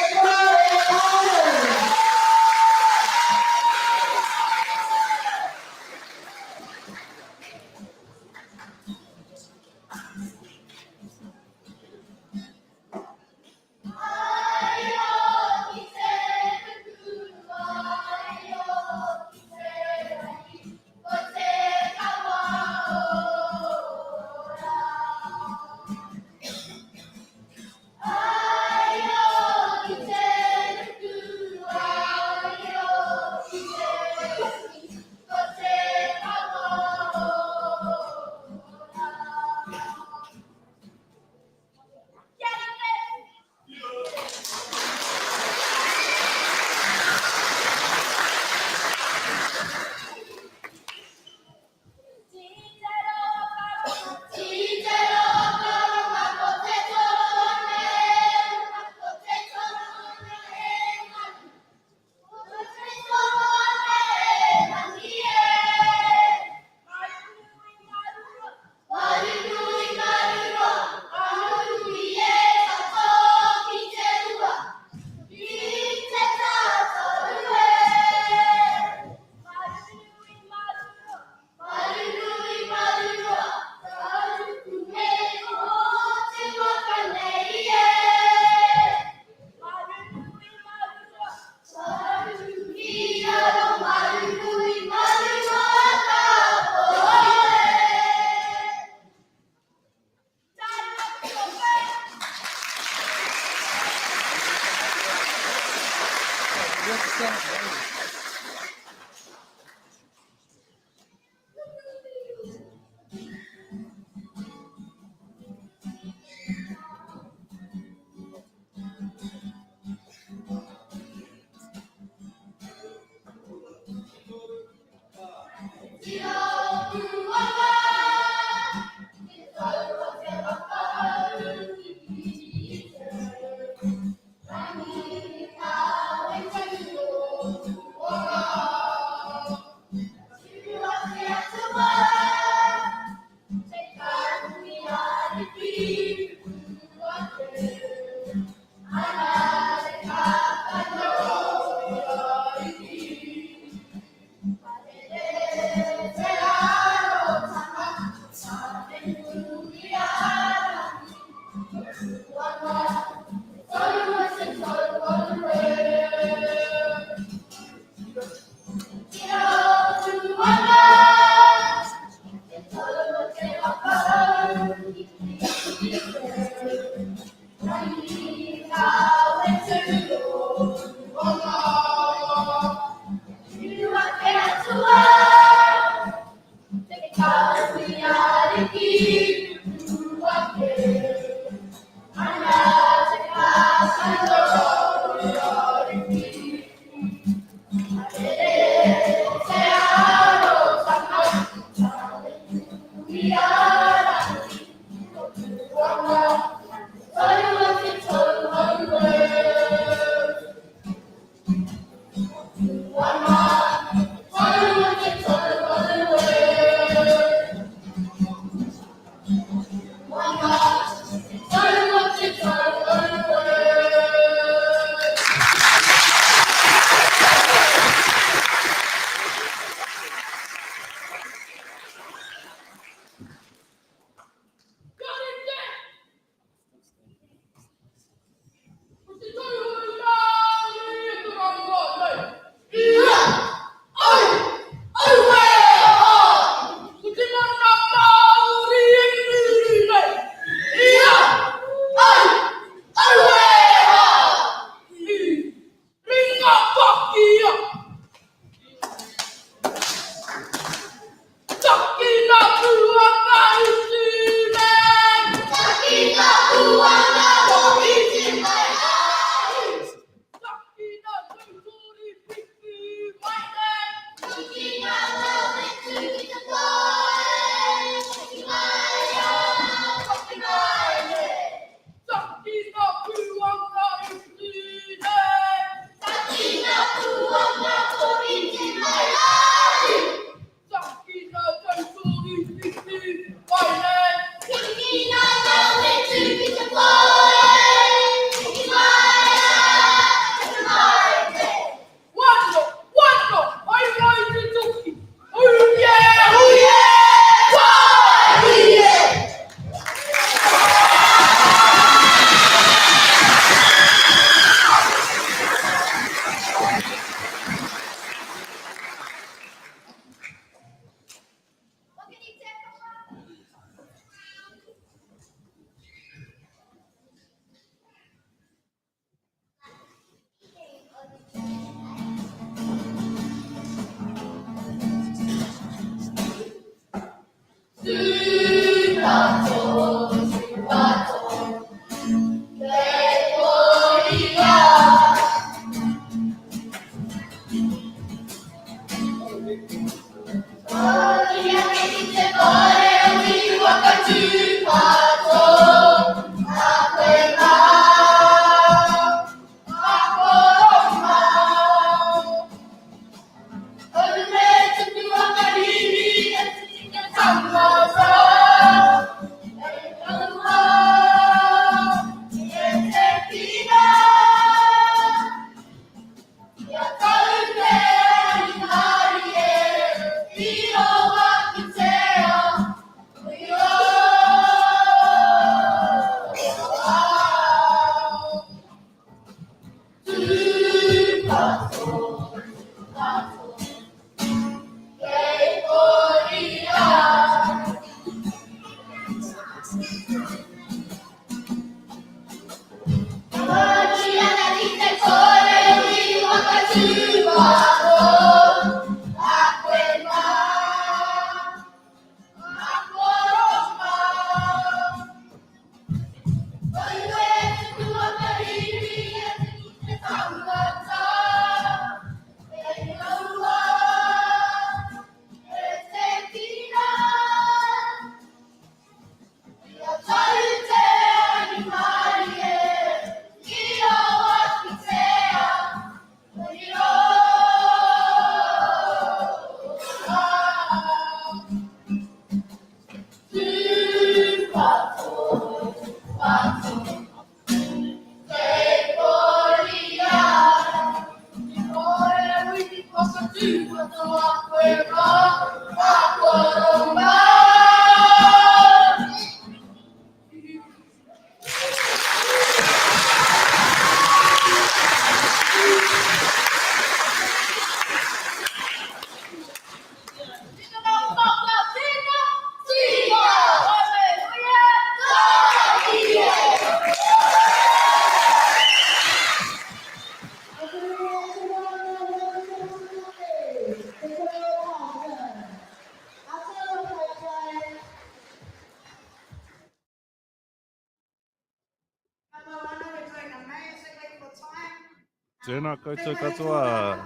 Tēnā koutou katoa.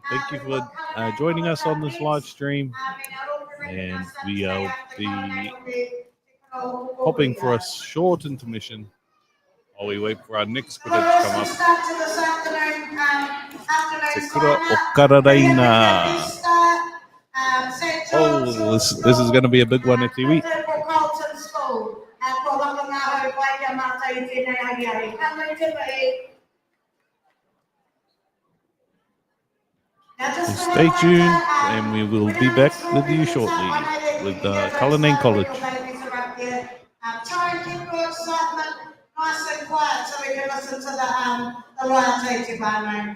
Thank you for joining us on this live stream. And we'll be popping for a short intermission while we wait for our next critter to come up. Te kura o Karareina. Oh, this is going to be a big one, Etiwi. So stay tuned, and we will be back with you shortly with Cullinan College. Try and keep your excitement nice and quiet so we can listen to the Royal Te Bano.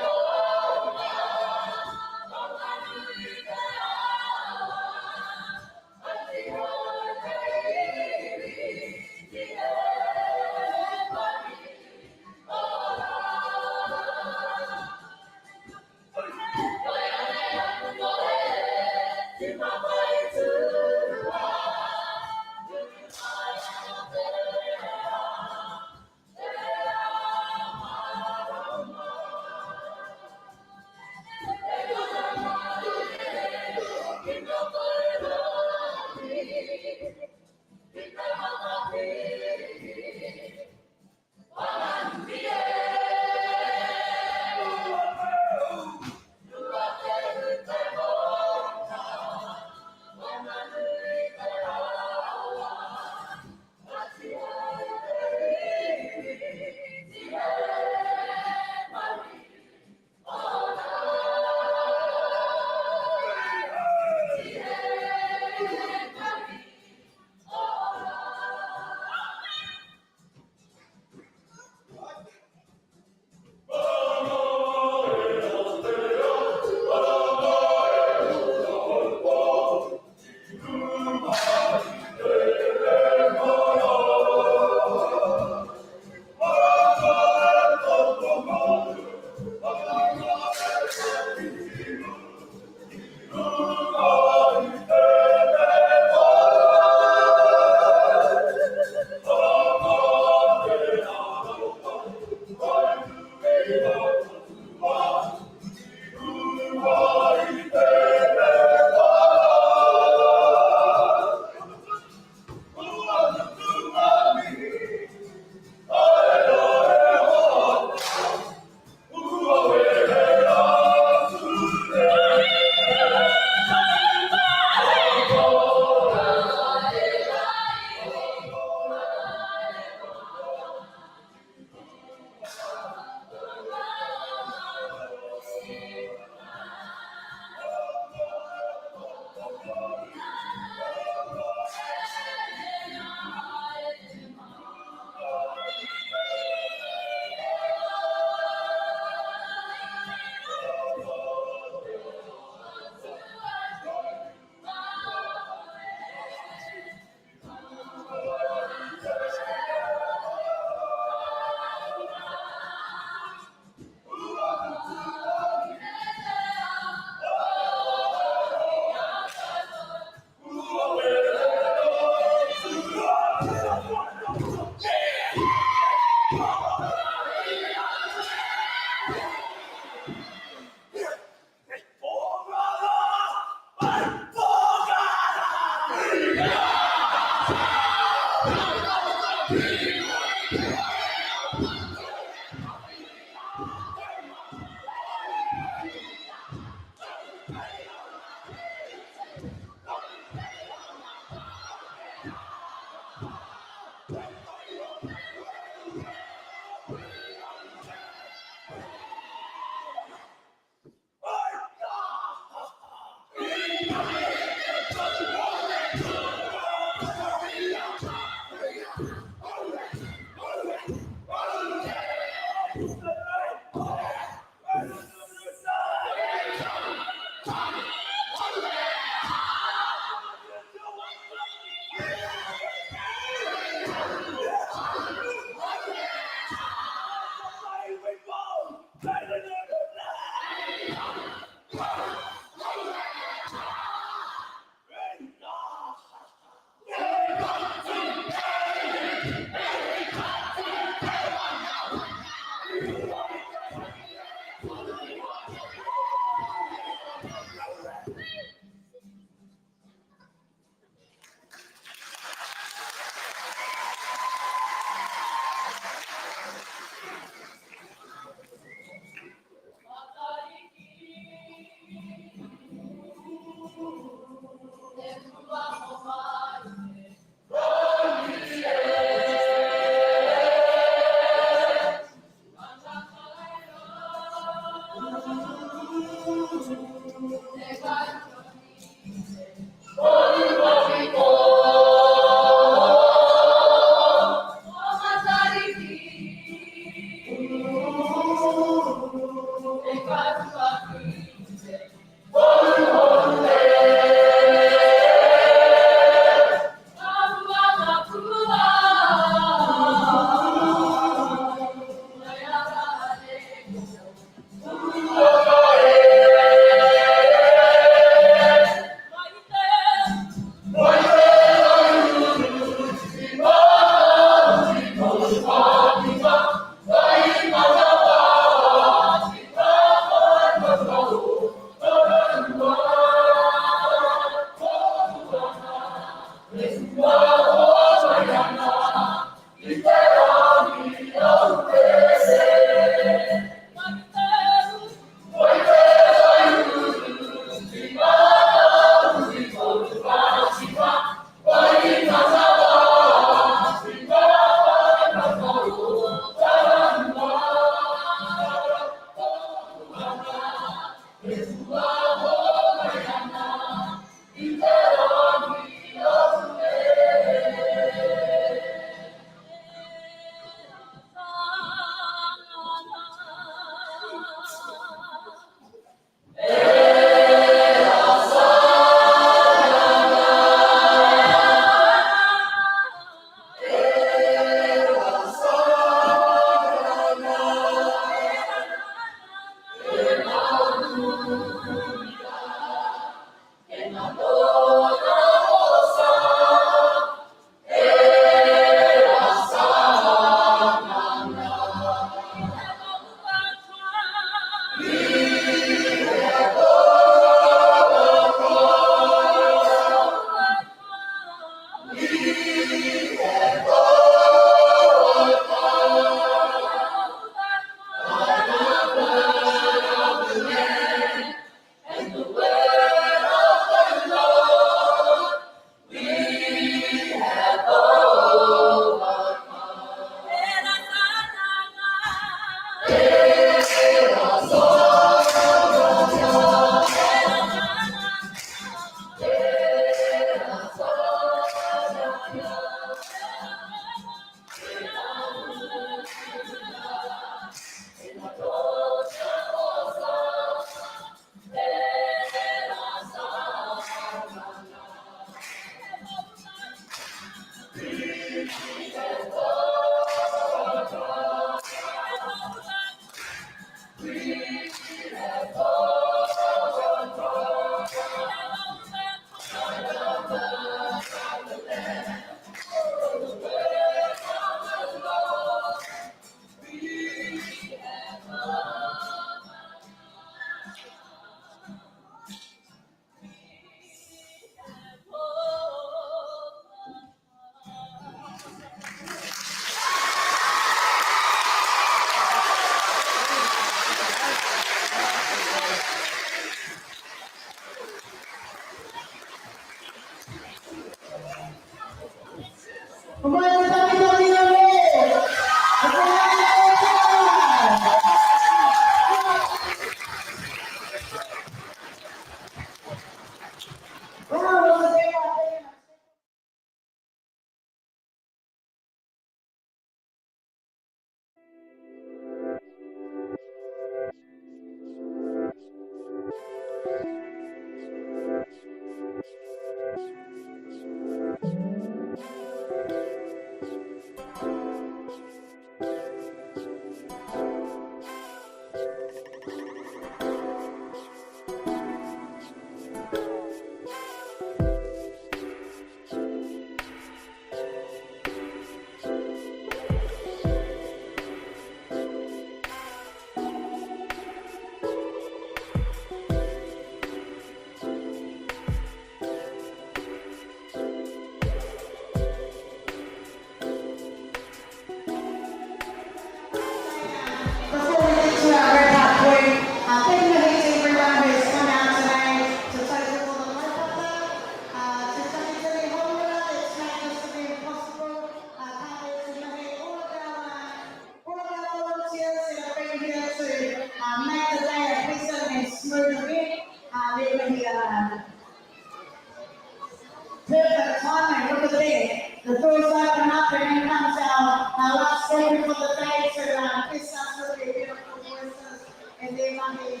Perfect timing, look at there. The doors open up and in comes our last speaker for the day to kiss us with their beautiful voices and their money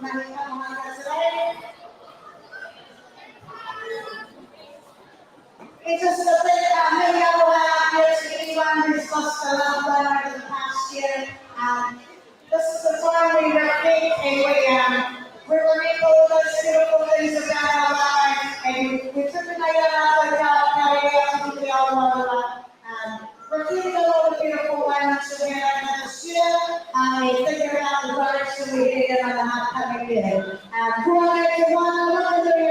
Kamahanga today. It's just a bit maybe I will out here to anyone who's lost a loved one over the past year. This is the time we reflect and we remember all those beautiful things about our lives and we typically our carry out to the old one. Reflect on all the beautiful moments that we had this year and think about the direction we head in the upcoming year. Kuala to one another,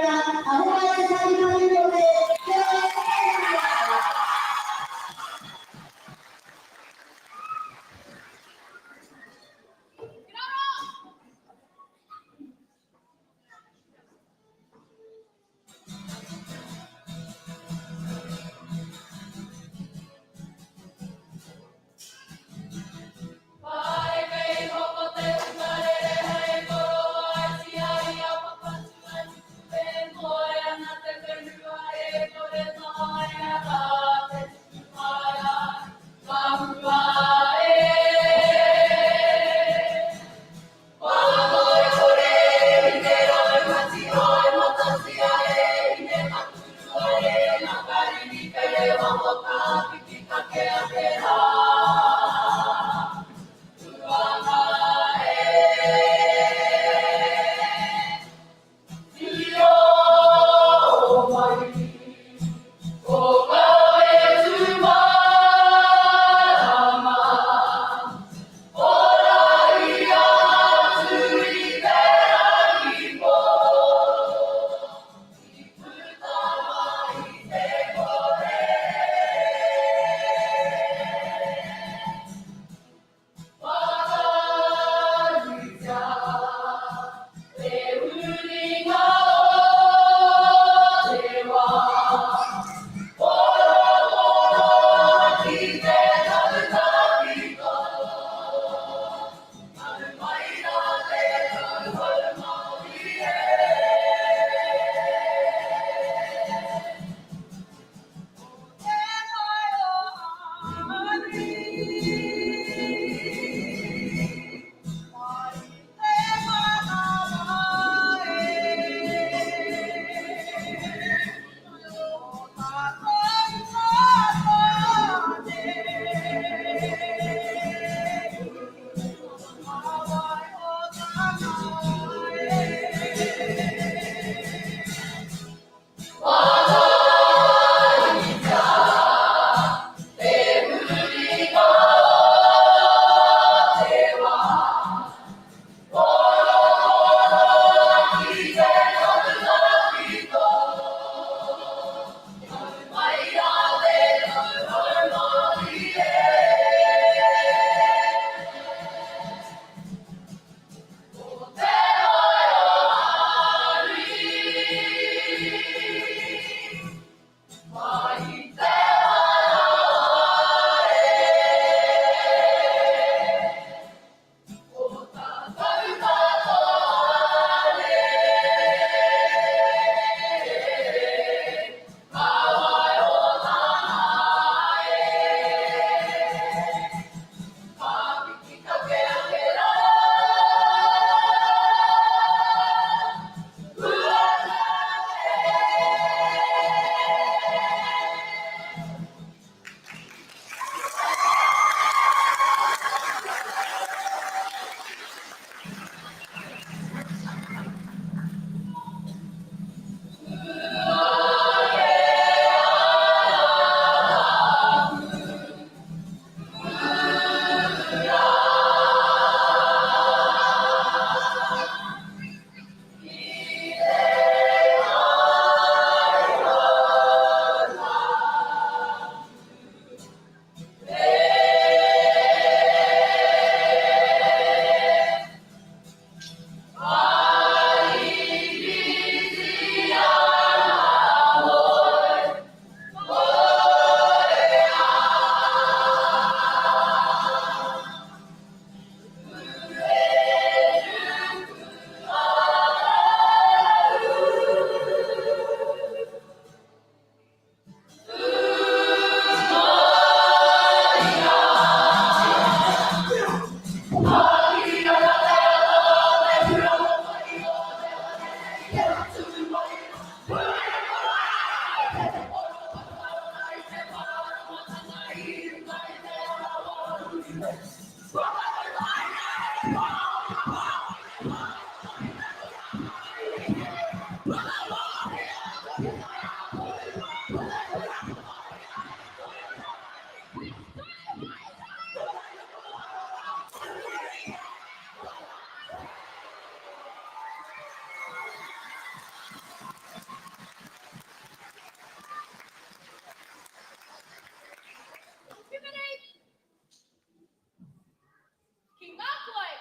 King Malfoy.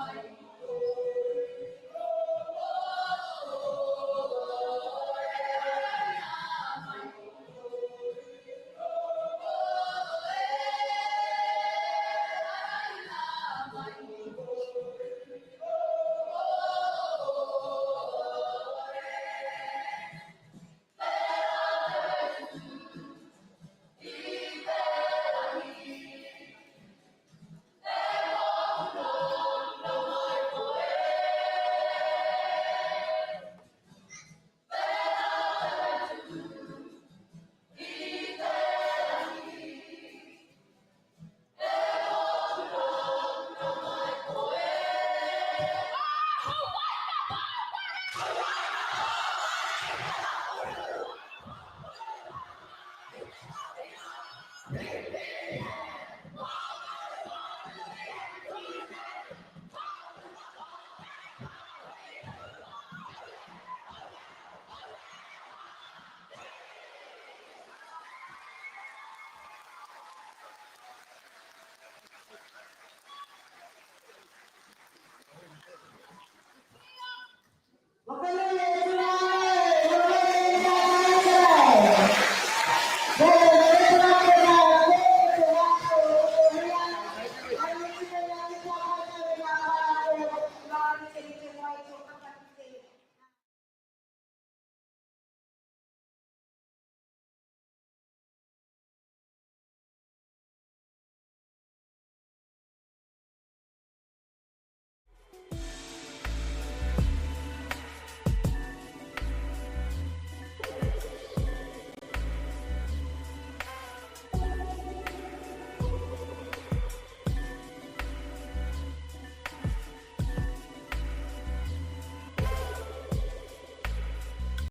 Bye.